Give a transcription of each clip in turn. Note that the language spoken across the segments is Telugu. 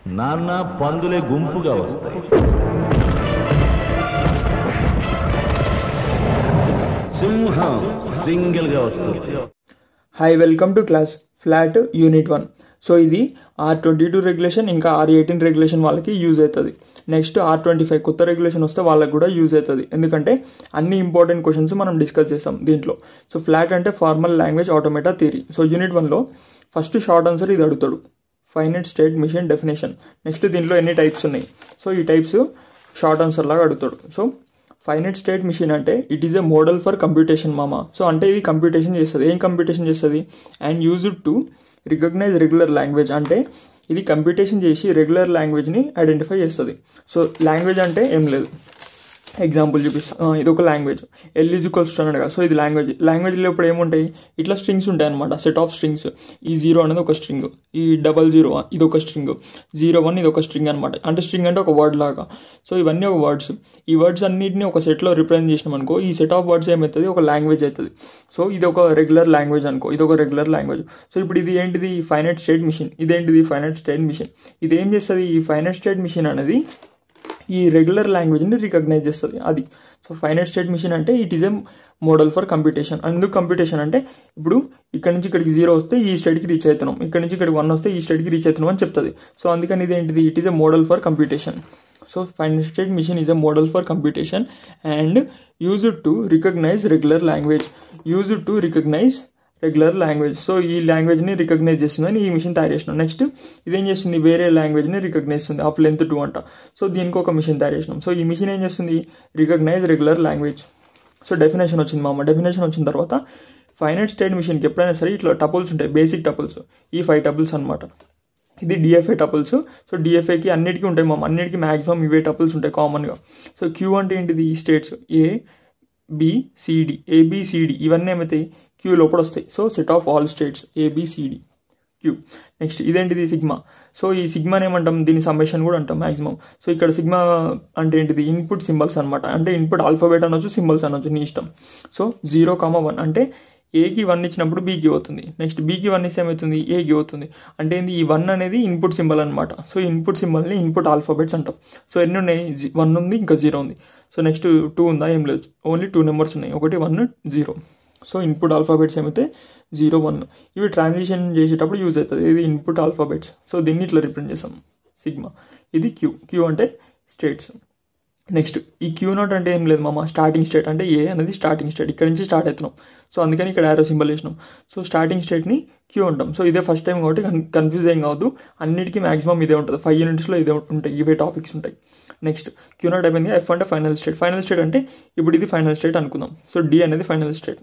నాన్న పందులే గుంపుగా వస్తాయి. సింహం సింగిల్ గా వస్తుంది. Hi, welcome to class flat unit 1. So ఇది R22 రెగ్యులేషన్ ఇంకా R18 రెగ్యులేషన్ వాళ్ళకి యూజ్ అవుతుంది. నెక్స్ట్ R25 కొత్త రెగ్యులేషన్ వస్తే వాళ్ళకి కూడా యూజ్ అవుతుంది, ఎందుకంటే అన్ని ఇంపార్టెంట్ క్వశ్చన్స్ మనం డిస్కస్ చేస్తాం దీంట్లో. సో ఫ్లాట్ అంటే formal language automata theory. So unit 1లో ఫస్ట్ షార్ట్ ఆన్సర్ ఇది అడుగుతాడు, finite state machine definition. Next దీంట్లో ఎన్ని టైప్స్ ఉన్నాయి, సో ఈ టైప్స్ షార్ట్ ఆన్సర్ లాగా అడుగుతాడు. సో ఫైనైట్ స్టేట్ మిషన్ అంటే it is a model for computation మామా. సో అంటే ఇది కంప్యూటేషన్ చేస్తుంది. ఏం కంప్యూటేషన్ చేస్తుంది? And used to recognise regular language, అంటే ఇది కంప్యూటేషన్ చేసి రెగ్యులర్ లాంగ్వేజ్ని ఐడెంటిఫై చేస్తుంది. సో లాంగ్వేజ్ అంటే ఏం లేదు, ఎగ్జాంపుల్ చూపిస్తాను. ఇది ఒక language, L is equals to అన్నాడు కదా. సో ఇది లాంగ్వేజ్లో ఇప్పుడు ఏముంటాయి, ఇట్లా స్ట్రింగ్స్ ఉంటాయి అనమాట, సెట్ ఆఫ్ స్ట్రింగ్స్. ఈ 0 అనేది ఒక స్ట్రింగ్, ఈ 00 ఇది ఒక స్ట్రింగ్, 01 ఇది ఒక స్ట్రింగ్ అనమాట. అంటే స్ట్రింగ్ అంటే ఒక వర్డ్ లాగా. సో ఇవన్నీ ఒక వర్డ్స్. ఈ వర్డ్స్ అన్నింటినీ ఒక సెట్లో రిప్రజెంట్ చేసినాం అనుకో, ఈ సెట్ ఆఫ్ వర్డ్స్ ఏమవుతుంది, ఒక లాంగ్వేజ్ అవుతుంది. సో ఇది ఒక రెగ్యులర్ లాంగ్వేజ్ అనుకో, ఇది ఒక రెగ్యులర్ లాంగ్వేజ్. సో ఇప్పుడు ఇది ఏంటిది, ఫైనైట్ స్టేట్ మిషన్. ఇదేంటిది, ఫైనైట్ స్టేట్ మిషన్. ఇది ఏం చేస్తుంది, ఈ ఫైనైట్ స్టేట్ మిషన్ అనేది ఈ రెగ్యులర్ లాంగ్వేజ్ని రికగ్నైజ్ చేస్తుంది అది. సో ఫైనైట్ స్టేట్ మిషన్ అంటే it is a model for computation. అందుకు కంప్యూటేషన్ అంటే ఇప్పుడు ఇక్కడ నుంచి ఇక్కడికి 0 వస్తే ఈ స్టేట్కి రీచ్ అవుతున్నాం, ఇక్కడ నుంచి ఇక్కడికి 1 వస్తే ఈ స్టేట్కి రీచ్ అవుతున్నాం అని చెప్తుంది. సో అందుకని ఇది ఏంటిది, it is a model for computation. So finite state machine is a model for computation and used to recognise regular language. Used to recognise regular language. So ఈ లాంగ్వేజ్ని రికగ్నైజ్ చేస్తుందని ఈ మిషన్ తయారు చేసినాం. నెక్స్ట్ ఇదేం చేస్తుంది, వేరే లాంగ్వేజ్ని రికగ్నైజ్ చేస్తుంది, ఆఫ్ లెంత్ 2 అంట. సో దీనికి ఒక మిషన్ తయారు చేసినాం. సో ఈ మిషన్ ఏం చేస్తుంది, recognize regular language. So definition వచ్చింది మామ. డెఫినేషన్ వచ్చిన తర్వాత ఫైనైట్ స్టేట్ మిషన్కి ఎప్పుడైనా సరే ఇట్లా టపుల్స్ ఉంటాయి, బేసిక్ టపుల్స్. ఈ 5 టపుల్స్ అనమాట. ఇది DFA టపుల్స్. సో DFAకి అన్నిటికీ ఉంటాయి మామ, అన్నిటికీ మ్యాక్సిమం ఇవే టపుల్స్ ఉంటాయి కామన్గా. సో Q అంటే ఏంటిది, ఈ స్టేట్స్ ABCD, ABCD ఇవన్నీ ఏమవుతాయి, క్యూ లోపల వస్తాయి. So set of all states ABCD Q. Next ఇదేంటిది, సిగ్మా. సో ఈ సిగ్మాని ఏమంటాం, దీని సమ్మేషన్ కూడా అంటాం మ్యాక్సిమం. సో ఇక్కడ సిగ్మా అంటే ఏంటిది, ఇన్పుట్ సింబల్స్ అనమాట. అంటే ఇన్పుట్ ఆల్ఫాబెట్ అనొచ్చు, సింబల్స్ అనొచ్చు, నీ ఇష్టం. సో 0,1 అంటే Aకి 1 ఇచ్చినప్పుడు Bకి అవుతుంది. నెక్స్ట్ Bకి 1 ఇస్తే ఏమవుతుంది, Aకి అవుతుంది. అంటే ఏంది, ఈ 1 అనేది ఇన్పుట్ సింబల్ అనమాట. సో ఇన్పుట్ సింబల్ని ఇన్పుట్ ఆల్ఫాబెట్స్ అంటాం. సో ఎన్ని ఉన్నాయి, 1 ఉంది, ఇంకా 0 ఉంది. సో నెక్స్ట్ 2 ఉందా, ఏం లేదు, ఓన్లీ 2 నెంబర్స్ ఉన్నాయి, 1 1 0. సో ఇన్పుట్ ఆల్ఫాబెట్స్ ఏమైతే 0 1. ఇవి ట్రాన్సిషన్ చేసేటప్పుడు యూజ్ అవుతుంది, ఇది ఇన్పుట్ ఆల్ఫాబెట్స్. సో దీన్ని ఇట్లా రిప్రజెంట్ చేస్తాం, సిగ్మా. ఇది క్యూ అంటే స్టేట్స్. నెక్స్ట్ ఈ Q0 అంటే ఏం లేదు మామ, స్టార్టింగ్ స్టేట్. అంటే A అనేది స్టార్టింగ్ స్టేట్, ఇక్కడ నుంచి స్టార్ట్ అవుతున్నాం. సో అందుకని ఇక్కడ యారో సింబల్ వేసినాం. సో స్టార్టింగ్ స్టేట్ని Q అంటాం. సో ఇదే ఫస్ట్ టైం కాబట్టి కన్ఫ్యూజ్ ఏం కావద్దు, అన్నిటికీ మ్యాక్సిమం ఇదే ఉంటుంది. 5 యూనిట్స్లో ఇదే ఉంటాయి, ఇవే టాపిక్స్ ఉంటాయి. నెక్స్ట్ Q0 అయిపోయింది. F అంటే ఫైనల్ స్టేట్. ఫైనల్ స్టేట్ అంటే ఇప్పుడు ఇది ఫైనల్ స్టేట్ అనుకుందాం. సో D అనేది ఫైనల్ స్టేట్.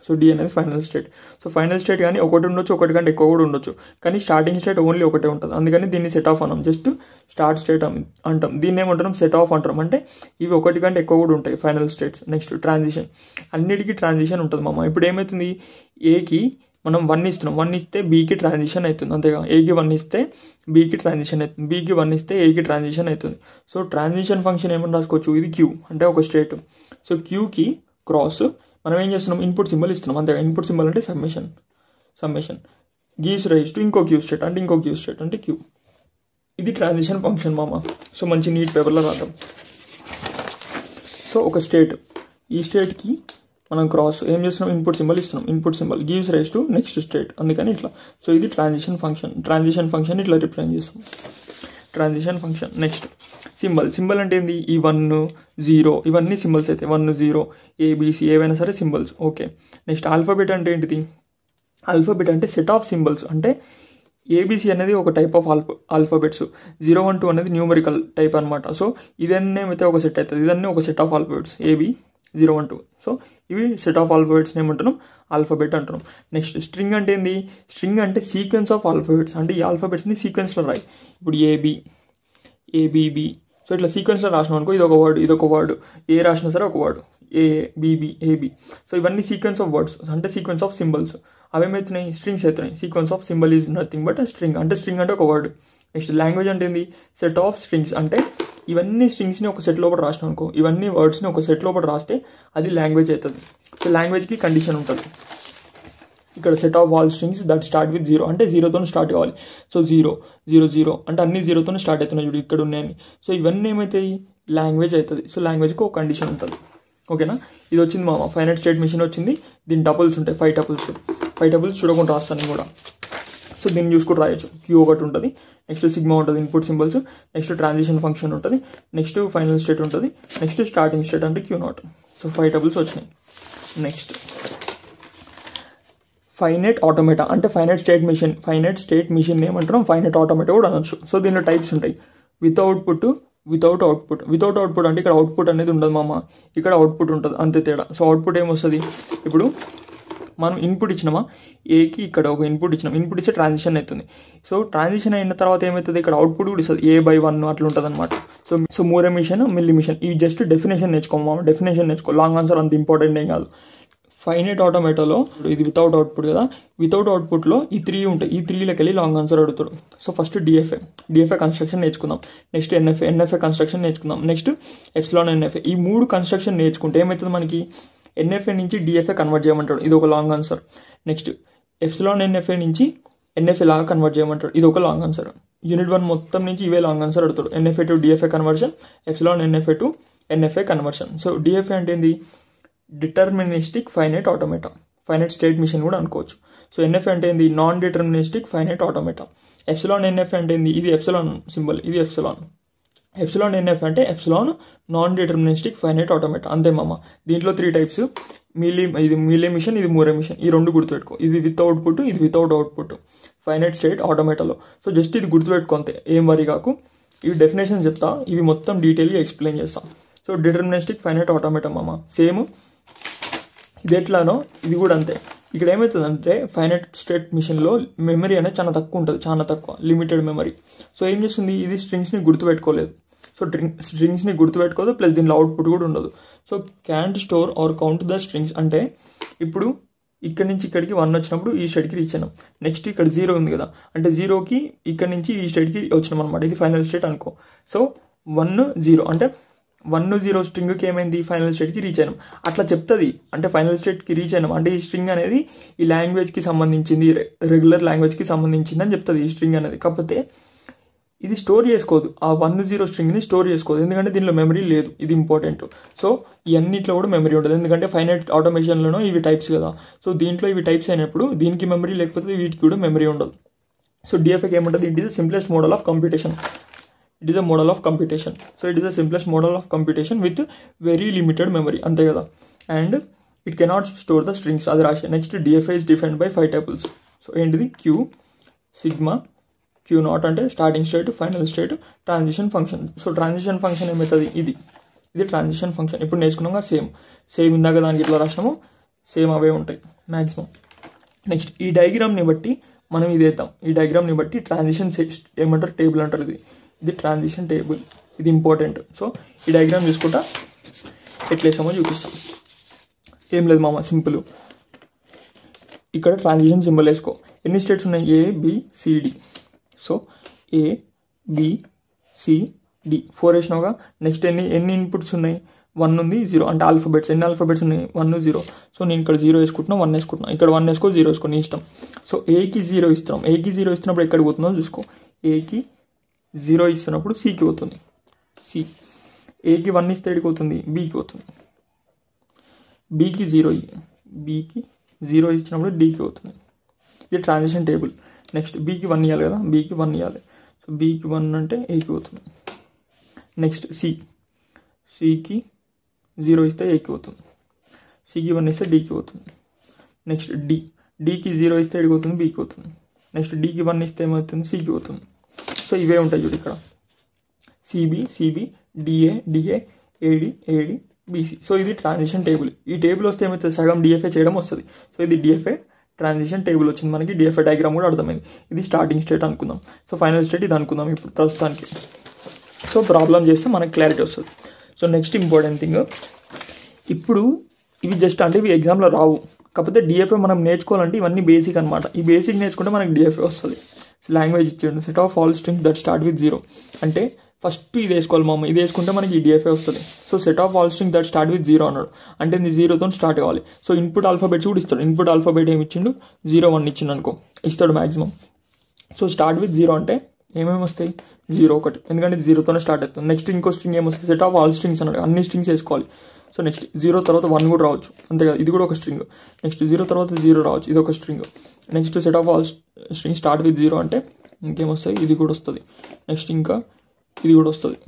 సో D అనేది final state. So final state కానీ ఒకటి ఉండొచ్చు, ఒకటి కంటే ఎక్కువ కూడా ఉండొచ్చు, కానీ స్టార్టింగ్ స్టేట్ ఓన్లీ ఒకటే ఉంటుంది. అందుకని దీన్ని సెట్ ఆఫ్ అన్నాం, జస్ట్ స్టార్ట్ స్టేట్ అంటాం. దీన్ని ఏమంటాం, సెట్ ఆఫ్ అంటాం. అంటే ఇవి ఒకటి కంటే ఎక్కువ కూడా ఉంటాయి ఫైనల్ స్టేట్స్. నెక్స్ట్ ట్రాన్సిషన్, అన్నిటికీ ట్రాన్సిషన్ ఉంటుంది మామ. ఇప్పుడు ఏమవుతుంది, Aకి మనం 1 ఇస్తున్నాం, 1 ఇస్తే Bకి ట్రాన్సిషన్ అవుతుంది, అంతేగా. Aకి 1 ఇస్తే Bకి ట్రాన్సిషన్ అవుతుంది, Bకి 1 ఇస్తే Aకి ట్రాన్సిషన్ అవుతుంది. సో ట్రాన్సిషన్ ఫంక్షన్ ఏమని రాసుకోవచ్చు, ఇది Q అంటే ఒక స్టేట్. సో Qకి క్రాస్ మనం ఏం చేస్తున్నాం, ఇన్పుట్ సింబల్ ఇస్తున్నాం, అంతేగా. ఇన్పుట్ సింబల్ అంటే సమ్మేషన్ గివ్స్ రైజ్ టు ఇంకో Q స్టేట్, అంటే ఇంకో Q స్టేట్ అంటే Q. ఇది ట్రాన్సిషన్ ఫంక్షన్ మామ. సో మంచి నీట్ పేపర్లో రాద్దాం. సో ఒక స్టేట్, ఈ స్టేట్కి మనం క్రాస్ ఏం చేస్తున్నాం, ఇన్పుట్ సింబల్ ఇస్తున్నాం, input symbol gives rise to next state, అందుకని ఇట్లా. సో ఇది ట్రాన్సిషన్ ఫంక్షన్ ఇట్లా రిప్రజెంట్ చేస్తాం, ట్రాన్సిషన్ ఫంక్షన్. నెక్స్ట్ సింబల్ అంటే ఏంది, ఈ 1 0 ఇవన్నీ సింబల్స్ అయితే 1 0 ABC ఏవైనా సరే సింబల్స్, ఓకే. నెక్స్ట్ ఆల్ఫాబెట్ అంటే ఏంటిది, ఆల్ఫాబెట్ అంటే సెట్ ఆఫ్ సింబల్స్. అంటే ABC అనేది ఒక టైప్ ఆఫ్ ఆల్ఫాబెట్స్, 0 1 2 అనేది న్యూమరికల్ టైప్ అనమాట. సో ఇదన్నీ అయితే ఒక సెట్ అవుతుంది, ఇదన్నీ ఒక set of alphabets AB 0 1 2. So ఇవి సెట్ ఆఫ్ ఆల్ఫాబెట్స్ని ఏమంటున్నాం, ఆల్ఫాబెట్ అంటున్నాం. నెక్స్ట్ స్ట్రింగ్ అంటే ఏంది, స్ట్రింగ్ అంటే సీక్వెన్స్ ఆఫ్ ఆల్ఫాబెట్స్. అంటే ఈ ఆల్ఫాబెట్స్ని సీక్వెన్స్లో రాయి. ఇప్పుడు AB ABB, సో ఇట్లా సీక్వెన్స్లో రాసినాం అనుకో, ఇది ఒక వర్డ్, ఏ రాసినా సరే ఒక వర్డ్, ABB AB. సో ఇవన్నీ సీక్వెన్స్ ఆఫ్ వర్డ్స్, అంటే సీక్వెన్స్ ఆఫ్ సింబల్స్. అవేమవుతున్నాయి, స్ట్రింగ్స్ అవుతున్నాయి. Sequence of symbol is nothing but string అంటే ఒక వర్డ్. నెక్స్ట్ లాంగ్వేజ్ అంటే ఏంది, సెట్ ఆఫ్ స్ట్రింగ్స్. అంటే ఇవన్నీ స్ట్రింగ్స్ని ఒక సెట్ లోపల రాసినాం అనుకో, ఇవన్నీ వర్డ్స్ని ఒక సెట్ లోపల రాస్తే అది లాంగ్వేజ్ అవుతుంది. సో లాంగ్వేజ్కి కండిషన్ ఉంటుంది. ఇక్కడ set of all strings that start with 0 అంటే 0తో స్టార్ట్ కావాలి. సో 0 0 0 అంటే అన్ని 0తో స్టార్ట్ అవుతున్నాయి చూడు ఇక్కడ ఉన్నాయని. సో ఇవన్నీ ఏమవుతాయి, లాంగ్వేజ్ అవుతుంది. సో లాంగ్వేజ్కి ఒక కండిషన్ ఉంటుంది. ఓకేనా, ఇది వచ్చింది మామ, ఫైనైట్ స్టేట్ మెషిన్ వచ్చింది. దీని టపుల్స్ ఉంటాయి 5 టపుల్స్ చూడకుండా రాస్తాను కూడా. సో దీన్ని చూసుకుంటూ రాయొచ్చు. క్యూ ఒకటి ఉంటుంది, నెక్స్ట్ సిగ్మా ఉంటుంది input symbols, next transition function ఉంటుంది, నెక్స్ట్ ఫైనల్ స్టేట్ ఉంటుంది, నెక్స్ట్ స్టార్టింగ్ స్టేట్ అంటే క్యూ నాట్. సో 5 టపుల్స్ వచ్చినాయి. నెక్స్ట్ ఫైనైట్ ఆటోమేటా అంటే ఫైనైట్ స్టేట్ మిషన్ ఏమంటాం, ఫైనైట్ ఆటోమేటా కూడా అనొచ్చు. సో దీనిలో టైప్స్ ఉంటాయి, వితౌట్ అవుట్పుట్ అంటే ఇక్కడ అవుట్పుట్ అనేది ఉండదు మామ, ఇక్కడ అవుట్పుట్ ఉంటుంది అంతే తేడా. సో అవుట్పుట్ ఏమొస్తుంది, ఇప్పుడు మనం ఇన్పుట్ ఇచ్చినామా ఏకి, ఇక్కడ ఒక ఇన్పుట్ ఇచ్చినాం, ఇన్పుట్ ఇస్తే ట్రాన్సిషన్ అవుతుంది. సో ట్రాన్సిషన్ అయిన తర్వాత ఏమవుతుంది, ఇక్కడ అవుట్పుట్ కూడా ఇస్తుంది A/1 అట్లా ఉంటుంది అనమాట. So Moore machine milli machine, ఇవి జస్ట్ డెఫినేషన్ నేర్చుకోమా, డెఫినేషన్ నేర్చుకో, లాంగ్ ఆన్సర్ అంత ఇంపార్టెంట్ ఏం కాదు. ఫైనైట్ ఆటోమేటాలో ఇది వితౌట్ అవుట్పుట్ కదా, వితౌట్ అవుట్పుట్లో ఈ 3 ఉంటాయి, ఈ 3లోకి వెళ్ళి లాంగ్ ఆన్సర్ అడుగుతాడు. సో ఫస్ట్ డిఎఫ్ఏ కన్స్ట్రక్షన్ నేర్చుకుందాం, నెక్స్ట్ ఎన్ఎఫ్ఏ కన్స్ట్రక్షన్ నేర్చుకుందాం, నెక్స్ట్ ఎప్సిలాన్ ఎన్ఎఫ్ఏ. ఈ 3 కన్స్ట్రక్షన్ నేర్చుకుంటే ఏమవుతుంది మనకి, ఎన్ఎఫ్ఏ నుంచి డిఎఫ్ఏ కన్వర్ట్ చేయమంటాడు, ఇది ఒక long answer. Next epsilon NFA నుంచి ఎన్ఎఫ్ఏ లాగా కన్వర్ట్ చేయమంటాడు, ఇది ఒక లాంగ్ ఆన్సర్. యూనిట్ 1 మొత్తం నుంచి ఇవే లాంగ్ ఆన్సర్ అడుగుతాడు, NFA to DFA conversion, epsilon NFA to NFA conversion. So DFA అంటే ఏంది, deterministic finite automata, finite state machine కూడా అనుకోవచ్చు. సో ఎన్ఎఫ్ఏ అంటే ఏంది, non deterministic finite automata. Epsilon NFA అంటే ఏంది, ఇది ఎప్సిలాన్ సింబల్, ఇది ఎప్సిలాన్ ఎన్ఎఫ్ అంటే epsilon non deterministic finite automata, అంతే మామ. దీంట్లో 3 టైప్స్, ఇది మీలే మిషన్, ఇది మూరే మిషన్, ఈ 2 గుర్తుపెట్టుకో. ఇది విత్ అవుట్పుట్, ఇది వితౌట్ అవుట్పుట్ ఫైనైట్ స్టేట్ ఆటోమేటాలో. సో జస్ట్ ఇది గుర్తుపెట్టుకో అంతే, ఏం వరి కాకు. ఇవి డెఫినేషన్ చెప్తా, ఇవి మొత్తం డీటెయిల్గా ఎక్స్ప్లెయిన్ చేస్తాం. సో డిటర్మినిస్టిక్ ఫైనైట్ ఆటోమేటా మామ, సేమ్ ఇది ఎట్లానో ఇది కూడా అంతే. ఇక్కడ ఏమవుతుందంటే ఫైనైట్ స్టేట్ మిషన్లో మెమరీ అనేది చాలా తక్కువ ఉంటుంది, చాలా తక్కువ, లిమిటెడ్ మెమరీ. సో ఏం చేస్తుంది, ఇది స్ట్రింగ్స్ని గుర్తుపెట్టుకోలేదు. సో స్ట్రింగ్స్ని గుర్తుపెట్టుకోదు, ప్లస్ దీనిలో అవుట్పుట్ కూడా ఉండదు. So can't store or count the strings అంటే, ఇప్పుడు ఇక్కడ నుంచి ఇక్కడికి 1 వచ్చినప్పుడు ఈ స్టేట్కి రీచ్ అయినాం, నెక్స్ట్ ఇక్కడ 0 ఉంది కదా, అంటే 0కి ఇక్కడ నుంచి ఈ స్టేట్కి వచ్చినాం అనమాట, ఇది ఫైనల్ స్టేట్ అనుకో. సో 1 0 అంటే 1 0 స్ట్రింగ్కి ఏమైంది, ఫైనల్ స్టేట్కి రీచ్ అయినాం అట్లా చెప్తుంది. అంటే ఫైనల్ స్టేట్కి రీచ్ అయినాం అంటే ఈ స్ట్రింగ్ అనేది ఈ లాంగ్వేజ్కి సంబంధించింది, రెగ్యులర్ లాంగ్వేజ్కి సంబంధించింది అని చెప్తుంది ఈ స్ట్రింగ్ అనేది. కాకపోతే ఇది స్టోర్ చేసుకోదు, ఆ 1 0 స్ట్రింగ్ని స్టోర్ చేసుకోదు, ఎందుకంటే దీనిలో మెమరీ లేదు, ఇది ఇంపార్టెంట్. సో ఈ అన్నింటిలో కూడా మెమరీ ఉంటుంది, ఎందుకంటే ఫైనైట్ ఆటోమేషన్లోనూ ఇవి టైప్స్ కదా. సో దీంట్లో ఇవి టైప్స్ అయినప్పుడు దీనికి మెమరీ లేకపోతే వీటికి కూడా మెమరీ ఉండదు. సో డిఎఫ్ఏకి ఏముంటుంది, it is the simplest model of computation. It is a model of computation. So it is the simplest model of computation with very limited memory. అంతే కదా, and it cannot store the strings. అది రాశి. Next DFA is defined by 5 tuples. So ఏంటిది, Q, సిగ్మా, Q నాట్ అంటే starting state, final state, transition function. So transition function ఏమవుతుంది, ఇది ట్రాన్సిషన్ ఫంక్షన్. ఇప్పుడు నేర్చుకున్నాక సేమ్ ఇందాక దానికి ఇట్లా రాసినాము, సేమ్ అవే ఉంటాయి మ్యాక్సిమం. నెక్స్ట్ ఈ డయాగ్రామ్ని బట్టి మనం ఇది వేద్దాం, ఈ డయాగ్రామ్ని బట్టి ట్రాన్సిషన్ ఏమంటారు, టేబుల్ అంటారు. ఇది ట్రాన్సిషన్ టేబుల్, ఇది ఇంపార్టెంట్. సో ఈ డయాగ్రామ్ చూసుకుంటా ఎట్లా వేసామో చూపిస్తాం. ఏం లేదు మామ, సింపుల్. ఇక్కడ ట్రాన్సిషన్ సింబల్ వేసుకో. ఎన్ని స్టేట్స్ ఉన్నాయి, ABCD. So ABCD 4 వేసినావుగా. నెక్స్ట్ ఎన్ని ఇన్పుట్స్ ఉన్నాయి, 1 ఉంది, 0 అంటే ఆల్ఫాబెట్స్. ఎన్ని ఆల్ఫాబెట్స్ ఉన్నాయి, 1 0. సో నేను ఇక్కడ 0 వేసుకుంటున్నా, 1 వేసుకుంటున్నా, ఇక్కడ 1 వేసుకో, 0 వేసుకో, నీ ఇష్టం. సో ఏకి 0 ఇస్తున్నాం, ఏకి 0 ఇస్తున్నప్పుడు ఎక్కడికి పోతుందో చూసుకో. ఏకి 0 ఇస్తున్నప్పుడు Cకి పోతుంది, ఏకి 1 ఇస్తే ఎక్కడికి పోతుంది, Bకి పోతుంది. Bకి 0 ఇచ్చినప్పుడు Dకి పోతుంది. ఇది ట్రాన్సిషన్ టేబుల్. నెక్స్ట్ Bకి 1 ఇవ్వాలి కదా, Bకి 1 ఇవ్వాలి. సో Bకి 1 అంటే Aకి పోతుంది. నెక్స్ట్ Cకి 0 ఇస్తే Aకి పోతుంది, Cకి 1 ఇస్తే Dకి పోతుంది. నెక్స్ట్ Dకి 0 ఇస్తే ఎక్కడికి పోతుంది, Bకి పోతుంది. నెక్స్ట్ Dకి 1 ఇస్తే ఏమవుతుంది, Cకి పోతుంది. సో ఇవే ఉంటాయి చూడు ఇక్కడ, CB, DA, AD, BC. So ఇది ట్రాన్సిషన్ టేబుల్. ఈ టేబుల్ వస్తే ఏమవుతుంది, సగం DFA చేయడం వస్తుంది. సో ఇది DFA ట్రాన్సిషన్ టేబుల్ వచ్చింది మనకి. DFA డయాగ్రామ్ కూడా అర్థమైంది. ఇది స్టార్టింగ్ స్టేట్ అనుకుందాం, సో ఫైనల్ స్టేట్ ఇది అనుకుందాం ఇప్పుడు ప్రస్తుతానికి. సో ప్రాబ్లం చేస్తే మనకి క్లారిటీ వస్తుంది. సో నెక్స్ట్ ఇంపార్టెంట్ థింగ్, ఇప్పుడు ఇవి జస్ట్ అంటే ఇవి ఎగ్జామ్లో రావు, కాకపోతే DFA మనం నేర్చుకోవాలంటే ఇవన్నీ బేసిక్ అనమాట. ఈ బేసిక్ నేర్చుకుంటే మనకి DFA వస్తుంది. లాంగ్వేజ్ ఇచ్చాడు, set of all strings that start with 0 అంటే ఫస్ట్ ఇది వేసుకోవాలి మామ, ఇది వేసుకుంటే మనకి ఈ డిఎఫ్ఏ వస్తుంది. So set of all string that start with 0 అన్నాడు, అంటే ఇది 0తో స్టార్ట్ కావాలి. సో ఇన్పుట్ ఆల్ఫాబెట్స్ కూడా ఇస్తాడు. ఇన్పుట్ ఆల్ఫాబెట్ ఏమి ఇచ్చిండు, 0 1 ఇచ్చిండు అనుకో, ఇస్తాడు మ్యాక్సిమం. సో స్టార్ట్ విత్ 0 అంటే ఏమేమి వస్తాయి, 0 1, ఎందుకంటే 0తోనే స్టార్ట్ అవుతుంది. నెక్స్ట్ ఇంకో స్ట్రింగ్ ఏమొస్తుంది, సెట్ ఆఫ్ ఆల్ స్ట్రింగ్స్ అన్నాడు, అన్ని స్ట్రింగ్స్ వేసుకోవాలి. సో నెక్స్ట్ 0 తర్వాత 1 కూడా రావచ్చు, అంతే కదా, ఇది కూడా ఒక స్ట్రింగ్. నెక్స్ట్ 0 తర్వాత 0 రావచ్చు, ఇది ఒక string. Next set of all string start with 0 అంటే ఇంకేమొస్తాయి, ఇది కూడా వస్తుంది. నెక్స్ట్ ఇంకా ఇది కూడా వస్తుంది,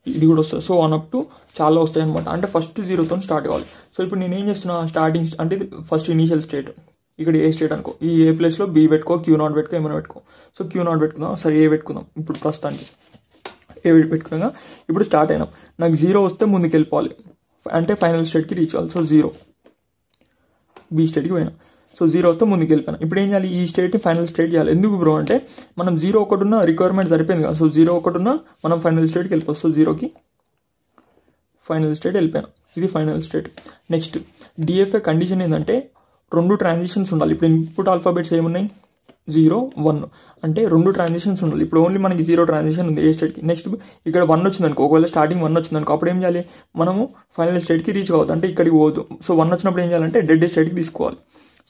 ఇది కూడా వస్తుంది. సో 1 up to చాలా వస్తాయి అనమాట. అంటే ఫస్ట్ 0తో స్టార్ట్ కావాలి. సో ఇప్పుడు నేను ఏం చేస్తున్నా, స్టార్టింగ్ అంటే ఇది ఫస్ట్ ఇనీషియల్ స్టేట్, ఇక్కడ ఏ స్టేట్ అనుకో, ఈ ఏ ప్లేస్లో బి పెట్టుకో, Q0 పెట్టుకో, ఏమైనా పెట్టుకో. సో Q0 పెట్టుకుందాం, సరే ఏ పెట్టుకుందాం ఇప్పుడు ప్రస్తుతానికి, ఏ పెట్టుకున్నాగా. ఇప్పుడు స్టార్ట్ అయినాం, నాకు 0 వస్తే ముందుకు వెళ్ళిపోవాలి, అంటే ఫైనల్ స్టేట్కి రీచ్ అవ్వాలి. సో 0 బి స్టేట్కి పోయినా, సో 0 వస్తే ముందుకు వెళ్ళిపోయినా. ఇప్పుడు ఏం చేయాలి, ఈ స్టేట్ని ఫైనల్ స్టేట్ చేయాలి. ఎందుకు బ్రో అంటే మనం 0 ఒకటి ఉన్న రిక్వైర్మెంట్ సరిపోయింది కదా. సో 0 ఒకటి ఉన్న మనం ఫైనల్ స్టేట్కి వెళ్ళిపోతాం. సో 0కి ఫైనల్ స్టేట్ వెళ్ళిపోయాను, ఇది final state. Next DFA condition ఏంటంటే 2 ట్రాన్సిషన్స్ ఉండాలి. ఇప్పుడు ఇన్పుట్ ఆల్ఫాబెట్స్ ఏమున్నాయి, 0 1, అంటే 2 ట్రాన్సిషన్స్ ఉండాలి. ఇప్పుడు ఓన్లీ మనకి 0 ట్రాన్సిషన్ ఉంది ఏ స్టేట్కి. నెక్స్ట్ ఇక్కడ 1 వచ్చింది అనుకో, ఒకవేళ స్టార్టింగ్ 1 వచ్చింది అనుకో, అప్పుడు ఏం చేయాలి, మనము ఫైనల్ స్టేట్కి రీచ్ కావద్దు, అంటే ఇక్కడికి పోవద్దు. సో 1 వచ్చినప్పుడు ఏం చేయాలంటే డెడ్ స్టేట్కి తీసుకోవాలి.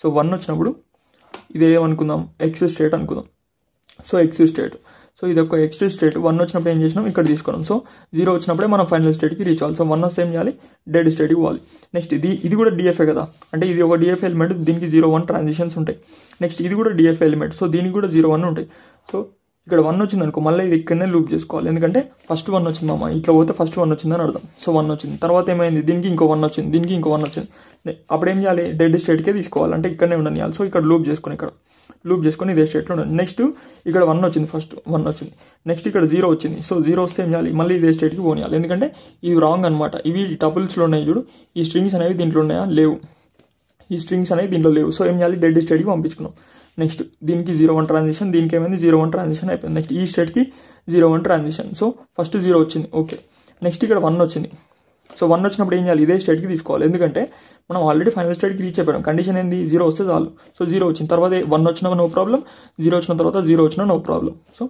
సో 1 వచ్చినప్పుడు ఇదేమనుకుందాం, ఎక్స్ స్టేట్ అనుకుందాం. సో ఎక్స్ స్టేట్, సో ఇది ఒక ఎక్స్ స్టేట్. 1 వచ్చినప్పుడు ఏం చేసినాం, ఇక్కడ తీసుకున్నాం. సో 0 వచ్చినప్పుడే మనం ఫైనల్ స్టేట్కి రీచ్ అవ్వాలి. సో 1 వస్తే ఏం చేయాలి, డెడ్ స్టేట్కి పోవాలి. నెక్స్ట్ ఇది కూడా డిఎఫ్ఏ కదా, అంటే ఇది ఒక డిఎఫ్ఏ ఎలిమెంట్, దీనికి 0 1 ట్రాన్సిషన్స్ ఉంటాయి. నెక్స్ట్ ఇది కూడా డిఎఫ్ఏ ఎలిమెంట్, సో దీనికి కూడా 0 1 ఉంటాయి. సో ఇక్కడ 1 వచ్చింది అనుకో, మళ్ళీ ఇది ఇక్కడనే లూప్ చేసుకోవాలి, ఎందుకంటే ఫస్ట్ 1 వచ్చింది అమ్మా, ఇట్లా పోతే ఫస్ట్ 1 వచ్చిందని అర్థం. సో 1 వచ్చింది, తర్వాత ఏమైంది, దీనికి ఇంకో 1 వచ్చింది, దీనికి ఇంకో 1 వచ్చింది. అప్పుడు ఏం చేయాలి, డెడ్ స్టేట్కే తీసుకోవాలి, అంటే ఇక్కడనే ఉండనియాలి. సో ఇక్కడ లూప్ చేసుకొని, ఇక్కడ లూప్ చేసుకొని ఇదే స్టేట్లో ఉండండి. నెక్స్ట్ ఇక్కడ 1 వచ్చింది, ఫస్ట్ 1 వచ్చింది. నెక్స్ట్ ఇక్కడ 0 వచ్చింది. సో 0 వస్తే ఏం చేయాలి, మళ్ళీ ఇదే స్టేట్కి పోనియాలి, ఎందుకంటే ఇవి రాంగ్ అనమాట. ఇవి టపుల్స్లో ఉన్నాయి చూడు, ఈ స్ట్రింగ్స్ అనేవి దీంట్లో ఉన్నాయా, లేవు, ఈ స్ట్రింగ్స్ అనేవి దీంట్లో లేవు. సో ఏం చేయాలి, డెడ్ స్టేట్కి పంపించుకున్నాం. నెక్స్ట్ దీనికి 0 1 ట్రాన్సిషన్, దీనికి ఏమైంది 0 1 ట్రాన్సిషన్ అయిపోయింది. నెక్స్ట్ ఈ స్టేట్కి 0 1 ట్రాన్సిషన్. సో ఫస్ట్ 0 వచ్చింది, ఓకే. నెక్స్ట్ ఇక్కడ 1 వచ్చింది. సో 1 వచ్చినప్పుడు ఏం చేయాలి, ఇదే స్టేట్కి తీసుకోవాలి, ఎందుకంటే మనం ఆల్రెడీ ఫైనల్ స్టేట్కి రీచ్ అయిపోయాం. కండిషన్ ఏంది, 0 వస్తే చాలు. సో 0 వచ్చిన తర్వాత 1 వచ్చినా నో ప్రాబ్లం, 0 వచ్చిన తర్వాత 0 వచ్చినా నో ప్రాబ్లం. సో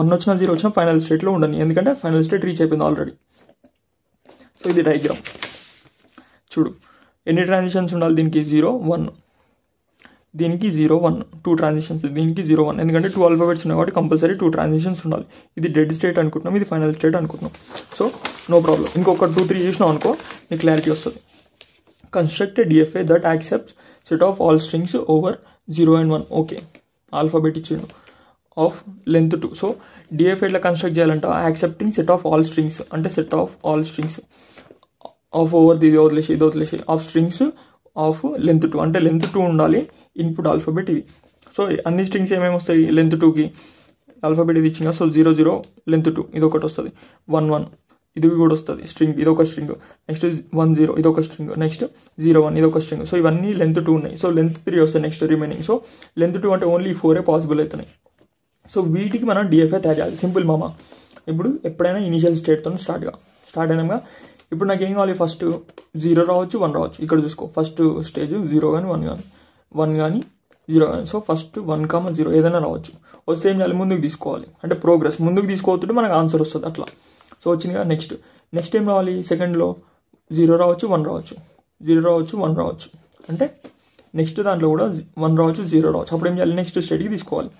1 వచ్చినా 0 వచ్చినా ఫైనల్ స్టేట్లో ఉండని, ఎందుకంటే ఫైనల్ స్టేట్ రీచ్ అయిపోయింది ఆల్రెడీ. సో ఇది డయాగ్రామ్ చూడు, ఎన్ని ట్రాన్సిషన్స్ ఉండాలి, దీనికి 0 1, దీనికి 0 1 2 ట్రాన్సిషన్స్, దీనికి 0 1, ఎందుకంటే 2 ఆల్ఫాబెట్స్ ఉన్నాయి కాబట్టి కంపల్సరీ 2 ట్రాన్సిషన్స్ ఉండాలి. ఇది డెడ్ స్టేట్ అనుకుంటున్నాం, ఇది ఫైనల్ స్టేట్ అనుకుంటున్నాం. So no problem. ఇంకొక 2 3 చేసినాం అనుకో, నీకు క్లారిటీ వస్తుంది. Construct DFA that accepts set of all strings over 0 and 1. Okay, alphabet ఇచ్చిండు ఆఫ్ లెంత్ 2. సో డిఎఫ్ఏ ఎట్లా కన్స్ట్రక్ట్ చేయాలంట, accepting set of all strings, అంటే set of all strings of over ఇది వదిలేసి ఆఫ్ స్ట్రింగ్స్ ఆఫ్ లెంత్ 2, అంటే లెంత్ 2 ఉండాలి ఇన్పుట్ ఆల్ఫాబెట్ ఇవి. సో అన్ని స్ట్రింగ్స్ ఏమేమి వస్తాయి, లెంత్ 2కి ఆల్ఫాబెట్ ఇది ఇచ్చింది. సో 0 0 లెంత్ 2 ఇది ఒకటి వస్తుంది, 1 1 ఇది కూడా వస్తుంది స్ట్రింగ్, ఇది ఒక స్ట్రింగ్. నెక్స్ట్ 1 0 ఇది ఒక స్ట్రింగ్. నెక్స్ట్ 0 1 ఇది ఒక స్ట్రింగ్. సో ఇవన్నీ లెంత్ 2 ఉన్నాయి. సో లెంత్ 3 వస్తాయి నెక్స్ట్ రిమైనింగ్. సో లెంత్ 2 అంటే ఓన్లీ 4 పాసిబుల్ అవుతున్నాయి. సో వీటికి మనం డిఎఫ్ఏ తయారు చేయాలి. సింపుల్ మామ. ఇప్పుడు ఎప్పుడైనా ఇనిషియల్ స్టేట్తో స్టార్ట్ అయినాక ఇప్పుడు నాకు ఏం కావాలి, ఫస్ట్ 0 రావచ్చు 1 రావచ్చు. ఇక్కడ చూసుకో, ఫస్ట్ స్టేజ్ 0 కానీ 1 కానీ 1 కానీ 0 కానీ. సో ఫస్ట్ 1 0 ఏదైనా రావచ్చు. వస్తే ఏం చేయాలి, ముందుకు తీసుకోవాలి, అంటే ప్రోగ్రెస్ ముందుకు తీసుకోవద్దు, మనకు ఆన్సర్ వస్తుంది అట్లా. సో వచ్చింది కదా. నెక్స్ట్ ఏం రావాలి, సెకండ్లో 0 రావచ్చు 1 రావచ్చు, 0 రావచ్చు 1 రావచ్చు, అంటే నెక్స్ట్ దాంట్లో కూడా 1 రావచ్చు 0 రావచ్చు. అప్పుడు ఏం చేయాలి, నెక్స్ట్ స్టేట్కి తీసుకోవాలి.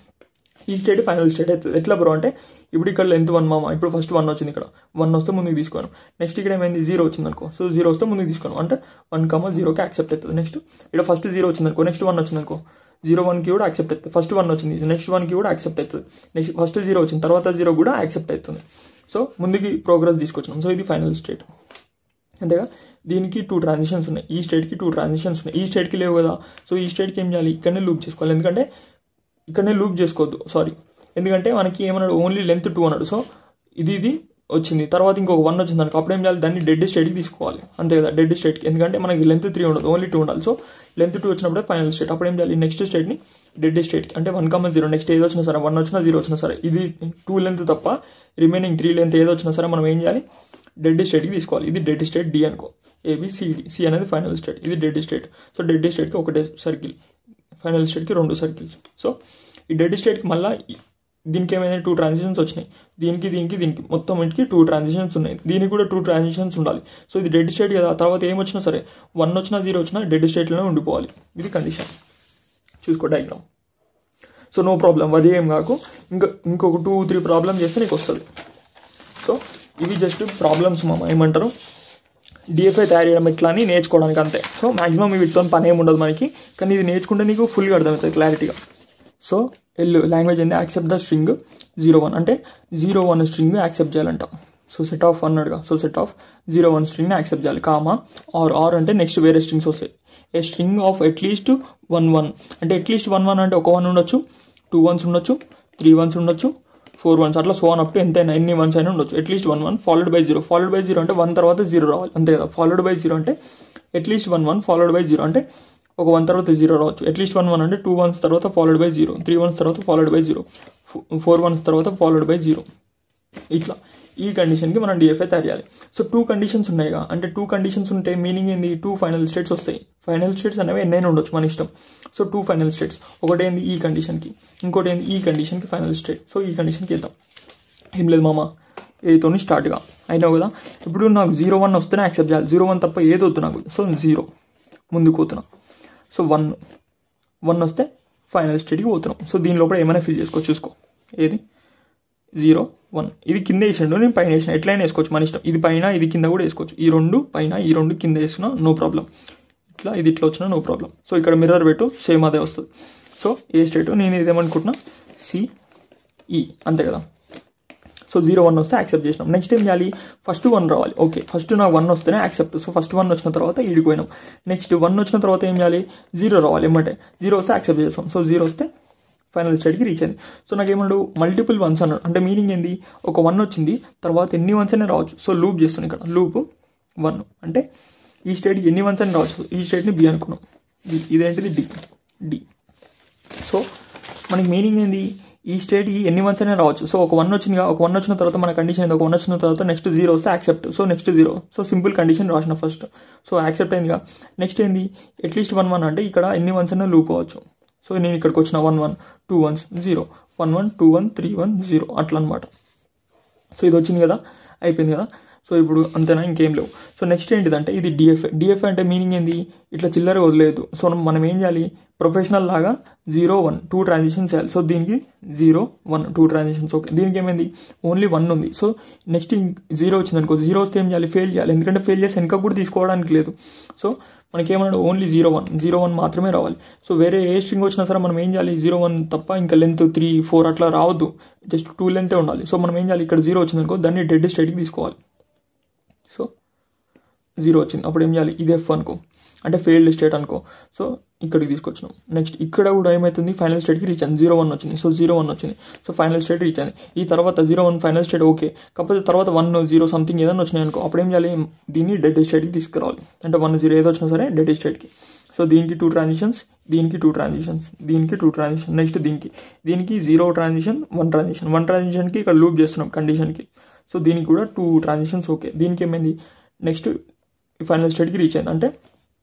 ఈ స్టేట్ ఫైనల్ స్టేట్ అవుతుంది. ఎట్లా బ్రో అంటే ఇప్పుడు ఇక్కడ లెంత్ 1 మామ, ఇప్పుడు ఫస్ట్ 1 వచ్చింది, ఇక్కడ 1 వస్తే ముందుకు తీసుకోను. నెక్స్ట్ ఇక్కడ ఏమైంది 0 వచ్చింది అనుకో, సో 0 వస్తే ముందుకు తీసుకోను, అంటే 1 0కి యాక్సెప్ట్ అవుతుంది. నెక్స్ట్ ఇక్కడ ఫస్ట్ 0 వచ్చింది అనుకో, నెక్స్ట్ 1 వచ్చింది అనుకో, 0 1కి కూడా యాక్సెప్ట్ అవుతుంది. ఫస్ట్ 1 వచ్చింది, నెక్స్ట్ 1కి కూడా యాక్సెప్ట్ అవుతుంది. నెక్స్ట్ ఫస్ట్ 0 వచ్చింది, తర్వాత 0 కూడా యాక్సెప్ట్ అవుతుంది. సో ముందుకి ప్రోగ్రెస్ తీసుకొచ్చినాం. సో ఇది ఫైనల్ స్టేట్, అంతేగా. దీనికి 2 ట్రాన్సిషన్స్ ఉన్నాయి, ఈ స్టేట్కి 2 ట్రాన్సిషన్స్ ఉన్నాయి, ఈ స్టేట్కి లేవు కదా. సో ఈ స్టేట్కి ఏం చేయాలి, ఇక్కడనే లూప్ చేసుకోవాలి, ఎందుకంటే ఇక్కడనే లూప్ చేసుకోవద్దు, సారీ, ఎందుకంటే మనకి ఏమన్నాడు, ఓన్లీ లెంత్ 2 అన్నాడు. సో ఇది వచ్చింది, తర్వాత ఇంకొక 1 వచ్చింది అనుకో, అప్పుడు ఏం చేయాలి, దాన్ని డెడ్ స్టేట్కి తీసుకోవాలి, అంతే కదా, డెడ్ స్టేట్కి, ఎందుకంటే మనకి లెంత్ 3 ఉండదు, ఓన్లీ 2 ఉండాలి. సో లెంత్ 2 వచ్చినప్పుడే ఫైనల్ స్టేట్. అప్పుడు ఏం చేయాలి, నెక్స్ట్ స్టేట్ని డెడ్ స్టేట్కి, అంటే 1 0, నెక్స్ట్ ఏదో వచ్చినా సరే, 1 వచ్చినా 0 వచ్చినా సరే, ఇది 2 లెంత్ తప్ప రిమైనింగ్ 3 లెంత్ ఏదో వచ్చినా సరే మనం ఏం చేయాలి, డెడ్ స్టేట్కి తీసుకోవాలి. ఇది డెడ్ స్టేట్ డి అనుకో, ABCD, C అనేది ఫైనల్ స్టేట్, ఇది డెడ్ స్టేట్. సో డెడ్ స్టేట్కి ఒకటే సర్కిల్, ఫైనల్ స్టేట్కి 2 సర్కిల్స్. సో ఈ డెడ్ స్టేట్కి మళ్ళీ దీనికి ఏమైనా 2 ట్రాన్సిషన్స్ వచ్చినాయి, దీనికి మొత్తం ఇంటికి 2 ట్రాన్సిషన్స్ ఉన్నాయి, దీనికి కూడా 2 ట్రాన్సిషన్స్ ఉండాలి. సో ఇది డెడ్ స్టేట్ కదా, తర్వాత ఏమొచ్చినా సరే 1 వచ్చినా 0 వచ్చినా డెడ్ స్టేట్లోనే ఉండిపోవాలి. ఇది కండిషన్. చూసుకో డయాగ్రామ్. సో నో ప్రాబ్లం, వరి ఏం కాకు. ఇంకొక 2-3 ప్రాబ్లమ్ చేస్తే నీకు వస్తుంది. సో ఇవి జస్ట్ ప్రాబ్లమ్స్ ఏమంటారు డిఎఫ్ఐ తయారు చేయడం ఎట్లా అని నేర్చుకోవడానికి అంతే. సో మ్యాక్సిమం వీటితో పని ఏమి ఉండదు మనకి, కానీ ఇది నేర్చుకుంటే నీకు ఫుల్గా అర్థమవుతుంది క్లారిటీగా. సో లాంగ్వేజ్ ఏంది, యాక్సెప్ట్ ద స్ట్రింగ్ 01 అంటే 01 స్ట్రింగ్ యాక్సెప్ట్ చేయాలంట. సో సెట్ ఆఫ్ అన్నాడుగా, సో సెట్ ఆఫ్ 01 స్ట్రింగ్ని యాక్సెప్ట్ చేయాలి. కామా ఆర్ అంటే నెక్స్ట్ వేరే స్ట్రింగ్స్ వస్తాయి. ఏ స్ట్రింగ్ ఆఫ్ అట్లీస్ట్ 1 అంటే అట్లీస్ట్ 1 అంటే ఒక 1 ఉండొచ్చు, 2 1s ఉండొచ్చు, 3 1s ఉండొచ్చు, 4 1s, అట్లా సో అప్ టు ఎంతైనా ఎన్ని 1s అయినా ఉండొచ్చు. At least 1 followed by 0. Followed by 0 అంటే 1 తర్వాత 0 రావాలి అంతే కదా. ఫాలోడ్ బై 0 అంటే అట్లీస్ట్ 1 ఫాలోడ్ బై 0 అంటే ఒక 1 తర్వాత 0 రావచ్చు. అట్లీస్ట్ 1 అంటే 2 1s తర్వాత ఫాలోడ్ బై 0, 3 1s తర్వాత ఫాలోడ్ బై 0, 4 1s తర్వాత ఫాలోడ్ బై 0. ఇట్లా ఈ కండిషన్కి మనం డిఎఫ్ఐ తయారు చేయాలి. సో 2 కండిషన్స్ ఉన్నాయిగా, అంటే 2 కండిషన్స్ ఉంటే మీనింగ్ ఏంది, 2 ఫైనల్ స్టేట్స్ వస్తాయి. ఫైనల్ స్టేట్స్ అనేవి ఎన్నైనా ఉండొచ్చు మన ఇష్టం. సో 2 ఫైనల్ స్టేట్స్, ఒకటి ఏంది ఈ కండిషన్కి, ఇంకోటి ఏంది ఈ కండిషన్కి ఫైనల్ స్టేట్. సో ఈ కండిషన్కి వెళ్తాం. ఏం లేదు మామ, ఏతోని స్టార్ట్గా అయినావు కదా. ఇప్పుడు నాకు 01 వస్తేనే యాక్సెప్ట్ చేయాలి, 01 తప్ప ఏది వద్దు నాకు. సో 0 ముందుకు పోతున్నా. సో 1 వస్తే ఫైనల్ స్టేట్కి పోతున్నాం. సో దీని లోపల ఏమైనా ఫిల్ చేసుకో, చూసుకో. ఏది 0 1 ఇది కింద వేసాడు, నేను పైన వేసిన, ఎట్లయినా వేసుకోవచ్చు మన ఇష్టం. ఇది పైన ఇది కింద కూడా వేసుకోవచ్చు. ఈ 2 పైన ఈ 2 కింద వేసుకున్నా నో ప్రాబ్లం. ఇట్లా ఇది ఇట్లా వచ్చినా నో ప్రాబ్లం. సో ఇక్కడ మిర్రర్ పెట్టు, సేమ్ అదే వస్తుంది. సో ఏ స్టేట్ నేను ఇదేమనుకుంటున్నా సిఈ అంతే కదా. సో 01 వస్తే యాక్సెప్ట్ చేసినాం. నెక్స్ట్ ఏం చేయాలి, ఫస్ట్ 1 రావాలి. ఓకే, ఫస్ట్ నాకు 1 వస్తేనే యాక్సెప్ట్. సో ఫస్ట్ 1 వచ్చిన తర్వాత ఈడిపోయినాం. నెక్స్ట్ 1 వచ్చిన తర్వాత ఏం చేయాలి, 0 రావాలి. ఏమంటే 0 వస్తే యాక్సెప్ట్ చేస్తాం. సో 0 వస్తే ఫైనల్ స్టేట్కి రీచ్ అయింది. సో నాకు ఏమన్నాడు, మల్టిపుల్ 1s అన్నాడు. అంటే మీనింగ్ ఏంది, ఒక 1 వచ్చింది తర్వాత ఎన్ని 1s అయినా రావచ్చు. సో లూప్ చేస్తున్నాను ఇక్కడ, లూప్ 1 అంటే ఈ స్టేట్కి ఎన్ని 1s అయినా రావచ్చు. ఈ స్టేట్ని బి అనుకున్నాం, ఇదేంటిది డి. సో మనకి మీనింగ్ ఏంది, ఈ స్టేట్కి ఎన్ని 1s అయినా రావచ్చు. సో ఒక 1 వచ్చిందిగా, ఒక 1 వచ్చిన తర్వాత మన కండిషన్ ఏంది, ఒక 1 వచ్చిన తర్వాత నెక్స్ట్ 0 వస్తే accept. So next 0. So simple condition రాసిన ఫస్ట్. సో యాక్సెప్ట్ అయిందిగా. నెక్స్ట్ ఏంది, అట్లీస్ట్ 1 అంటే ఇక్కడ ఎన్ని 1s అయినా లూప్ అవ్వచ్చు. సో నేను ఇక్కడికి వచ్చిన 1 2 1s 0 1 1 2 1 3 1 0 అట్లా అనమాట. సో ఇది వచ్చింది కదా, అయిపోయింది కదా. సో ఇప్పుడు అంతేనా, ఇంకేం లేవు. సో నెక్స్ట్ ఏంటిదంటే ఇది డిఎఫ్ఐ అంటే మీనింగ్ ఏంది, ఇట్లా చిల్లర వదిలేదు. సో మనం ఏం చేయాలి, ప్రొఫెషనల్ లాగా 0 1 2 ట్రాన్సిషన్స్ చేయాలి. సో దీనికి 0 1 2 ట్రాన్సిషన్స్. ఓకే, దీనికి ఏమైంది, ఓన్లీ 1 ఉంది. సో నెక్స్ట్ 0 వచ్చింది అనుకో, 0 వస్తే ఏం చేయాలి, ఫెయిల్ చేయాలి. ఎందుకంటే ఫెయిల్ చేస్తే వెనక కూడా తీసుకోవడానికి లేదు. సో మనకేమన్నాడు, ఓన్లీ 0 1 మాత్రమే రావాలి. సో వేరే ఏ స్ట్రింగ్ వచ్చినా సరే మనం ఏం చేయాలి, 0 1 తప్ప ఇంకా లెంత్ 3 4 అట్లా రావద్దు, జస్ట్ 2 లెంతే ఉండాలి. సో మనం ఏం చేయాలి, ఇక్కడ 0 వచ్చింది అనుకో, దాన్ని డెడ్ స్టేట్కి తీసుకోవాలి. సో 0 వచ్చింది, అప్పుడు ఏం చేయాలి, ఇది F అనుకో, అంటే ఫెయిల్డ్ స్టేట్ అనుకో. సో ఇక్కడికి తీసుకొచ్చినాం. నెక్స్ట్ ఇక్కడ కూడా ఏమవుతుంది, ఫైనల్ స్టేట్కి రీచ్ అయింది. 0 1 వచ్చింది. సో 0 1 వచ్చింది. సో ఫైనల్ స్టేట్ రీచ్ అయింది. ఈ తర్వాత 0 1 ఫైనల్ స్టేట్ ఓకే, కాకపోతే తర్వాత 1 0 సంథింగ్ ఏదైనా వచ్చినాయి అనుకో, అప్పుడు ఏం చేయాలి, దీన్ని డెడ్ స్టేట్కి తీసుకురావాలి. అంటే 1 0 ఏదో వచ్చినా సరే డెడ్ స్టేట్కి. సో దీనికి 2 ట్రాన్సిషన్స్, దీనికి 2 ట్రాన్సిషన్స్, దీనికి 2 ట్రాన్సిషన్. నెక్స్ట్ దీనికి 0 ట్రాన్సిషన్ 1 ట్రాన్సిషన్. 1 ట్రాన్సిషన్కి ఇక్కడ లూప్ చేస్తున్నాం కండిషన్కి. సో దీనికి కూడా 2 ట్రాన్సిషన్స్ ఓకే. దీనికి ఏమైంది, నెక్స్ట్ ఫైనల్ స్టేట్కి రీచ్ అయింది. అంటే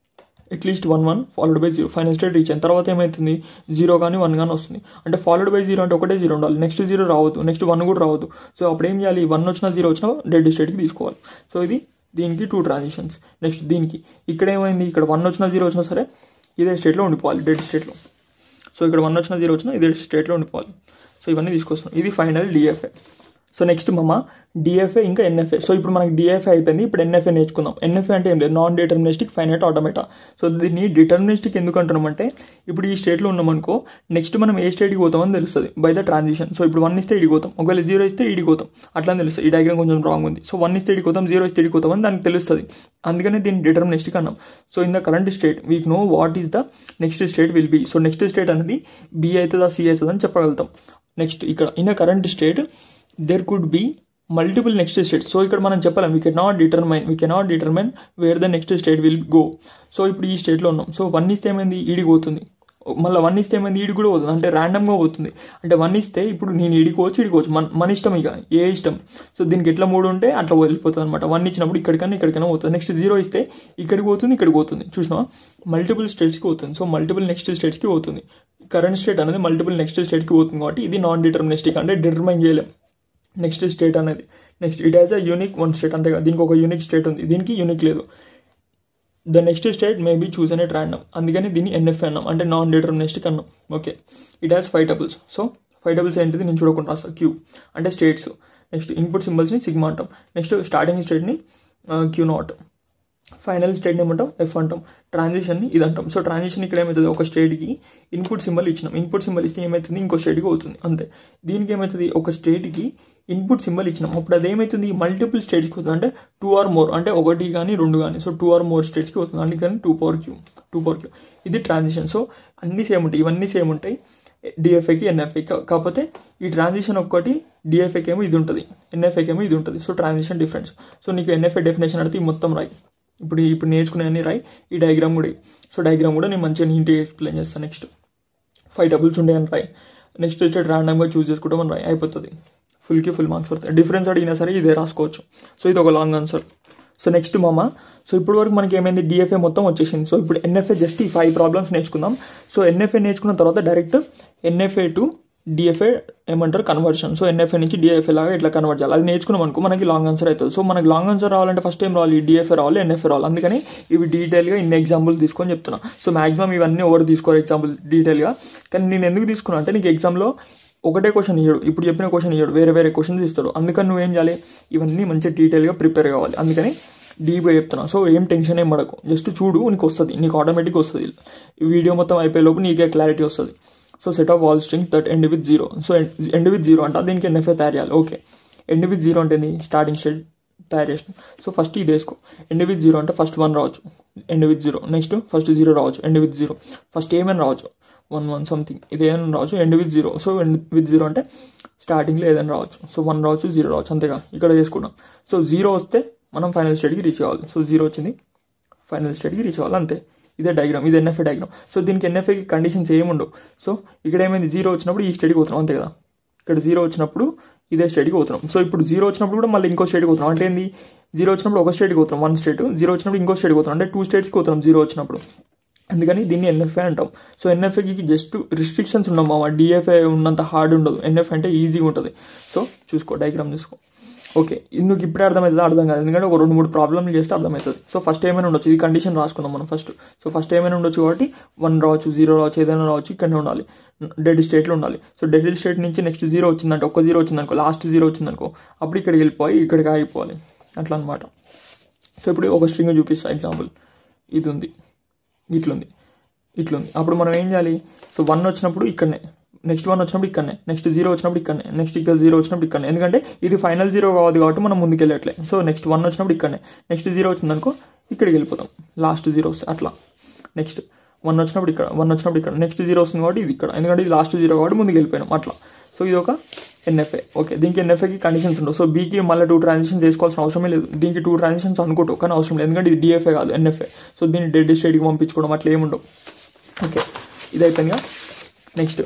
at least 1 1 followed by 0 final state reach అయింది. తర్వాత ఏమవుతుంది, 0 కానీ 1 కానీ వస్తుంది. అంటే ఫాలోడ్ బై 0 అంటే ఒకటే 0 ఉండాలి, నెక్స్ట్ 0 రావద్దు, నెక్స్ట్ 1 కూడా రావద్దు. సో అప్పుడు ఏం చేయాలి, 1 వచ్చినా 0 వచ్చినా డెడ్ స్టేట్కి తీసుకోవాలి. సో ఇది దీనికి 2 ట్రాన్సిషన్స్. నెక్స్ట్ దీనికి ఇక్కడ ఏమైంది, ఇక్కడ 1 వచ్చినా 0 వచ్చినా సరే ఇదే స్టేట్లో ఉండిపోవాలి, డెడ్ స్టేట్లో. సో ఇక్కడ 1 వచ్చినా 0 వచ్చినా ఇదే స్టేట్లో ఉండిపోవాలి. సో ఇవన్నీ తీసుకొస్తున్నాం. ఇది final DFI. So next DFI ఇంకా ఎన్ఎఫ్ఐ. సో ఇప్పుడు మనకి డిఎఫ్ఐ అయిపోయింది, ఇప్పుడు ఎన్ఎఫ్ఐ నేర్చుకుందాం. ఎన్ఎఫ్ఐ అంటే ఏం లేదు, non deterministic finite automata. So దీన్ని డిటర్మినిస్టిక్ ఎందుకు అంటున్నామంటే, ఇప్పుడు ఈ స్టేట్లో ఉన్నామనుకో, నెక్స్ట్ మనం ఏ స్టేట్కి పోతామని తెలుస్తుంది బై ద ట్రాన్సిషన్. సో ఇప్పుడు 1 ఇస్తే ఇడిపోతాం, ఒకవేళ 0 ఇస్తే ఇడిపోతాం, అట్లా తెలుస్తుంది. ఈ డయాగ్రామ్ కొంచెం రాంగ్ ఉంది. సో 1 ఇస్తే ఇడిపోతాం, 0 ఇస్తే ఇడిపోతాం అని దానికి తెలుస్తుంది. అందుకనే దీన్ని డిటర్మినిస్టిక్ అన్నాం. So in the current state we know what is the next state will be. So next state అనేది బి అవుతుందా సి అవుతుందా అని చెప్పగలుగుతాం. నెక్స్ట్ ఇక్కడ in the current state there could be multiple next states. So ఇక్కడ మనం చెప్పలేం, we cannot determine where the next state will go. So ఇప్పుడు ఈ స్టేట్లో ఉన్నాం. సో 1 ఇస్తే ఏమైంది, ఈడికి పోతుంది. మళ్ళీ 1 ఇస్తే ఏమైంది, ఈడికి కూడా పోతుంది. అంటే ర్యాండమ్గా పోతుంది. అంటే 1 ఇస్తే ఇప్పుడు నేను ఇడికోవచ్చు మన ఇష్టం, ఇక ఏ ఇష్టం. సో దీనికి ఎట్లా 3 ఉంటే అట్లా వెళ్ళిపోతుంది అనమాట. 1 ఇచ్చినప్పుడు ఇక్కడికైనా పోతుంది. నెక్స్ట్ 0 ఇస్తే ఇక్కడికి పోతుంది, ఇక్కడికి పోతుంది. చూసినా మల్టిపుల్ స్టేట్స్కి పోతుంది. సో మల్టిపుల్ నెక్స్ట్ స్టేట్స్కి పోతుంది. కరెంట్ స్టేట్ అనేది మల్టిపుల్ నెక్స్ట్ స్టేట్కి పోతుంది కాబట్టి ఇది నాన్ డిటర్మినిస్టిక్, అంటే డిటర్మైన్ చేయలేం నెక్స్ట్ స్టేట్ అనేది. Next it has a unique one state, అంతేగా దీనికి ఒక యూనిక్ స్టేట్ ఉంది, దీనికి యూనిక్ లేదు. The next state may be choose అనే ర్యాండమ్, అందుకని దీన్ని ఎన్ఎఫ్ఏ అన్నాం, అంటే నాన్ డిటర్మినిస్టిక్ అన్నాం. Okay, it has 5 tuples. So 5 tuples ఏంటిది నేను చూడకుండా రాస్తాను, క్యూ అంటే స్టేట్స్. నెక్స్ట్ ఇన్పుట్ సింబల్స్ని సిగ్మా అంటాం. నెక్స్ట్ స్టార్టింగ్ స్టేట్ని క్యూ నాట్, ఫైనల్ స్టేట్ని ఏమంటాం ఎఫ్ అంటాం, ట్రాన్సిషన్ని ఇది అంటాం. సో ట్రాన్సిషన్ ఇక్కడ ఏమవుతుంది, ఒక స్టేట్కి ఇన్పుట్ సింబల్ ఇచ్చినాం, ఇన్పుట్ సింబల్ ఇస్తే ఏమవుతుంది ఇంకో స్టేట్కి అవుతుంది అంతే. దీనికి ఏమవుతుంది, ఒక స్టేట్కి ఇన్పుట్ సింబల్ ఇచ్చినాం, అప్పుడు అదేమవుతుంది మల్టిపుల్ స్టేట్స్కి అవుతుంది, అంటే 2 or more, అంటే 1 కానీ 2 కానీ, సో 2 or more స్టేట్స్కి అవుతుంది, అందుకని 2 power Q. ఇది ట్రాన్సిషన్. సో అన్నీ సేమ్ ఉంటాయి, ఇవన్నీ సేమ్ ఉంటాయి డిఎఫ్ఏకి ఎన్ఎఫ్ఏకి, కాకపోతే ఈ ట్రాన్సిషన్ ఒక్కటి డిఎఫ్ఏకి ఏమో ఇది ఉంటుంది, ఎన్ఎఫ్ఏకి ఏమో ఇది ఉంటుంది. So transition difference. సో నీకు ఎన్ఎఫ్ఏ డెఫినేషన్ అడిగితే ఈ మొత్తం రాయి, ఇప్పుడు నేర్చుకునే రాయి, ఈ డయాగ్రామ్ కూడా. సో డయాగ్రామ్ కూడా నేను మంచిగా నీట్గా ఎక్స్ప్లెయిన్ చేస్తాను. నెక్స్ట్ 5 టపుల్స్ ఉంటాయని రాయి, నెక్స్ట్ వచ్చి ర్యాండమ్గా చూస్ చేసుకుంటే మనం రాయి, అయిపోతుంది. ఫుల్కి ఫుల్ మార్క్స్ పడతాయి. డిఫరెన్స్ అడిగినా సరే ఇదే రాసుకోవచ్చు. సో ఇది ఒక long answer. So next so ఇప్పుడు వరకు మనకి ఏమైంది, డిఎఫ్ఏ మొత్తం వచ్చేసింది. సో ఇప్పుడు ఎన్ఎఫ్ఏ జస్ట్ ఈ 5 ప్రాబ్లమ్స్ నేర్చుకుందాం. సో ఎన్ఎఫ్ఏ నేర్చుకున్న తర్వాత డైరెక్ట్ ఎన్ఎఫ్ఏ టు డిఎఫ్ఏ ఏమంటారు కన్వర్షన్. సో ఎన్ఎఫ్ఏ నుంచి డిఎఫ్ఏ లాగా ఇట్లా కన్వర్ట్ చేయాలి. అది నేర్చుకున్నాం అనుకో మనకి లాంగ్ ఆన్సర్ అవుతుంది. సో మనకి లాంగ్ ఆన్సర్ రావాలంటే ఫస్ట్ ఏం రావాలి, డిఎఫ్ఏ రావాలి, ఎన్ఎఫ్ఏ రావాలి. అందుకని ఇవి డీటెయిల్గా ఇన్ని ఎగ్జాంపుల్ తీసుకొని చెప్తున్నా. సో మాక్సిమం ఇవన్నీ ఎవరు తీసుకోరు ఎగ్జాంపుల్ డీటెయిల్గా. కానీ నేను ఎందుకు తీసుకున్నా అంటే నీకు ఎగ్జామ్లో ఒకటే క్వశ్చన్ ఇయ్యడు, ఇప్పుడు చెప్పిన క్వశ్చన్ ఇయ్యడు, వేరే క్వశ్చన్స్ ఇస్తాడు. అందుకని నువ్వేం చేయాలి, ఇవన్నీ మంచిగా డీటెయిల్గా ప్రిపేర్ కావాలి. అందుకని డీప్గా చెప్తున్నా. సో ఏం టెన్షన్ ఏం పడకు, జస్ట్ చూడు, నీకు వస్తుంది, నీకు ఆటోమేటిక్గా వస్తుంది. ఈ వీడియో మొత్తం అయిపోయేలోపు నీకే క్లారిటీ వస్తుంది. So set of all strings that end with 0. So end with 0 అంటే దీనికి ఎన్ఎఫ్ఏ తయారు చేయాలి. ఓకే, ఎండ్ విత్ 0 అంటే స్టార్టింగ్ స్టేట్ తయారు చేసినాం. సో ఫస్ట్ ఇది వేసుకో, ఎండ్ విత్ 0 అంటే ఫస్ట్ 1 రావచ్చు, ఎండ్ విత్ 0. నెక్స్ట్ ఫస్ట్ 0 రావచ్చు, ఎండ్ విత్ 0. ఫస్ట్ ఏమైనా రావచ్చు, 1 సంథింగ్, ఇది ఏమైనా రావచ్చు, end with 0. So end with 0 అంటే స్టార్టింగ్లో ఏదైనా రావచ్చు. సో 1 రావచ్చు, 0 రావచ్చు, అంతేగా ఇక్కడ చేసుకున్నాం. సో 0 వస్తే మనం ఫైనల్ స్టేట్కి రీచ్ అవ్వాలి. సో 0 వచ్చింది, ఫైనల్ స్టేట్కి రీచ్ అవ్వాలి, అంతే. ఇదే డయాగ్రామ్, ఇది ఎన్ఎఫ్ఏ డయాగ్రామ్. సో దీనికి ఎన్ఎఫ్ఏకి కండిషన్స్ ఏముండవు. సో ఇక్కడ ఏమైంది, 0 వచ్చినప్పుడు ఈ స్టేట్కి పోతున్నాం, అంతే కదా. ఇక్కడ 0 వచ్చినప్పుడు ఇదే స్టేట్కి పోతున్నాం. సో ఇప్పుడు 0 వచ్చినప్పుడు కూడా మళ్ళీ ఇంకో స్టేట్కి పోతున్నాం, అంటే ఏంది, 0 వచ్చినప్పుడు ఒక స్టేట్కి పోతున్నాం, 1 స్టేట్, 0 వచ్చినప్పుడు ఇంకో స్టేట్కి పోతున్నాం, అంటే 2 స్టేట్స్కి పోతున్నాం 0 వచ్చినప్పుడు. అందుకని దీన్ని ఎన్ఎఫ్ఏ అంటాం. సో ఎన్ఎఫ్ఏకి జస్ట్ రిస్ట్రిక్షన్స్ ఉండవు, డిఎఫ్ఏ ఉన్నంత హార్డ్ ఉండదు, ఎన్ఎఫ్ఏ అంటే ఈజీగా ఉంటుంది. సో చూసుకో, డయాగ్రామ్ చూసుకో. ఓకే, ఇందుకు ఇప్పుడే అర్థమవుతుందా, అర్థం కాదు, ఎందుకంటే ఒక 2-3 ప్రాబ్లమ్లు చేస్తే అర్థమవుతుంది. సో ఫస్ట్ ఏమైనా ఉండొచ్చు, ఇది కండిషన్ రాసుకుందాం మనం ఫస్ట్. సో ఫస్ట్ ఏమైనా ఉండొచ్చు కాబట్టి 1 రావచ్చు, 0 రావచ్చు, ఏదైనా రావచ్చు, ఇక్కడనే ఉండాలి, డెడ్ స్టేట్లో ఉండాలి. సో డెడ్ స్టేట్ నుంచి నెక్స్ట్ 0 వచ్చిందంటే, ఒక 0 వచ్చిందనుకో, లాస్ట్ 0 వచ్చిందనుకో, అప్పుడు ఇక్కడికి వెళ్ళిపోయి ఇక్కడికి ఆగిపోవాలి, అట్లా అనమాట. సో ఇప్పుడు ఒక స్ట్రింగ్ చూపిస్తా, ఎగ్జాంపుల్ ఇది ఉంది, ఇట్లుంది, అప్పుడు మనం ఏం చేయాలి, సో 1 వచ్చినప్పుడు ఇక్కడనే, నెక్స్ట్ 1 వచ్చినప్పుడు ఇక్కడనే, నెక్స్ట్ 0 వచ్చినప్పుడు ఇక్కడనే, నెక్స్ట్ ఇక్కడ 0 వచ్చినప్పుడు ఇక్కడనే, ఎందుకంటే ఇది ఫైనల్ 0 కావద్దు కాబట్టి మనం ముందుకు వెళ్ళట్లే. సో నెక్స్ట్ 1 వచ్చినప్పుడు ఇక్కడనే, నెక్స్ట్ 0 వచ్చిందనుకో ఇక్కడికి వెళ్ళిపోతాం, లాస్ట్ 0 వస్తుంది అట్లా. నెక్స్ట్ 1 వచ్చినప్పుడు ఇక్కడ, 1 వచ్చినప్పుడు ఇక్కడ, నెక్స్ట్ 0 వస్తుంది కాబట్టి ఇది ఇక్కడ, ఎందుకంటే ఇది లాస్ట్ 0 కాబట్టి ముందుకు వెళ్ళిపోయినాం అట్లా. సో ఇది ఒక ఎన్ఎఫ్ఏ. ఓకే, దీనికి ఎన్ఎఫ్ఏకి కండిషన్స్ ఉండవు. సో బీకి మళ్ళీ 2 ట్రాన్సిషన్స్ చేసుకోవాల్సిన అవసరమే లేదు, దీనికి 2 ట్రాన్సిషన్స్ అనుకోవటం కానీ అవసరం లేదు, ఎందుకంటే ఇది డిఎఫ్ఏ కాదు, ఎన్ఎఫ్ఏ. సో దీన్ని డెడ్ స్టేట్కి పంపించుకోవడం అట్లా ఏముండవు. ఓకే, ఇది అయిపోయిందిగా. Next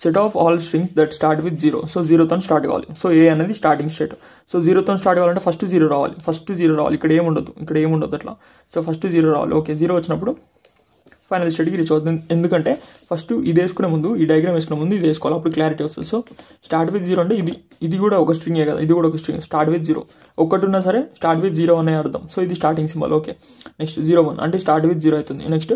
set of all strings that start with 0. So 0తో స్టార్ట్ కావాలి. సో ఏ అనేది స్టార్టింగ్ స్టేట్. సో 0తో స్టార్ట్ కావాలంటే ఫస్ట్ 0 రావాలి, ఇక్కడ ఏముండదు అట్లా. సో ఫస్ట్ 0 రావాలి. ఓకే, 0 వచ్చినప్పుడు ఫైనల్ స్టేట్కి రీచ్ అవుతుంది, ఎందుకంటే ఫస్ట్ ఇది వేసుకునే ముందు, ఈ డయాగ్రామ్ వేసుకునే ముందు ఇది వేసుకోవాలి, అప్పుడు క్లారిటీ వస్తుంది. సో స్టార్ట్ విత్ 0 అంటే ఇది కూడా ఒక స్ట్రింగే కదా, ఇది కూడా ఒక స్ట్రింగ్. స్టార్ట్ విత్ 0 ఒక్కటి ఉన్నా సరే స్టార్ట్ విత్ 0 అనే అర్థం. సో ఇది స్టార్టింగ్ సింబల్. ఓకే, నెక్స్ట్ 0 1 అంటే స్టార్ట్ విత్ 0 అవుతుంది. నెక్స్ట్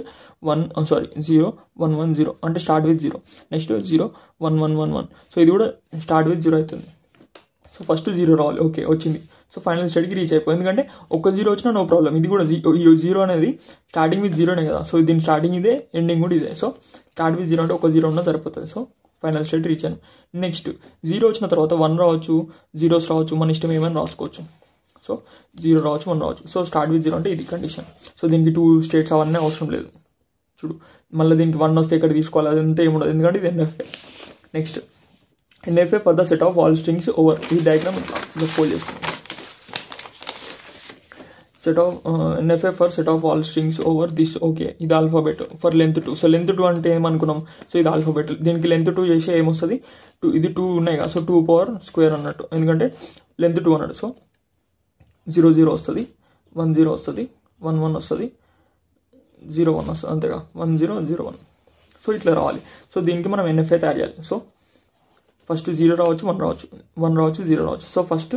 0 1 1 0 అంటే స్టార్ట్ విత్ 0. నెక్స్ట్ 0 1 1 1 1. సో ఇది కూడా స్టార్ట్ విత్ 0 అవుతుంది. సో ఫస్ట్ 0 రావాలి. ఓకే, వచ్చింది. సో ఫైనల్ స్టేట్కి రీచ్ అయిపోయింది, ఎందుకంటే ఒక 0 వచ్చినా నో ప్రాబ్లం. ఇది కూడా 0 అనేది స్టార్టింగ్ విత్ 0నే కదా. సో దీని స్టార్టింగ్ ఇదే, ఎండింగ్ కూడా ఇదే. సో స్టార్ట్ విత్ 0 అంటే ఒక 0 ఉన్నా సరిపోతుంది. సో ఫైనల్ స్టేట్ రీచ్ అయ్యాను. నెక్స్ట్ 0 వచ్చిన తర్వాత 1 రావచ్చు, 0s రావచ్చు, మన ఇష్టం ఏమైనా రాసుకోవచ్చు. సో 0 రావచ్చు, 1 రావచ్చు. సో స్టార్ట్ విత్ 0 అంటే ఇది కండిషన్. సో దీనికి 2 స్టేట్స్ అవన్నీ అవసరం లేదు. చూడు, మళ్ళీ దీనికి 1 వస్తే ఇక్కడ తీసుకోవాలి, అదంతా ఏముండదు, ఎందుకంటే ఇది NFA. Next NFA for the set of all strings over. ఈ డయాగ్రామ్ ఇట్లా ఫోల్డ్ చేస్తున్నాం. Set of NFA for set of all strings over this. Okay, ఇది alphabet for length 2. So length 2 అంటే ఏమనుకున్నాం, సో ఇది ఆల్ఫాబెట్. దీనికి లెంత్ 2 చేసే ఏమొస్తుంది, 2 ఇది 2 ఉన్నాయి కదా. సో 2 పవర్ స్క్వేర్ అన్నట్టు, ఎందుకంటే లెంత్ 2 అన్నట్టు. సో 0 0 వస్తుంది, 1 0 వస్తుంది, 1 1 వస్తుంది, 0 1 వస్తుంది, అంతేగా 1 0 0 1. సో ఇట్లా రావాలి. సో దీనికి మనం ఎన్ఎఫ్ఏ తయారు చేయాలి. సో ఫస్ట్ 0 రావచ్చు, 1 రావచ్చు, 1 రావచ్చు, 0 రావచ్చు. సో ఫస్ట్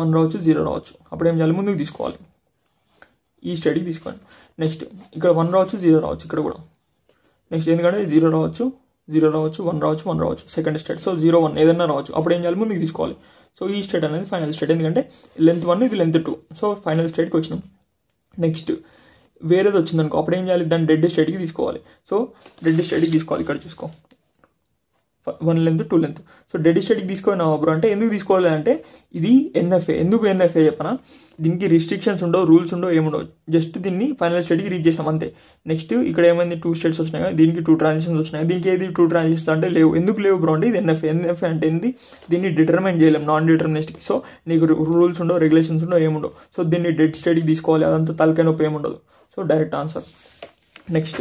1 రావచ్చు, 0 రావచ్చు. అప్పుడు ఏం చేయాలి, ముందుకు తీసుకోవాలి, ఈ స్టేట్కి తీసుకోండి. నెక్స్ట్ ఇక్కడ 1 రావచ్చు, 0 రావచ్చు, ఇక్కడ కూడా. నెక్స్ట్ ఎందుకంటే 0 రావచ్చు, 0 రావచ్చు, 1 రావచ్చు, 1 రావచ్చు, సెకండ్ స్టేట్. సో 0, 1 ఏదైనా రావచ్చు. అప్పుడు ఏం చేయాలి, ముందుకు తీసుకోవాలి. సో ఈ స్టేట్ అనేది ఫైనల్ స్టేట్, ఎందుకంటే లెంత్ 1 ఇది లెంత్ 2. సో ఫైనల్ స్టేట్కి వచ్చినాం. నెక్స్ట్ వేరేది వచ్చిందనుకో, అప్పుడు ఏం చేయాలి, దాన్ని డెడ్ స్టేట్కి తీసుకోవాలి. సో డెడ్ స్టేట్కి తీసుకోవాలి, ఇక్కడ చూసుకో, 1 లెంత్ 2 లెంత్. సో డెడ్ స్టేట్కి తీసుకోవాలి బ్రో అంటే ఎందుకు తీసుకోవాలి అంటే ఇది ఎన్ఎఫ్ఏ. ఎందుకు ఎన్ఎఫ్ఏ చెప్పనా, దీనికి రిస్ట్రిక్షన్స్ ఉండవు, రూల్స్ ఉండవు, ఏముండవు. జస్ట్ దీన్ని ఫైనల్ స్టేట్కి రీచ్ చేసినాం అంతే. నెక్స్ట్ ఇక్కడ ఏమైంది, 2 స్టేట్స్ వచ్చినాయి, దీనికి 2 ట్రాన్సిషన్స్ వచ్చినాయి. దీనికి ఏది 2 ట్రాన్సిషన్స్ అంటే లేవు. ఎందుకు లేవు బ్రో అంటే ఇది ఎన్ఎఫ్ఏ. ఎన్ఎఫ్ఏ అంటే ఏంది, దీన్ని డిటర్మైన్ చేయలేం, నాన్ డిటర్మినిస్టిక్. సో నీకు రూల్స్ ఉండవు, రెగ్యులేషన్స్ ఉండవు, ఏముండవు. సో దీన్ని డెడ్ స్టేట్కి తీసుకోవాలి, అదంతా తలకాయ నొప్పి ఏముండదు. So direct answer. Next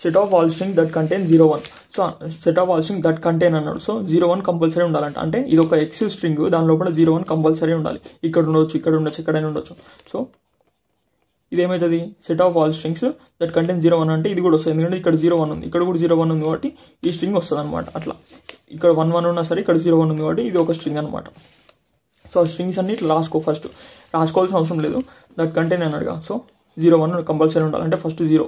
set of all string that contain 0, 1. So set of all string that contain అన్నాడు. సో 0, 1 కంపల్సరీ ఉండాలంట. అంటే ఇది ఒక ఎక్స్ స్ట్రింగ్, దాని లోపల 0, 1 కంపల్సరీ ఉండాలి. ఇక్కడ ఉండొచ్చు, ఇక్కడ ఉండొచ్చు, ఎక్కడైనా ఉండొచ్చు. సో ఇదేమవుతుంది, set of all strings that contain 0, 1 అంటే ఇది కూడా వస్తుంది, ఎందుకంటే ఇక్కడ 0, 1 ఉంది, ఇక్కడ కూడా 0, 1 ఉంది, కాబట్టి ఈ స్ట్రింగ్ వస్తుంది అనమాట. అట్లా ఇక్కడ 1, 1 ఉన్నా సరే ఇక్కడ 0, 1 ఉంది, కాబట్టి ఇది ఒక స్ట్రింగ్ అనమాట. సో ఆ స్ట్రింగ్స్ అన్ని ఇట్లా రాసుకో. ఫస్ట్ రాసుకోవాల్సిన అవసరం లేదు, దట్ కంటైన్ అన్నాడుగా. సో 0, 1 కంపల్సరీ ఉండాలి. అంటే ఫస్ట్ 0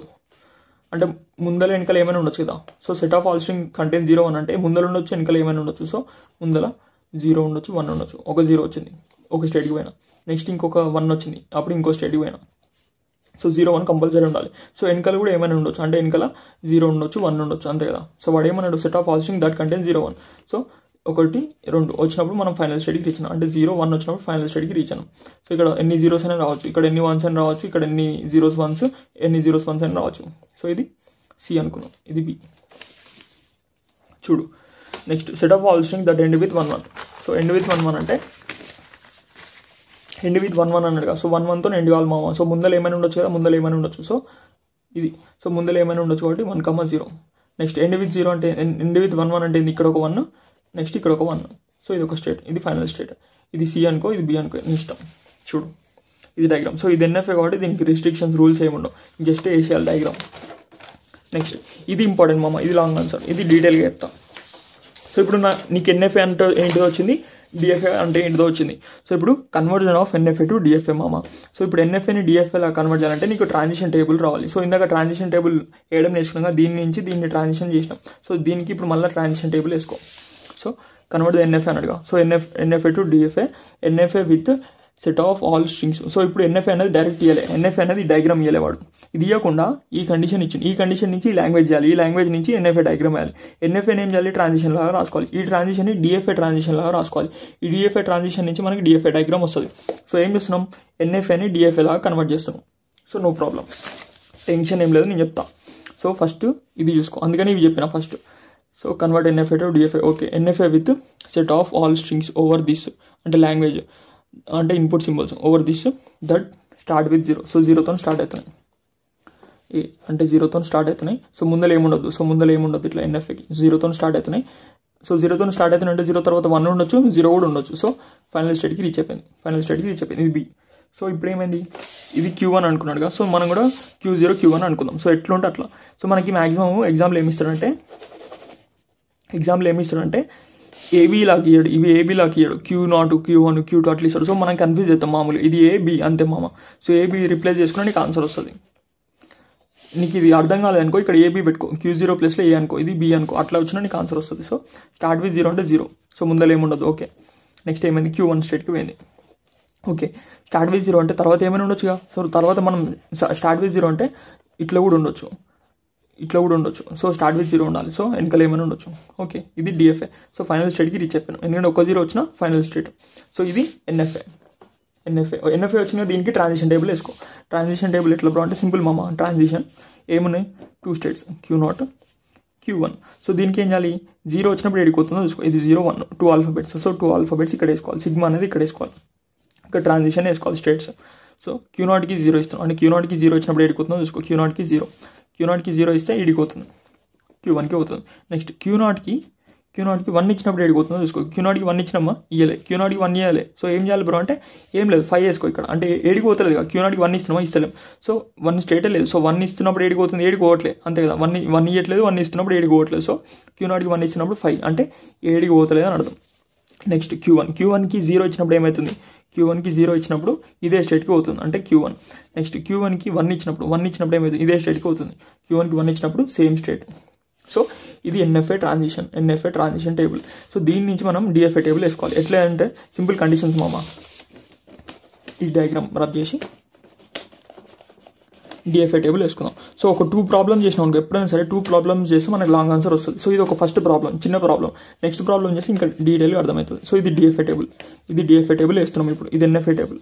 అంటే ముందల వెనకాల ఏమైనా ఉండొచ్చు కదా. So set of all string contain 0, 1 అంటే ముందల ఉండొచ్చు, వెనకాల ఏమైనా ఉండొచ్చు. సో ముందల 0 ఉండొచ్చు, 1 ఉండొచ్చు. ఒక 0 వచ్చింది, ఒక స్టేట్కి పోయినా. నెక్స్ట్ ఇంకొక 1 వచ్చింది, అప్పుడు ఇంకో స్టేట్కి పోయినా. సో 0, 1 కంపల్సరీ ఉండాలి. సో వెనకాల కూడా ఏమైనా ఉండొచ్చు, అంటే వెనకాల 0 ఉండొచ్చు, 1 ఉండొచ్చు, అంతే కదా. సో వాడు ఏమన్నాడు, set of all string that contain 0, 1. So 1, 2 వచ్చినప్పుడు మనం ఫైనల్ స్టేట్కి రీచ్ అయినాం. అంటే 0, 1 వచ్చినప్పుడు ఫైనల్ స్టేట్కి రీచ్ అయినాం. సో ఇక్కడ ఎన్ని జీరోస్ అయినా రావచ్చు, ఇక్కడ ఎన్ని 1s అయినా రావచ్చు, ఇక్కడ ఎన్ని 0s 1s, ఎన్ని 0s 1s అయినా రావచ్చు. సో ఇది సి అనుకున్నాం, ఇది బి. చూడు next set of all string that end with 1, 1. So end with 1, 1 అంటే ఎండ్ విత్ 1, 1 అన్నాడు కదా. సో 1, 1తో ఎండ్ కావాలి మామ. సో ముందర ఏమైనా ఉండొచ్చు కదా, ముందర ఏమైనా ఉండొచ్చు. సో ఇది, సో ముందర ఏమైనా ఉండొచ్చు కాబట్టి 1, 0. నెక్స్ట్ ఎండ్ విత్ 0 అంటే, ఎండ్ విత్ 1, 1 అంటే ఇక్కడ ఒక 1, నెక్స్ట్ ఇక్కడ ఒక 1. సో ఇది ఒక స్టేట్, ఇది ఫైనల్ స్టేట్. ఇది సి అనుకో, ఇది బి అనుకో, నీ ఇష్టం. చూడు ఇది డయాగ్రామ్. సో ఇది ఎన్ఎఫ్ఏ కాబట్టి దీనికి రిస్ట్రిక్షన్స్, రూల్స్ ఏముండవు, జస్ట్ వేసేయాలి డయాగ్రామ్. నెక్స్ట్ ఇది ఇంపార్టెంట్ మామ, ఇది లాంగ్ ఆన్సర్, ఇది డీటెయిల్గా చెప్తా. సో ఇప్పుడు నీకు ఎన్ఎఫ్ఏ అంటే ఏంటిదో వచ్చింది, డిఎఫ్ఏ అంటే ఏంటిదో వచ్చింది. సో ఇప్పుడు conversion of NFA to DFA మామ. సో ఇప్పుడు ఎన్ఎఫ్ఏని డిఎఫ్ఏలా కన్వర్ట్ చేయాలంటే నీకు ట్రాన్సిషన్ టేబుల్ రావాలి. సో ఇందాక ట్రాన్సిషన్ టేబుల్ వేయడం నేర్చుకున్నాక దీని నుంచి దీన్ని ట్రాన్సిషన్ చేసినాం. సో దీనికి ఇప్పుడు మళ్ళీ ట్రాన్సిషన్ టేబుల్ వేసుకో. సో కన్వర్ట్ ద ఎన్ఎఫ్ఏ అన్నట్టుగా. So NFA to DFA, NFA with set of all strings. So ఇప్పుడు ఎన్ఎఫ్ఏ అనేది డైరెక్ట్ ఇవ్వలే, ఎన్ఎఫ్ఏ అనేది డయాగ్రామ్ ఇవ్వలేవాడు. ఇది ఇవ్వకుండా ఈ కండిషన్ ఇచ్చింది, ఈ కండిషన్ నుంచి ఈ లాంగ్వేజ్ చేయాలి, ఈ లాంగ్వేజ్ నుంచి ఎన్ఎఫ్ఏ డయాగ్రామ్ వేయాలి. ఎన్ఎఫ్ఏని ఏం చేయాలి, ట్రాన్సిషన్ లాగా రాసుకోవాలి. ఈ ట్రాన్సిషన్ని డిఎఫ్ఏ ట్రాన్సిషన్ లాగా రాసుకోవాలి. ఈ డిఎఫ్ఏ ట్రాన్సిషన్ నుంచి మనకి డిఎఫ్ఏ డయాగ్రామ్ వస్తుంది. సో ఏం చేస్తున్నాం, ఎన్ఎఫ్ఏని డిఎఫ్ఏ లాగా కన్వర్ట్ చేస్తున్నాం. సో నో ప్రాబ్లం, టెన్షన్ ఏం లేదు, నేను చెప్తా. సో ఫస్ట్ ఇది చూసుకో, అందుకని ఇవి చెప్పిన first. So convert NFA to DFA. Okay, NFA with set of all strings over this, అంటే లాంగ్వేజ్ అంటే input symbols over this that start with 0. So 0తో స్టార్ట్ అవుతున్నాయి, అంటే 0తో స్టార్ట్ అవుతున్నాయి. సో ముందర ఏముండొద్దు, సో ముందర ఏముండొద్దు, ఇట్లా ఎన్ఎఫ్ఏకి 0తో స్టార్ట్ అవుతున్నాయి. సో 0తో స్టార్ట్ అవుతున్నాయి అంటే 0 తర్వాత 1 ఉండొచ్చు, 0 కూడా ఉండొచ్చు. సో ఫైనల్ స్టేట్కి రీచ్ అయిపోయింది, ఫైనల్ స్టేట్కి రీచ్ అయిపోయింది. ఇది బి. సో ఇప్పుడు ఏమైంది, ఇది Q1 అనుకున్నాడుగా. సో మనం కూడా Q0 Q1 అనుకుందాం. సో ఎట్లా ఉంటే అట్లా. సో మనకి మ్యాక్సిమం ఎగ్జామ్లో ఏమిస్తాడంటే ఏబీ లాగా ఇయ్యాడు, ఇవి ఏబీ లాగా ఇయ్యాడు, Q0 Q1 Q2 అట్లా ఇస్తాడు. సో మనం కన్ఫ్యూజ్ అవుతాం మామూలు, ఇది ఏబీ అంతే మామ. సో ఏబీ రిప్లేస్ చేసుకుని నీకు ఆన్సర్ వస్తుంది. నీకు ఇది అర్థం కాలేదనుకో, ఇక్కడ ఏబీ పెట్టుకో, Q0 ప్లస్లో ఏ అనుకో, ఇది బి అనుకో, అట్లా వచ్చినా నీకు ఆన్సర్ వస్తుంది. సో స్టార్ట్ విత్ 0 అంటే 0. సో ముందర ఏముండదు. ఓకే, నెక్స్ట్ ఏమైంది, Q1 స్టేట్కి పోయింది. ఓకే, స్టార్ట్ విత్ 0 అంటే తర్వాత ఏమైనా ఉండొచ్చుగా. సో తర్వాత మనం స్టార్ట్ విత్ 0 అంటే ఇట్లా కూడా ఉండొచ్చు, ఇట్లా కూడా ఉండొచ్చు. సో స్టార్ట్ విత్ 0 ఉండాలి. సో వెనకాల ఏమైనా ఉండొచ్చు. ఓకే, ఇది డిఎఫ్ఏ. సో ఫైనల్ స్టేట్కి రీచ్ అయిపోయినాం, ఎందుకంటే ఒక 0 వచ్చినా ఫైనల్ స్టేట్. సో ఇది ఎన్ఎఫ్ఏ వచ్చిన దీనికి ట్రాన్సిషన్ టేబుల్ వేసుకో. ట్రాన్సిషన్ టేబుల్ ఎట్లా బ్రో అంటే సింపుల్ మామ. ట్రాన్సిషన్ ఏమున్నాయి, 2 స్టేట్స్ Q0 Q1. సో దీనికి ఏం చేయాలి, 0 వచ్చినప్పుడు ఎడిపోతుందో చూసుకో. ఇది 0 1 2 ఆల్ఫాబెట్స్. సో 2 ఆల్ఫాబెట్స్ ఇక్కడ వేసుకోవాలి, సిగ్మా అనేది ఇక్కడ వేసుకోవాలి, ఇక్కడ ట్రాన్సిషన్ వేసుకోవాలి స్టేట్స్. సో Q0కి 0 ఇస్తాం, అంటే Q0కి 0 వచ్చినప్పుడు ఎడిపోతుందో చూసుకో. Q0కి 0 ఇస్తే ఇడికి అవుతుంది, Q1కి అవుతుంది. నెక్స్ట్ Q0కి Q0కి 1 ఇచ్చినప్పుడు ఏడికి పోతుందో చూసుకో. Q0కి 1 ఇచ్చినామా ఇయ్యలే, Q0కి 1 ఇవ్వాలి. సో ఏం చేయాలి బ్రో అంటే ఏం లేదు 5 వేసుకో ఇక్కడ, అంటే ఏడికి పోతలేదు కదా, Q0కి 1 ఇస్తున్నామా ఇస్తలేం, సో 1 స్టేటే లేదు. సో 1 ఇస్తున్నప్పుడు ఏడికి పోతుంది, ఏడికి పోవట్లేదు అంతే కదా, 1 ఇవ్వట్లేదు, 1 ఇస్తున్నప్పుడు ఏడికి పోవట్లేదు. సో Q0కి 1 ఇచ్చినప్పుడు 5 అంటే ఏడికి పోతలేదు అని అర్థం. నెక్స్ట్ Q1కి 0 ఇచ్చినప్పుడు ఏమవుతుంది, Q1కి 0 ఇచ్చినప్పుడు ఇదే స్టేట్కి పోతుంది అంటే Q1. నెక్స్ట్ Q1కి 1 ఇచ్చినప్పుడు ఏమవుతుంది, ఇదే స్టేట్కి పోతుంది. Q1కి 1 ఇచ్చినప్పుడు సేమ్ స్టేట్. సో ఇది NFA ట్రాన్సిషన్ టేబుల్. సో దీని నుంచి మనం DFA టేబుల్ వేసుకోవాలి. ఎట్లా అంటే సింపుల్ కండిషన్స్ మామ, ఈ డయాగ్రామ్ రబ్ చేసి DFA టేబుల్ వేసుకుందాం. సో ఒక 2 ప్రాబ్లమ్స్ చేసినాం, ఎప్పుడైనా సరే 2 ప్రాబ్లమ్స్ చేస్తే మనకు లాంగ్ ఆన్సర్ వస్తుంది. సో ఇది ఒక ఫస్ట్ ప్రాబ్లం, చిన్న ప్రాబ్లం. నెక్స్ట్ ప్రాబ్లం చేస్తే ఇంకా డీటెయిల్గా అర్థమవుతుంది. సో ఇది DFA టేబుల్ వేస్తున్నాం ఇప్పుడు. ఇది NFA టేబుల్,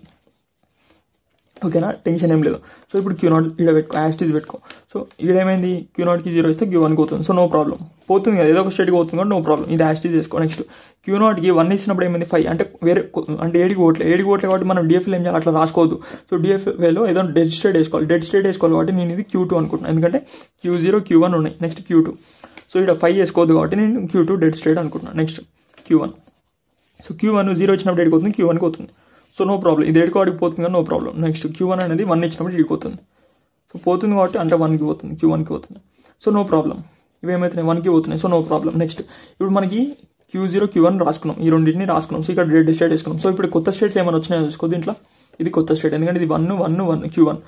ఓకేనా, టెన్షన్ ఏం లేదు. సో ఇప్పుడు Q0 ఇక్కడ పెట్టుకో, యాస్టీజ్ పెట్టుకో. సో ఇక్కడ ఏమైంది, Q0కి 0 ఇస్తే Q1కి పోతుంది. సో నో ప్రాబ్లం, పోతుంది కదా, ఏదో ఒక స్టేట్కి పోతుంది కాబట్టి నో ప్రాబ్లం, ఇది యాస్టీజ్ చేసుకో. నెక్స్ట్ Q0కి 1 ఇచ్చినప్పుడు ఏమైంది 5, అంటే వేరే అంటే ఏడికి పోవట్లేదు కాబట్టి మనం DFAలో ఏం చేయాలి, అట్లా రాసుకోవద్దు. సో DFAలో ఏదో డెడ్ స్టేట్ వేసుకోవాలి కాబట్టి నేను ఇది Q2 అనుకుంటున్నాను, ఎందుకంటే Q0 Q1 ఉన్నాయి, నెక్స్ట్ Q2. సో ఇక్కడ 5 వేసుకోవద్దు కాబట్టి నేను Q2 డెడ్ స్టేట్ అనుకుంటున్నాను. Next Q1. సో Q1 0 ఇచ్చినప్పుడు ఏడికి పోతుంది, Q1కి పోతుంది. సో నో ప్రాబ్లం, ఇది ఏడికి వాడికి పోతుంది కానీ నో ప్రాబ్లం. నెక్స్ట్ Q1 అనేది 1 ఇచ్చినప్పుడు ఇడికి పోతుంది. సో పోతుంది కాబట్టి అంటే 1కి పోతుంది, Q1కి పోతుంది. సో నో ప్రాబ్లం, ఇవి ఏమవుతున్నాయి 1కి పోతున్నాయి. So no problem. నెక్స్ట్ ఇప్పుడు మనకి Q0 Q1 రాసుకున్నాం, ఈ రెండింటిని రాసుకున్నాం. సో ఇక్కడ డెడ్ స్టేట్ వేసుకున్నాం. సో ఇప్పుడు కొత్త స్టేట్స్ ఏమైనా వచ్చినాయో చూసుకో దీంట్లో. ఇది కొత్త స్టేట్, ఎందుకంటే ఇది 1 Q1,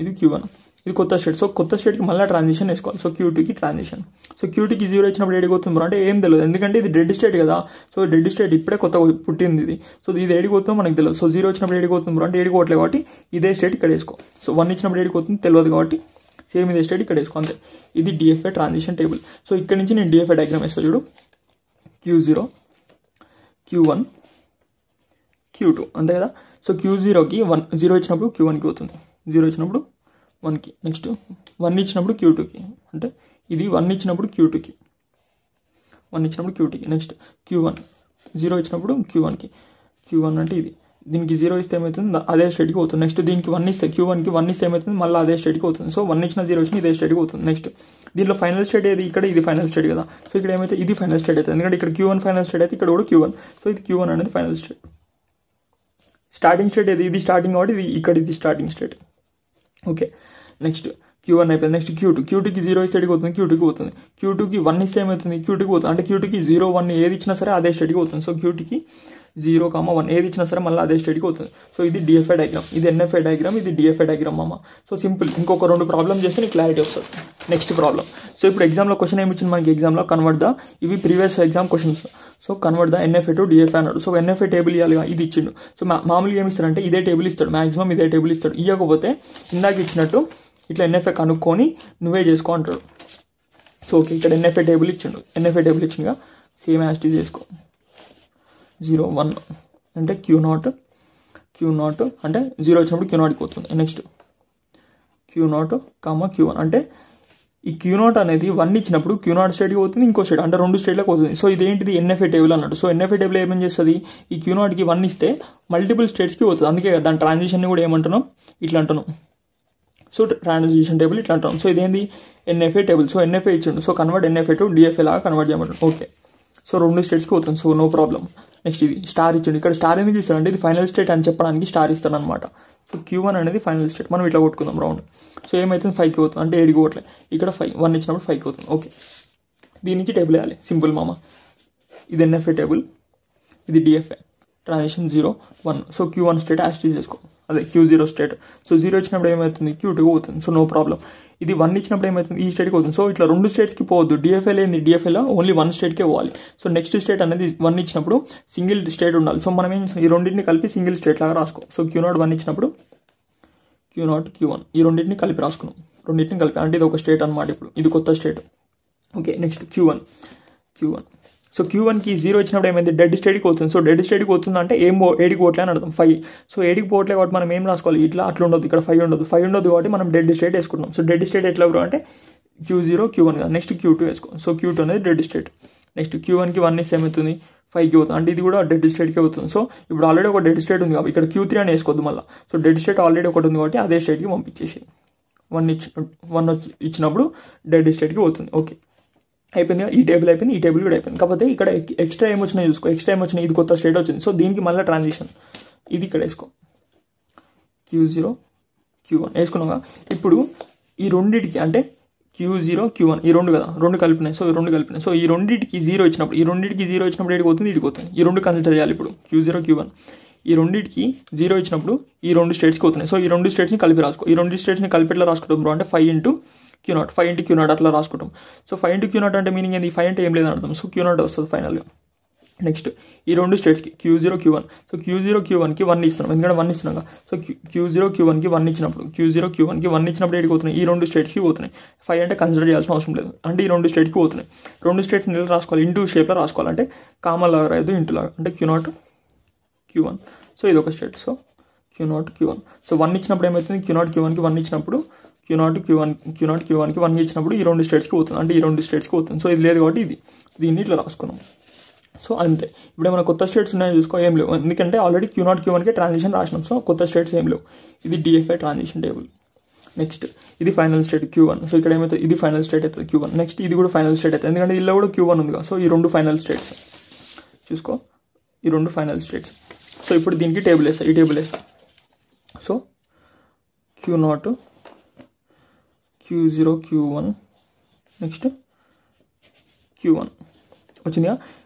ఇది Q1, ఇది కొత్త స్టేట్. సో కొత్త స్టేట్కి మళ్ళీ ట్రాన్సిషన్ వేసుకోవాలి. సో Q2కి ట్రాన్సిషన్. సో Q2కి 0 ఇచ్చినప్పుడు ఏడికి పోతుంది అంటే ఏం తెలియదు, ఎందుకంటే ఇది డెడ్ స్టేట్ కదా. సో డెడ్ స్టేట్ ఇప్పుడే కొత్త పుట్టింది ఇది. సో ఇది ఏడికి పోతుందో మనకు తెలియదు. సో 0 ఇచ్చినప్పుడు ఏడికి పోతుంది అంటే ఏడికి పోవట్లేదు కాబట్టి ఇదే స్టేట్ ఇక్కడ వేసుకో. సో 1 ఇచ్చినప్పుడు ఏడికి పోతుంది తెలియదు కాబట్టి సేమ్ ఇదే స్టేట్ ఇక్కడ వేసుకో, అంతే. ఇది DFA ట్రాన్సిషన్ టేబుల్. సో ఇక్కడ నుంచి నేను DFA డయాగ్రామ్ వేస్తాను చూడు. Q0 Q1 Q2 అంతే కదా. సో Q0కి 0 ఇచ్చినప్పుడు Q1కి పోతుంది, 0 ఇచ్చినప్పుడు 1కి. నెక్స్ట్ 1 ఇచ్చినప్పుడు Q2కి, అంటే ఇది 1 ఇచ్చినప్పుడు Q2కి, 1 ఇచ్చినప్పుడు Q2కి. నెక్స్ట్ Q1 0 ఇచ్చినప్పుడు Q1కి, Q1 అంటే ఇది. దీనికి 0 ఇస్తే ఏమవుతుంది, అదే స్టేట్కి పోతుంది. నెక్స్ట్ దీనికి 1 ఇస్తే Q1కి 1 ఇస్తే ఏమవుతుంది, మళ్ళీ అదే స్టేట్కి పోతుంది. సో 1 ఇచ్చిన 0 ఇచ్చిన ఇదే స్టేట్కి పోతుంది. నెక్స్ట్ దీనిలో ఫైనల్ స్టేట్ ఏది, ఇక్కడ ఇది ఫైనల్ స్టేట్ కదా. సో ఇక్కడ ఏమైతే ఇది ఫైనల్ స్టేట్ అవుతుంది, ఎందుకంటే ఇక్కడ Q1 ఫైనల్ స్టేట్ అయితే ఇక్కడ కూడా Q1. సో ఇది Q1 అనేది ఫైనల్ స్టేట్. స్టార్టింగ్ స్టేట్ ఏది, ఇది స్టార్టింగ్ కాబట్టి ఇది ఇక్కడ ఇది starting state. Okay, next Q1 అయిపోయింది. నెక్స్ట్ Q2కి 0 ఇస్తే ఎడికి పోతుంది, Q2కి పోతుంది. Q2కి 1 ఇస్తే ఏమవుతుంది, Q2కి పోతుంది. అంటే Q2కి 0 1 ఏది ఇచ్చినా సరే అదే స్టేట్కి పోతుంది. సో Q2కి 0, 1 ఏది ఇచ్చినా సరే మళ్ళీ అదే స్టేట్కి పోతుంది. సో ఇది DFA డయాగ్రామ్, ఇది NFA డయాగ్రామ్, ఇది DFA డయాగ్రామ్ అమ్మ. సో సింపుల్, ఇంకొక 2 ప్రాబ్లమ్ చేస్తే నీకు క్లారిటీ వస్తుంది. Next problem. సో ఇప్పుడు ఎగ్జామ్లో క్వశ్చన్ ఏమి ఇచ్చింది మనకి, ఎగ్జామ్లో కన్వర్ట్ ద, ఇవి previous exam questions. So convert the NFA to DFA అన్నాడు. సో NFA టేబుల్ ఇవ్వాలిగా, ఇది ఇచ్చిండు. సో మామూలుగా ఏమి ఇస్తాడంటే ఇదే టేబుల్ ఇస్తాడు, మాక్సిమం ఇదే టేబుల్ ఇస్తాడు. ఇవ్వకపోతే ఇందాక ఇచ్చినట్టు ఇట్లా NFA కనుక్కొని నువ్వే చేసుకో అంటాడు. సో ఓకే, ఇక్కడ NFA టేబుల్ ఇచ్చిండు, NFA టేబుల్ ఇచ్చిందిగా, సేమ్ యాస్టీజ్ చేసుకో. 0 1 అంటే Q0 అంటే 0 వచ్చినప్పుడు Q0కి పోతుంది. నెక్స్ట్ Q0, Q1 అంటే ఈ Q0 అనేది 1 ఇచ్చినప్పుడు Q0 స్టేట్కి పోతుంది, ఇంకో స్టేట్ అంటే 2 స్టేట్లకు పోతుంది. సో ఇదేంటిది NFA టేబుల్ అన్నట్టు. సో NFA టేబుల్ ఏమేం చేస్తుంది, ఈ Q0కి 1 ఇస్తే మల్టిపుల్ స్టేట్స్కి పోతుంది. అందుకే కదా దాని ట్రాన్సిషన్ని కూడా ఏమంటున్నాం, ఇట్లా అంటున్నాం. సో ట్రాన్సిషన్ టేబుల్ ఇట్లా అంటాం. సో ఇదేంది NFA టేబుల్. సో NFA ఇచ్చిండు. So convert NFA to DFA లాగా కన్వర్ట్ చేయమంటాడు. ఓకే, సో 2 స్టేట్స్కి పోతుంది. So no problem. నెక్స్ట్ ఇది స్టార్ ఇచ్చిండు. ఇక్కడ స్టార్ ఎందుకు ఇస్తాడు అంటే ఇది ఫైనల్ స్టేట్ అని చెప్పడానికి స్టార్ ఇస్తాడు అనమాట. సో Q1 అనేది ఫైనల్ స్టేట్. మనం ఇట్లా కొట్టుకుందాం రౌండ్. సో ఏమవుతుంది 5కి పోతుంది, అంటే 7కి పోవట్లేదు. ఇక్కడ 1 ఇచ్చినప్పుడు 5కి పోతుంది. ఓకే, దీని నుంచి టేబుల్ వేయాలి, సింపుల్ మామ. ఇది NFA టేబుల్, ఇది DFA transition 0 1. So Q1 state as it is చేసుకో, అదే Q0 స్టేట్. సో 0 ఇచ్చినప్పుడు ఏమవుతుంది, Q2కి పోతుంది. So no problem. ఇది 1 ఇచ్చినప్పుడు ఏమవుతుంది, ఈ స్టేట్కి పోతుంది. సో ఇట్లా 2 స్టేట్స్కి పోవద్దు. DFAలో ఏంది, DFAలో ఓన్లీ 1 స్టేట్కే పోవాలి. సో నెక్స్ట్ స్టేట్ అనేది 1 ఇచ్చినప్పుడు సింగిల్ స్టేట్ ఉండాలి. సో మనం ఏం ఈ రెండింటిని కలిపి సింగిల్ స్టేట్ లాగా రాసుకో. సో Q0 1 ఇచ్చినప్పుడు Q0 Q1 ఈ రెండింటిని కలిపి రాసుకున్నాం, రెండింటిని కలిపి, అంటే ఇది ఒక స్టేట్ అనమాట. ఇప్పుడు ఇది కొత్త state. Okay, next Q1. So Q1కి 0 ఇచ్చినప్పుడు ఏమైంది, డెడ్ స్టేట్కి పోతుంది. సో డెడ్ స్టేట్కి పోతుంది అంటే ఏడికి పోవట్లే అని అర్థం, 5. సో ఏడికి పోవట్లే కాబట్టి మనం ఏం రాసుకోవాలి, ఇట్లా అట్లా ఉండదు, ఇక్కడ 5 ఉండదు కాబట్టి మనం డెడ్ స్టేట్ వేసుకుంటాం. సో డెడ్ స్టేట్ ఎట్లా బ్రో అంటే Q0 Q1 కదా. నెక్స్ట్ Q2 వేసుకో. సో Q2 అనేది డెడ్ స్టేట్. నెక్స్ట్ Q1కి 1 ఇస్తే ఏమవుతుంది, 5కి పోతుంది, అంటే ఇది కూడా డెడ్ స్టేట్కి అవుతుంది. సో ఇప్పుడు ఆల్రెడీ ఒక డెడ్ స్టేట్ ఉంది కాబట్టి ఇక్కడ Q3 అని వేసుకోవద్దు మళ్ళీ. సో డెడ్ స్టేట్ ఆల్రెడీ ఒకటి ఉంది కాబట్టి అదే స్టేట్కి పంపించేసి 1 ఇచ్చినప్పుడు డెడ్ స్టేట్కి పోతుంది. ఓకే, అయిపోయింది. ఈ టేబుల్ అయిపోయింది, ఈ టేబుల్ కూడా అయిపోయింది. కాకపోతే ఇక్కడ ఎక్స్ట్రా ఏమొచ్చినా చూసుకో, ఎక్స్ట్రా ఏమొచ్చినా ఇది కొత్త స్టేట్ వచ్చింది. సో దీనికి మళ్ళీ ట్రాన్సిషన్ ఇది ఇక్కడ వేసుకో, Q0 Q1 వేసుకున్నాగా. ఇప్పుడు ఈ రెండింటికి అంటే Q0 Q1 ఈ రెండు కదా, రెండు కలిపినాయి. సో ఈ రెండింటికి జీరో ఇచ్చినప్పుడు ఏడికి పోతుంది, ఇడికి పోతుంది. ఈ రెండు కన్సిడర్ చేయాలి ఇప్పుడు, Q0 Q1. ఈ రెండింటికి జీరో ఇచ్చినప్పుడు ఈ రెండు స్టేట్స్కి పోతున్నాయి. సో ఈ రెండు స్టేట్స్ని కలిపి రాసుకో. ఈ రెండు స్టేట్స్ని కలిపి ఎట్లా రాసుకుంటాం బ్రో అంటే 5 × Q0 అట్లా రాసుకుంటాం. సో 5 × Q0 అంటే మీనింగ్ ఏంది, 5 అంటే ఏం లేదని అర్థం. సో Q0 వస్తుంది ఫైనల్గా. నెక్స్ట్ ఈ రెండు స్టేట్స్కి Q0 Q1. సో Q0 Q1కి 1 ఇస్తున్నాం, ఎందుకంటే 1 ఇస్తున్నాం. సో Q0 Q1కి 1 ఇచ్చినప్పుడు ఏడికి పోతున్నాయి, ఈ రెండు స్టేట్స్కి పోతున్నాయి. 5 అంటే కన్సిడర్ చేయాల్సిన అవసరం లేదు, అంటే ఈ రెండు స్టేట్కి పోతున్నాయి. రెండు స్టేట్స్ నిల్ రాసుకోవాలి, ఇంటూ షేప్లో రాసుకోవాలి, అంటే కామన్ లాగా రాయదు, ఇంటూ లాగా, అంటే Q0 Q1. సో ఇది ఒక state. So Q0 Q1. So 1 ఇచ్చినప్పుడు ఏమవుతుంది, Q0 Q1కి 1 ఇచ్చినప్పుడు Q0 Q1కి 1 ఇచ్చినప్పుడు ఈ రెండు స్టేట్స్కి పోతుంది, అంటే ఈ రెండు స్టేట్స్కి పోతుంది. సో ఇది లేదు కాబట్టి దీన్ని ఇట్లా రాసుకున్నాం. సో అంతే. ఇప్పుడు ఏమైనా కొత్త స్టేట్స్ ఉన్నాయో చూసుకో, ఏం లేవు, ఎందుకంటే ఆల్రెడీ Q0 Q1కి ట్రాన్సిషన్ రాసినాం. సో కొత్త స్టేట్స్ ఏం లేవు. ఇది DFA ట్రాన్సిషన్ టేబుల్. నెక్స్ట్ ఇది ఫైనల్ స్టేట్ Q1. సో ఇక్కడ ఏమవుతుంది, ఇది ఫైనల్ స్టేట్ అవుతుంది Q1. నెక్స్ట్ ఇది కూడా ఫైనల్ స్టేట్ అవుతుంది, ఎందుకంటే ఇలా కూడా Q1 ఉంది కదా. సో ఈ రెండు ఫైనల్ స్టేట్స్ చూసుకో, ఈ రెండు ఫైనల్ స్టేట్స్. సో ఇప్పుడు దీనికి టేబుల్ వేస్తా, ఈ టేబుల్ వేస్తా. So Q0 Q0 Q1 next Q1 వచ్చిందిగా.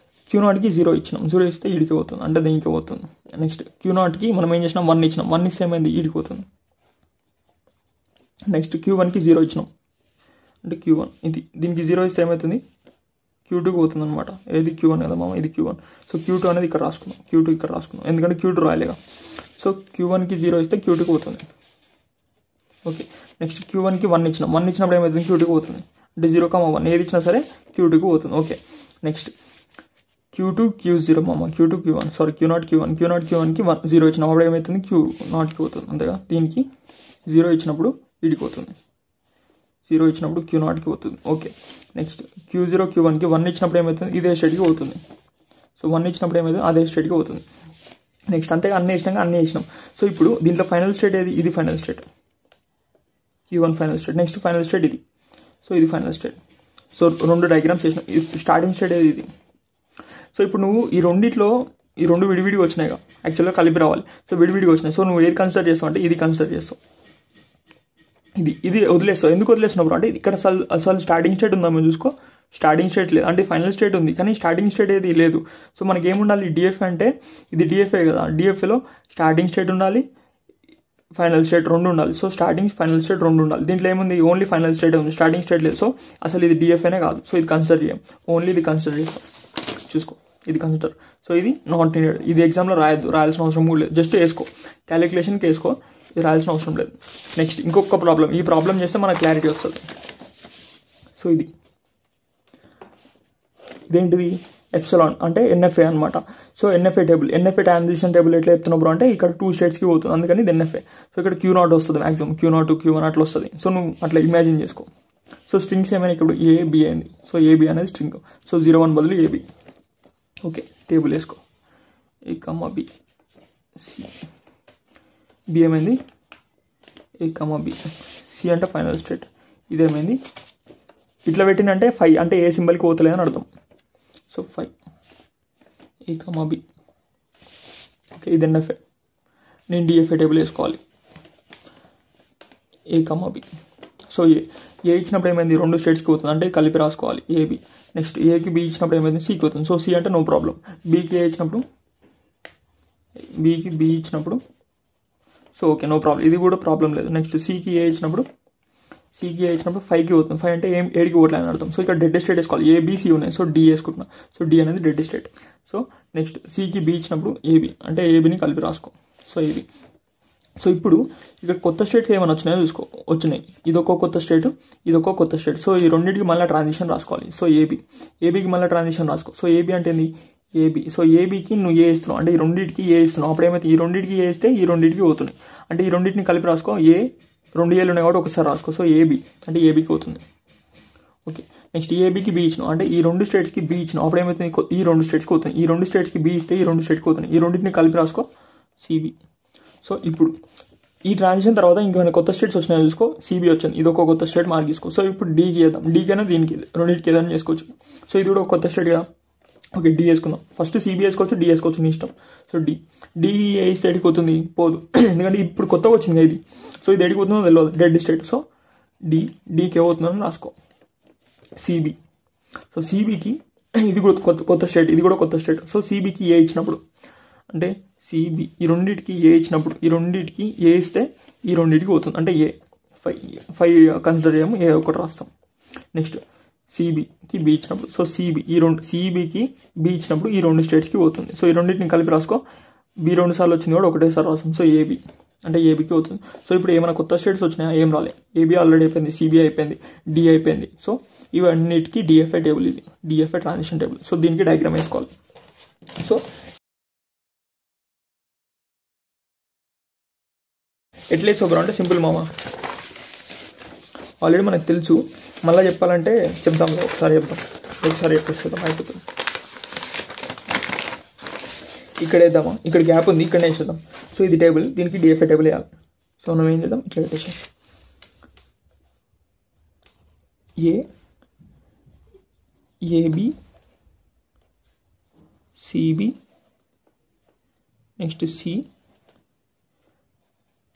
Q0కి 0 ఇచ్చినాం, 0 ఇస్తే ఈడికి పోతుంది, అంటే దీనికి పోతుంది. నెక్స్ట్ Q0కి మనం ఏం చేసినాం, 1 ఇచ్చినాం, 1 ఇస్తే ఏమైంది, ఈడికి పోతుంది. నెక్స్ట్ Q1కి 0 ఇచ్చినాం, అంటే Q1 ఇది, దీనికి 0 ఇస్తే ఏమవుతుంది, Q2కి పోతుంది అనమాట. ఏది Q1 కదా మామ, ఇది Q1. సో Q2 అనేది ఇక్కడ రాసుకున్నాం, Q2 ఇక్కడ రాసుకున్నాం, ఎందుకంటే Q2 రాయలేగా. సో Q1కి 0 ఇస్తే Q2కి పోతుంది. ఓకే. నెక్స్ట్ Q1కి 1 ఇచ్చినాం, 1 ఇచ్చినప్పుడు ఏమవుతుంది, Q2కి పోతుంది, అంటే 0,1 ఏది ఇచ్చినా సరే Q2కి పోతుంది. ఓకే. నెక్స్ట్ Q2 Q0 మామ, Q2 Q1 సారీ Q0 Q1కి 0 ఇచ్చినాం, అప్పుడు ఏమవుతుంది, Q0కి పోతుంది, అంతేగా. దీనికి 0 ఇచ్చినప్పుడు వీడికి పోతుంది, 0 ఇచ్చినప్పుడు Q0కి పోతుంది. ఓకే. నెక్స్ట్ Q0 Q1కి 1 ఇచ్చినప్పుడు ఏమవుతుంది, ఇదే స్టేట్కి పోతుంది. సో 1 ఇచ్చినప్పుడు ఏమవుతుంది, అదే స్టేట్కి పోతుంది. నెక్స్ట్ అంతేగా, అన్నీ వేసినాం. సో ఇప్పుడు దీంట్లో ఫైనల్ స్టేట్ ఏది, ఇది final state Q1 final state. Next final state ఇది. సో ఇది ఫైనల్ స్టేట్. సో రెండు డయాగ్రామ్స్ వేసినాం. స్టార్టింగ్ స్టేట్ ఏది, ఇది. సో ఇప్పుడు నువ్వు ఈ రెండిట్లో ఈ రెండు విడివిడిగా వచ్చినాయి, యాక్చువల్గా కలిపి రావాలి. సో విడివిడిగా వచ్చినాయి. సో నువ్వు ఏది కన్సిడర్ చేస్తావు అంటే ఇది కన్సిడర్ చేస్తావు, ఇది వదిలేస్తావు. ఎందుకు వదిలేస్తున్నావు అంటే ఇక్కడ అసలు స్టార్టింగ్ స్టేట్ ఉందా మేము చూసుకో, స్టార్టింగ్ స్టేట్ లేదు, అంటే ఫైనల్ స్టేట్ ఉంది కానీ స్టార్టింగ్ స్టేట్ ఏది లేదు. సో మనకి ఏముండాలి, DFA అంటే ఇది DFA కదా, DFAలో స్టార్టింగ్ స్టేట్ ఉండాలి, ఫైనల్ స్టేట్ రెండు ఉండాలి. సో స్టార్టింగ్ ఫైనల్ స్టేట్ రెండు ఉండాలి. దీంట్లో ఏముంది, ఓన్లీ ఫైనల్ స్టేట్ ఉంది, స్టార్టింగ్ స్టేట్ లేదు. సో అసలు ఇది DFAనే కాదు. సో ఇది కన్సిడర్ చేయం, ఓన్లీ ఇది కన్సిడర్ చేస్తాం. చూసుకో, ఇది కన్సిడర్. సో ఇది నాట్ నీడెడ్, ఇది ఎగ్జామ్లో రాయాల్సిన అవసరం కూడా లేదు, జస్ట్ వేసుకో, క్యాలిక్యులేషన్కి వేసుకో, ఇది రాయాల్సిన అవసరం లేదు. నెక్స్ట్ ఇంకొక ప్రాబ్లం, ఈ ప్రాబ్లం చేస్తే మనకు క్లారిటీ వస్తుంది. సో ఇదేంటిది, ఎప్సిలాన్ అంటే NFA అనమాట. So NFA table, NFA transition table ఎట్లా చెప్తున్నప్పుడు అంటే ఇక్కడ 2 స్టేట్స్కి పోతుంది, అందుకని ఇది NFA. సో ఇక్కడ Q0 వస్తుంది మ్యాక్సిమం, Q0 Q1 అట్లా వస్తుంది. సో నువ్వు అట్లా ఇమాజిన్ చేసుకో. సో స్ట్రింగ్స్ ఏమైనా ఇప్పుడు AB అయింది. సో AB అనేది స్ట్రింగ్. సో 01 బదులు AB. ఓకే. టేబుల్ వేసుకో, A, B, C. B ఏమైంది, A, B. C అంటే ఫైనల్ స్టేట్. ఇదేమైంది, ఇట్లా పెట్టినంటే 5 అంటే ఏ సింబల్కి పోతలే అని అర్థం. So 5 A, B. ఓకే. ఇది NFA. నేను DFA టేబుల్ వేసుకోవాలి, A, B. సో ఏ ఇచ్చినప్పుడు ఏమైంది, రెండు స్టేట్స్కి పోతుంది, అంటే కలిపి రాసుకోవాలి AB. నెక్స్ట్ ఏకి B ఇచ్చినప్పుడు ఏమైంది, Cకి పోతుంది. సో C అంటే నో ప్రాబ్లం. Bకి A ఇచ్చినప్పుడు, Bకి B ఇచ్చినప్పుడు సో ఓకే, నో ప్రాబ్లం, ఇది కూడా ప్రాబ్లం లేదు. నెక్స్ట్ Cకి A ఇచ్చినప్పుడు 5కి పోతుంది. 5 అంటే 7కి పోవట్లేదు అని అర్థం. సో ఇక్కడ డెడ్ స్టేట్ వేసుకోవాలి, ABC ఉన్నాయి. సో D వేసుకుంటున్నా. సో D అనేది డెడ్ స్టేట్. సో నెక్స్ట్ Cకి B ఇచ్చినప్పుడు AB అంటే ABని కలిపి రాసుకో. So AB. సో ఇప్పుడు ఇక్కడ కొత్త స్టేట్స్ ఏమైనా వచ్చినాయో చూసుకో, వచ్చినాయి. ఇదొక కొత్త స్టేట్, ఇదొక కొత్త స్టేట్. సో ఈ రెండింటికి మళ్ళీ ట్రాన్సిషన్ రాసుకోవాలి. సో ఏబీకి మళ్ళీ ట్రాన్సిషన్ రాసుకో. సో AB అంటే ఏంది, AB. సో ఏబీకి నువ్వు ఏ ఇస్తున్నావు అంటే ఈ రెండింటికి ఏ ఇస్తున్నావు, అప్పుడు ఏమైతే ఈ రెండింటికి ఏ ఇస్తే ఈ రెండింటికి పోతున్నాయి, అంటే ఈ రెండింటిని కలిపి రాసుకో. రెండు ఏళ్ళు ఉన్నాయి కాబట్టి ఒకసారి రాసుకో. సో AB అంటే ఏబీకి అవుతుంది. ఓకే. నెక్స్ట్ ఏబీకి B ఇచ్చినావు అంటే ఈ రెండు స్టేట్స్కి B ఇచ్చినావు, అప్పుడు ఏమవుతుంది, ఈ రెండు స్టేట్స్కి అవుతుంది. ఈ రెండు స్టేట్స్కి B ఇస్తే ఈ రెండు స్టేట్కి అవుతుంది. ఈ రెండింటిని కలిపి రాసుకో, CB. సో ఇప్పుడు ఈ ట్రాన్సిషన్ తర్వాత ఇంకేమైనా కొత్త స్టేట్స్ వచ్చినాయో చూసుకో. సిబి వచ్చింది, ఇది ఒక కొత్త స్టేట్ మార్క్ తీసుకో. సో ఇప్పుడు డీకి వేద్దాం. డీకి అయినా దీనికి రెండింటికి ఏదైనా చేసుకోవచ్చు. సో ఇది కూడా ఒక కొత్త స్టేట్ కదా. ఓకే, డి వేసుకుందాం. ఫస్ట్ సిబి వేసుకోవచ్చు, డి వేసుకోవచ్చు, నీ ఇష్టం. సో డి ఏ స్టేట్కి పోతుంది, పోదు. ఎందుకంటే ఇప్పుడు కొత్తగా వచ్చింది ఇది. సో ఇది ఎడికి పోతుందో తెలియదు, డెడ్ స్టేట్. సో డీకి ఏమవుతుందని రాసుకో. సిబి. సో సిబికి ఇది కూడా కొత్త స్టేట్, ఇది కూడా కొత్త స్టేట్. సో సిబికి ఏ ఇచ్చినప్పుడు అంటే సిబి ఈ రెండింటికి ఏ ఇచ్చినప్పుడు ఈ రెండింటికి ఏ ఇస్తే ఈ రెండింటికి పోతుంది. అంటే ఏ 5 కన్సిడర్ చేయము, ఏ ఒకటి రాస్తాం. నెక్స్ట్ సిబికి బి ఇచ్చినప్పుడు, సో సిబికి బి ఇచ్చినప్పుడు ఈ 2 స్టేట్స్కి పోతుంది. సో ఈ రెండింటిని కలిపి రాసుకో. బి 2 సార్లు వచ్చింది కూడా ఒకటేసారి రాస్తాం. సో ఏబి అంటే ఏబికి అవుతుంది. సో ఇప్పుడు ఏమైనా కొత్త స్టేట్స్ వచ్చినాయా, ఏం రాలే. ఏబి ఆల్రెడీ అయిపోయింది, సిబి అయిపోయింది, డి అయిపోయింది. సో ఇవన్నిటికీ డిఎఫ్ఐ టేబుల్, ఇది డిఎఫ్ఐ ట్రాన్సిషన్ టేబుల్. సో దీనికి డయాగ్రామ్ వేసుకోవాలి. సో ఎట్లా వేసుకోబరా అంటే సింపుల్ మామ, ఆల్రెడీ మనకు తెలుసు. మళ్ళీ చెప్పాలంటే చెప్దాం, ఒకసారి చెప్పేస్తాం అయిపోతుంది. ఇక్కడ వేద్దామా, ఇక్కడ గ్యాప్ ఉంది, ఇక్కడనే వేసేద్దాం. సో ఇది టేబుల్, దీనికి డిఎఫ్ఐ టేబుల్ వేయాలి. సో మనం ఏం చేద్దాం, ఇట్లా పెట్టేసాం. AB CB next C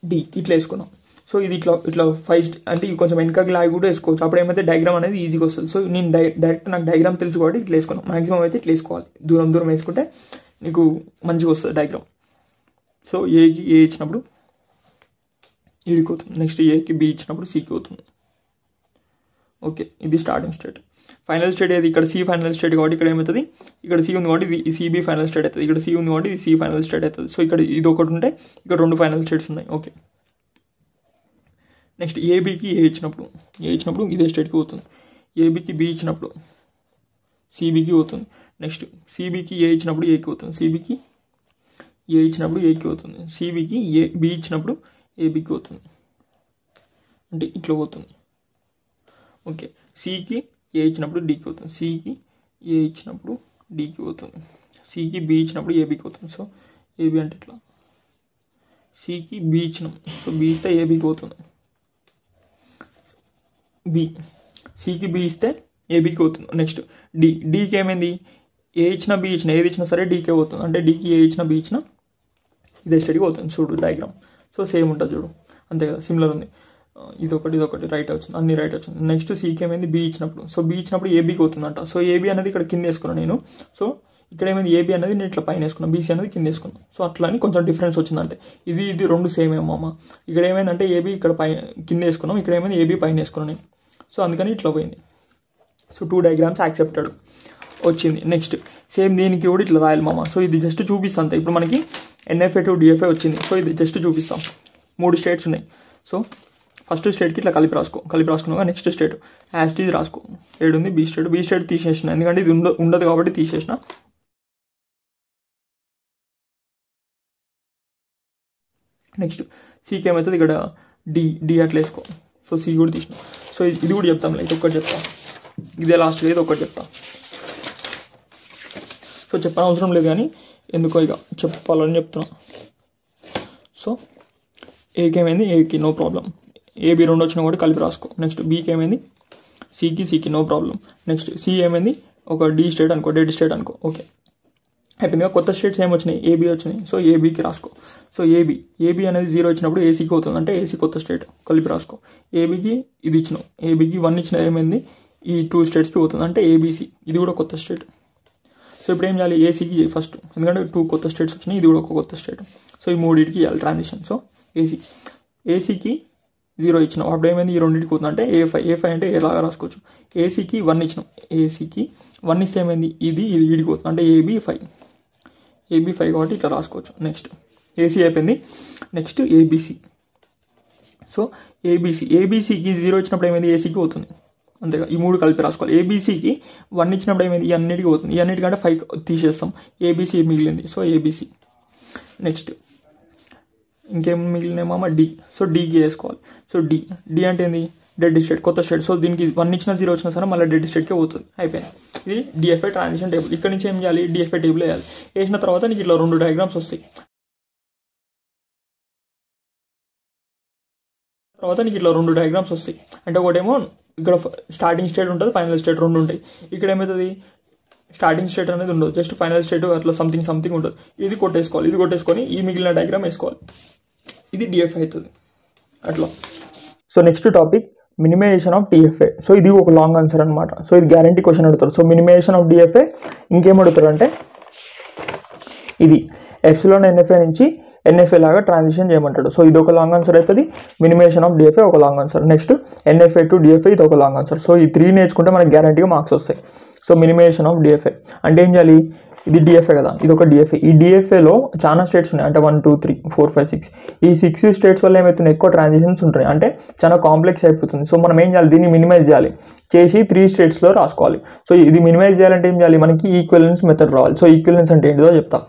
D ఇట్లా వేసుకున్నాం. సో ఇది ఇట్లా 5 అంటే కొంచెం వెనకకి లాగి కూడా వేసుకోవచ్చు. అప్పుడు ఏమైతే డయాగ్రామ్ అనేది ఈజీగా వస్తుంది. సో నేను డైరెక్ట్ నాకు డయాగ్రామ్ తెలుసు కాబట్టి ఇట్లా వేసుకున్నాం. మాక్సిమం అయితే ఇట్లా వేసుకోవాలి, దూరం వేసుకుంటే నీకు మంచిగా వస్తుంది డయాగ్రామ్. సో ఏకి ఏ ఇచ్చినప్పుడు ఈడికి అవుతుంది. నెక్స్ట్ ఏకి బి ఇచ్చినప్పుడు సికి అవుతుంది. ఓకే, ఇది స్టార్టింగ్ స్టేట్. ఫైనల్ స్టేట్ ఏది, ఇక్కడ సి ఫైనల్ స్టేట్ కాబట్టి ఇక్కడ ఏమవుతుంది, ఇక్కడ సి ఉంది కాబట్టి ఇది సిబి ఫైనల్ స్టేట్ అవుతుంది. ఇక్కడ సి ఉంది కాబట్టి ఇది సి ఫైనల్ స్టేట్ అవుతుంది. సో ఇక్కడ ఇది ఒకటి ఉంటే ఇక్కడ 2 ఫైనల్ స్టేట్స్ ఉన్నాయి. ఓకే, నెక్స్ట్ ఏబికి ఏ ఇచ్చినప్పుడు ఇదే స్టేట్కి పోతుంది. ఏబికి బి ఇచ్చినప్పుడు సిబికి పోతుంది. నెక్స్ట్ సిబికి ఏ ఇచ్చినప్పుడు ఏకి పోతుంది. సిబికి ఏ ఇచ్చినప్పుడు ఏకి పోతుంది. సిబికి బి ఇచ్చినప్పుడు ఏబికి పోతుంది. అంటే ఇట్లా పోతుంది. ఓకే, సికి ఏ ఇచ్చినప్పుడు డీకి పోతుంది. సికి ఏ ఇచ్చినప్పుడు డీకి పోతుంది. సికి బి ఇచ్చినప్పుడు ఏబికి పోతుంది. సో ఏబి అంటే ఇట్లా. సికి బి ఇచ్చినాం, సో బి ఇస్తే ఏబికి పోతుంది. బి సికి బి ఇస్తే ఏబికి పోతుంది. నెక్స్ట్ డీకి ఏమైంది, ఏ ఇచ్చినా బి ఇచ్చినా ఏది ఇచ్చినా సరే డీకే పోతుంది. అంటే డీకి ఏ ఇచ్చినా బి ఇచ్చినా ఇదే స్టడీకి పోతుంది. చూడు డయాగ్రామ్. సో సేమ్ ఉంటుంది చూడు, అంతే కదా, సిమిలర్ ఉంది. ఇదొకటి రైట్ వచ్చింది, అన్ని రైట్ వచ్చింది. నెక్స్ట్ సికి ఏమైంది, బి ఇచ్చినప్పుడు, సో బి ఇచ్చినప్పుడు ఏబీకి అవుతుందంట. సో ఏబీ అనేది ఇక్కడ కింద వేసుకున్నాను నేను. సో ఇక్కడ ఏమైంది, ఏబీ అనేది నేను ఇట్లా పైన వేసుకున్నాను, బీసీ అనేది కింద వేసుకున్నాను. సో అట్లా అని కొంచెం డిఫరెన్స్ వచ్చిందంటే ఇది 2 సేమ్ ఏమమ్మా. ఇక్కడ ఏమైందంటే ఏబీ ఇక్కడ కింద వేసుకున్నాం, ఇక్కడ ఏమైంది ఏబీ పైన వేసుకున్నాను నేను. సో అందుకని ఇట్లా పోయింది. సో 2 డయాగ్రామ్స్ యాక్సెప్టెడ్ వచ్చింది. నెక్స్ట్ సేమ్ దీనికి కూడా ఇట్లా రాయాలి మామ. సో ఇది జస్ట్ చూపిస్తాను. ఇప్పుడు మనకి ఎన్ఎఫ్ఐ టు డిఎఫ్ఐ వచ్చింది. సో ఇది జస్ట్ చూపిస్తాం. 3 స్టేట్స్ ఉన్నాయి. సో ఫస్ట్ స్టేట్కి ఇట్లా కలిపి రాసుకున్నాక నెక్స్ట్ స్టేట్ యాస్టీజ్ రాసుకో. ఏడుంది బి స్టేట్ తీసేసిన, ఎందుకంటే ఇది ఉండదు కాబట్టి తీసేసిన. నెక్స్ట్ సికి ఏమవుతుంది, ఇక్కడ డి అట్లా వేసుకో. సో సి కూడా తీసిన. సో ఇది కూడా చెప్తాం, ఇది ఒక్కటి చెప్తాం, ఇదే లాస్ట్గా ఇది ఒక్కటి చెప్తాం. సో చెప్పని అవసరం లేదు కానీ ఎందుకో ఇక చెప్పాలని చెప్తున్నా. సో ఏకి ఏమైంది, ఏకి నో ప్రాబ్లం. ఏబి 2 వచ్చినా కూడా కలిపి రాసుకో. నెక్స్ట్ బీకి ఏమైంది, సికి నో ప్రాబ్లం. నెక్స్ట్ సి ఏమైంది, ఒక డి స్టేట్ అనుకో, డెడ్ స్టేట్ అనుకో. ఓకే అయిపోయిందిగా. కొత్త స్టేట్స్ ఏమి వచ్చినాయి, ఏబీ వచ్చినాయి. సో ఏబీకి రాసుకో. సో ఏబీ అనేది 0 వచ్చినప్పుడు ఏసీకి అవుతుంది, అంటే ఏసీ కొత్త స్టేట్ కలిపి రాసుకో. ఏబీకి ఇది ఇచ్చినావు, ఏబీకి 1 ఇచ్చిన ఏమైంది, ఈ 2 స్టేట్స్కి పోతుంది, అంటే ఏబీసీ ఇది కూడా కొత్త స్టేట్. సో ఇప్పుడు ఏం చేయాలి, ఏసీకి ఫస్ట్, ఎందుకంటే 2 కొత్త స్టేట్స్ వచ్చినాయి, ఇది కూడా ఒక కొత్త స్టేట్. సో ఈ 3కి ఇవ్వాలి ట్రాన్సిషన్. సో ఏసీకి 0 ఇచ్చినాం, అప్పుడు ఏమైంది, ఈ 2కి పోతుంది, అంటే ఏ5 అంటే ఎలాగా రాసుకోవచ్చు. ఏసీకి 1 ఇచ్చినాం, ఏసీకి 1 ఇస్తే ఏమైంది, ఇది వీడికి పోతుంది, అంటే ఏబీ5 కాబట్టి ఇట్లా రాసుకోవచ్చు. నెక్స్ట్ ఏసీ అయిపోయింది. Next ABC. సో ఏబీసీకి 0 ఇచ్చినప్పుడు ఏమైంది, ఏసీకి పోతుంది, అంతేగా. ఈ 3 కలిపి రాసుకోవాలి. ఏబీసీకి 1 ఇచ్చినప్పుడు ఏమైంది, ఈ అన్నిటికి పోతుంది, ఈ అన్నిటికంటే 5 తీసేస్తాం, ఏబీసీ మిగిలింది. So ABC. నెక్స్ట్ ఇంకేం మిగిలినామా, డి. సో డీకి వేసుకోవాలి. సో డి అంటే ఏంది, డెడ్ స్టేట్, కొత్త స్టేట్. సో దీనికి 1 ఇచ్చినా 0 వచ్చినా సరే మళ్ళీ డెడ్ స్టేట్కే పోతుంది, అయిపోయింది. ఇది డిఎఫ్ఐ ట్రాన్సిషన్ టేబుల్. ఇక్కడ నుంచి ఏం చేయాలి, డిఎఫ్ఐ టేబుల్ వేయాలి. వేసిన తర్వాత నీకు ఇట్లా 2 డయాగ్రామ్స్ వస్తాయి. తర్వాత నీకు ఇట్లా 2 డయాగ్రామ్స్ వస్తాయి. అంటే ఒకటేమో ఇక్కడ స్టార్టింగ్ స్టేట్ ఉంటుంది, ఫైనల్ స్టేట్ 2 ఉంటాయి. ఇక్కడ ఏమవుతుంది, స్టార్టింగ్ స్టేట్ అనేది ఉండదు, జస్ట్ ఫైనల్ స్టేట్ అట్లా సంథింగ్ ఉంటుంది. ఇది కొట్టేసుకొని ఈ మిగిలిన డయాగ్రామ్ వేసుకోవాలి. ఇది డిఎఫ్ఏ అవుతుంది అట్లా. So next topic minimisation of DFA. So ఇది ఒక లాంగ్ ఆన్సర్ అనమాట. సో ఇది గ్యారంటీ క్వశ్చన్ అడుగుతారు. సో మినిమైజేషన్ ఆఫ్ డిఎఫ్ఏ ఇంకేం అడుగుతారు అంటే ఇది ఎప్సిలాన్ ఎన్ఎఫ్ఏ నుంచి ఎన్ఎఫ్ఏ లాగా ట్రాన్సిషన్ చేయమంటాడు. సో ఇది ఒక లాంగ్ ఆన్సర్ అవుతుంది. మినిమైజేషన్ ఆఫ్ డిఎఫ్ఏ ఒక long answer. Next NFA to DFA ఇది ఒక లాంగ్ ఆన్సర్. సో ఈ 3 నేర్చుకుంటే మనకి గ్యారంటీగా మార్క్స్ వస్తాయి. సో మినిమైజేషన్ ఆఫ్ డిఎఫ్ఏ అంటే ఏం చేయాలి, ఇది డిఎఫ్ఏ కదా, ఇది ఒక డిఎఫ్ఏ. ఈ డిఎఫ్ఏలో చాలా స్టేట్స్ ఉన్నాయి, అంటే 1 2 3 4 5 6. ఈ 6 స్టేట్స్ వల్ల ఏమవుతుంది, ఎక్కువ ట్రాన్సిషన్స్ ఉంటాయి, అంటే చాలా కాంప్లెక్స్ అయిపోతుంది. సో మనం ఏం చేయాలి, దీన్ని మినిమైజ్ చేయాలి, చేసి 3 స్టేట్స్లో రాసుకోవాలి. సో ఇది మినిమైజ్ చేయాలంటే ఏం చేయాలి, మనకి ఈక్వలెన్స్ మెథడ్ రావాలి. సో ఈక్వలెన్స్ అంటే ఏంటిదో చెప్తా.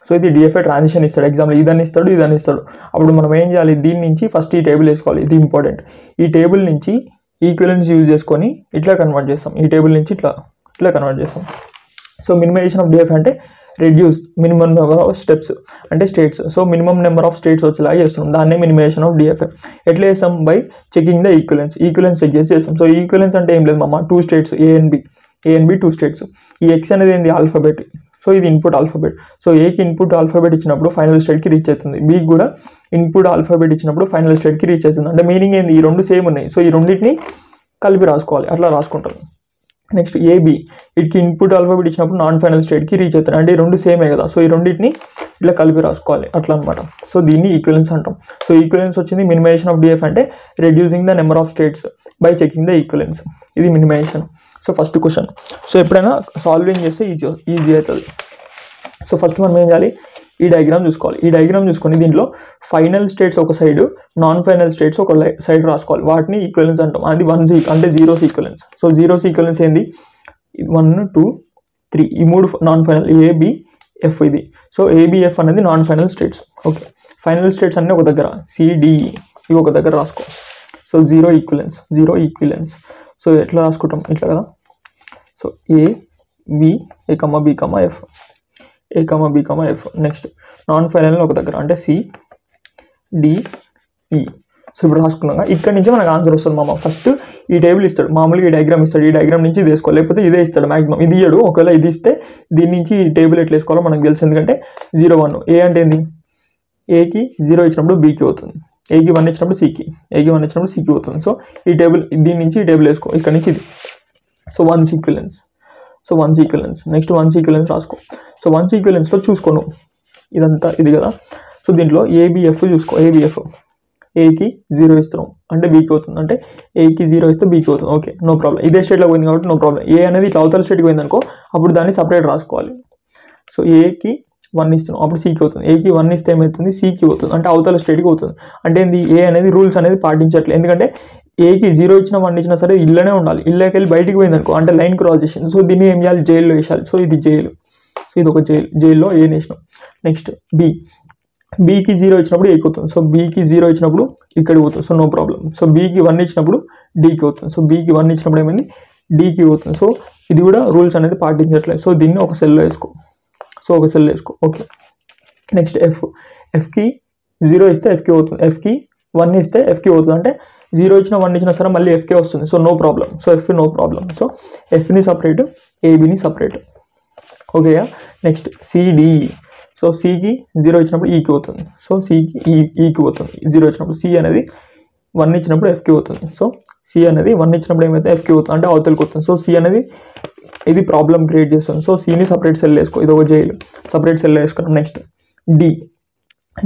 సో ఇది డిఎఫ్ఏ ట్రాన్సిషన్ ఇస్తాడు ఎగ్జామ్లో, ఇదని ఇస్తాడు. అప్పుడు మనం ఏం చేయాలి, దీని నుంచి ఫస్ట్ ఈ టేబుల్ వేసుకోవాలి, ఇది ఇంపార్టెంట్. ఈ టేబుల్ నుంచి ఈక్వలెన్స్ యూజ్ చేసుకొని ఇట్లా కన్వర్ట్ చేస్తాం, ఈ టేబుల్ నుంచి ఇట్లా కన్వర్ట్ చేస్తాం. సో మినిమైజేషన్ ఆఫ్ డిఎఫ్ఏ అంటే reduce minimum number of steps అంటే states. So minimum number of states వచ్చేలాగా చేస్తున్నాం, దాన్నే మినిమైజేషన్ ఆఫ్ డిఎఫ్ఏ. ఎట్లా చేస్తాం, by checking the equivalence check చేస్తాం. సో ఈక్వలెన్స్ అంటే ఏం లేదు మామ, 2 states A and B 2 states. ఈ ఎక్స్ అనేది ఏంది, ఆల్ఫాబెట్. సో ఇది ఇన్పుట్ ఆల్ఫాబెట్. సో ఏకి ఇన్పుట్ ఆల్ఫాబెట్ ఇచ్చినప్పుడు ఫైనల్ స్టేట్కి రీచ్ అవుతుంది, బికి కూడా ఇన్పుట్ ఆల్ఫాబెట్ ఇచ్చినప్పుడు ఫైనల్ స్టేట్కి రీచ్ అవుతుంది. అంటే మీనింగ్ ఏంది, ఈ 2 సేమ్ ఉన్నాయి. సో ఈ రెండింటిని కలిపి రాసుకోవాలి, అట్లా రాసుకుంటారు. నెక్స్ట్ ఏబి, వీటికి ఇన్పుట్ ఆల్ఫాబెట్ ఇచ్చినప్పుడు నాన్ ఫైనల్ స్టేట్కి రీచ్ అవుతారు, అంటే ఈ 2 సేమే కదా. సో ఈ రెండింటిని ఇట్లా కలిపి రాసుకోవాలి అట్లా అనమాట. సో దీన్ని ఈక్వలెన్స్ అంటాం. సో ఈక్వలెన్స్ వచ్చింది. మినిమైజేషన్ ఆఫ్ డిఎఫ్ అంటే reducing the number of states by checking the equivalence, ఇది minimization. So first question. So ఎప్పుడైనా సాల్వింగ్ చేస్తే ఈజీ అవుతుంది. సో ఫస్ట్ మనం ఏం చేయాలి, ఈ డయాగ్రామ్ చూసుకోవాలి. ఈ డయాగ్రామ్ చూసుకొని దీంట్లో ఫైనల్ స్టేట్స్ ఒక సైడ్, నాన్ ఫైనల్ స్టేట్స్ ఒక సైడ్ రాసుకోవాలి. వాటిని ఈక్వలెన్స్ అంటాం. అది 1 అంటే 0 ఈక్వలెన్స్. సో 0 ఈక్వలెన్స్ ఏంది, 1 2 3 ఈ 3 నాన్ ఫైనల్, ఏబిఎఫ్ ఇది. సో ఏబిఎఫ్ అనేది non final states. Okay, final states అన్నీ ఒక దగ్గర, సిడిఈ ఇవి ఒక దగ్గర రాసుకో. So 0 equivalence. సో ఎట్లా రాసుకుంటాం, ఇట్లా కదా. So ABF next non final ఒక దగ్గర, అంటే సిడిఈ. సో ఇప్పుడు రాసుకున్నాక ఇక్కడ నుంచి మనకు ఆన్సర్ వస్తుంది మామ. ఫస్ట్ ఈ టేబుల్ ఇస్తాడు, మామూలుగా ఈ డయాగ్రామ్ ఇస్తాడు, ఈ డయాగ్రామ్ నుంచి ఇది వేసుకోవాలి, లేకపోతే ఇదే ఇస్తాడు మ్యాక్సిమం. ఇది ఇయ్యడు, ఒకవేళ ఇది ఇస్తే దీని నుంచి ఈ టేబుల్ ఎట్లా వేసుకోవాలో మనకు తెలుసు. ఎందుకంటే 0 1 ఏ అంటే ఏంది, ఏకి 0 ఇచ్చినప్పుడు బీకి అవుతుంది, ఏకి 1 ఇచ్చినప్పుడు సికి అవుతుంది. సో ఈ టేబుల్, దీని నుంచి ఈ టేబుల్ వేసుకో, ఇక్కడ నుంచి ఇది. So 1 equivalence. నెక్స్ట్ 1 ఈక్వలెన్స్ రాసుకో. సో 1 ఈక్వలెన్స్లో చూసుకోను, ఇదంతా ఇది కదా. సో దీంట్లో ఏబిఎఫ్ చూసుకో, ఏబిఎఫ్ ఏకి 0 ఇస్తున్నాం అంటే బీకి అవుతుంది, అంటే ఏకి 0 ఇస్తే బీకి అవుతుంది. Okay, no problem. ఇదే స్టేట్లో పోయింది కాబట్టి నో ప్రాబ్లం. ఏ అనేది ఇట్లా అవతల స్టేట్కి పోయింది అనుకో, అప్పుడు దాన్ని సపరేట్ రాసుకోవాలి. సో ఏకి 1 ఇస్తున్నాం, అప్పుడు సికి అవుతుంది. ఏకి 1 ఇస్తే ఏమవుతుంది, సికి అవుతుంది, అంటే అవతల స్టేట్కి అవుతుంది. అంటే ఏంది, ఏ అనేది రూల్స్ అనేది పాటించట్లేదు. ఎందుకంటే ఏకి 0 ఇచ్చినా 1 ఇచ్చినా సరే ఇళ్ళనే ఉండాలి. ఇళ్ళకి వెళ్ళి బయటికి పోయింది అనుకో, అంటే లైన్ క్రాస్ చేసింది. సో దీన్ని ఏం చేయాలి, జైల్లో వేసాలి. సో ఇది జైలు. సో ఇది ఒక జైల్లో ఏ నేసినాం. నెక్స్ట్ బీకి 0 ఇచ్చినప్పుడు ఏకి అవుతుంది. సో బీకి 0 ఇచ్చినప్పుడు ఇక్కడికి పోతుంది. So no problem. సో బీకి 1 ఇచ్చినప్పుడు డీకి అవుతుంది. సో బీకి 1 ఇచ్చినప్పుడు ఏమైంది, డీకి అవుతుంది. సో ఇది కూడా రూల్స్ అనేది పాటించట్లేదు. సో దీన్ని ఒక సెల్లో వేసుకో. ఓకే, నెక్స్ట్ ఎఫ్కి 0 ఇస్తే ఎఫ్కి అవుతుంది, ఎఫ్కి 1 ఇస్తే ఎఫ్కి అవుతుంది. అంటే 0 ఇచ్చినా 1 ఇచ్చినా సరే మళ్ళీ ఎఫ్కే వస్తుంది. So no problem. So F no problem. So ఎఫ్ని సపరేట్, ఏబిని సపరేట్. ఓకేయా. Next C D E. సో సికి 0 ఇచ్చినప్పుడు ఈకి అవుతుంది. సో సికి ఈకి అవుతుంది 0 ఇచ్చినప్పుడు. సి అనేది 1 ఇచ్చినప్పుడు ఎఫ్కి అవుతుంది. సో సి అనేది 1 ఇచ్చినప్పుడు ఏమైతే ఎఫ్కి అవుతుంది, అంటే అవతలకి అవుతుంది. సో సి అనేది ఇది ప్రాబ్లం క్రియేట్ చేస్తుంది. సో సిని సపరేట్ సెల్ వేసుకో, ఇది ఒక జైలు, సపరేట్ సెల్ వేసుకున్నాం. నెక్స్ట్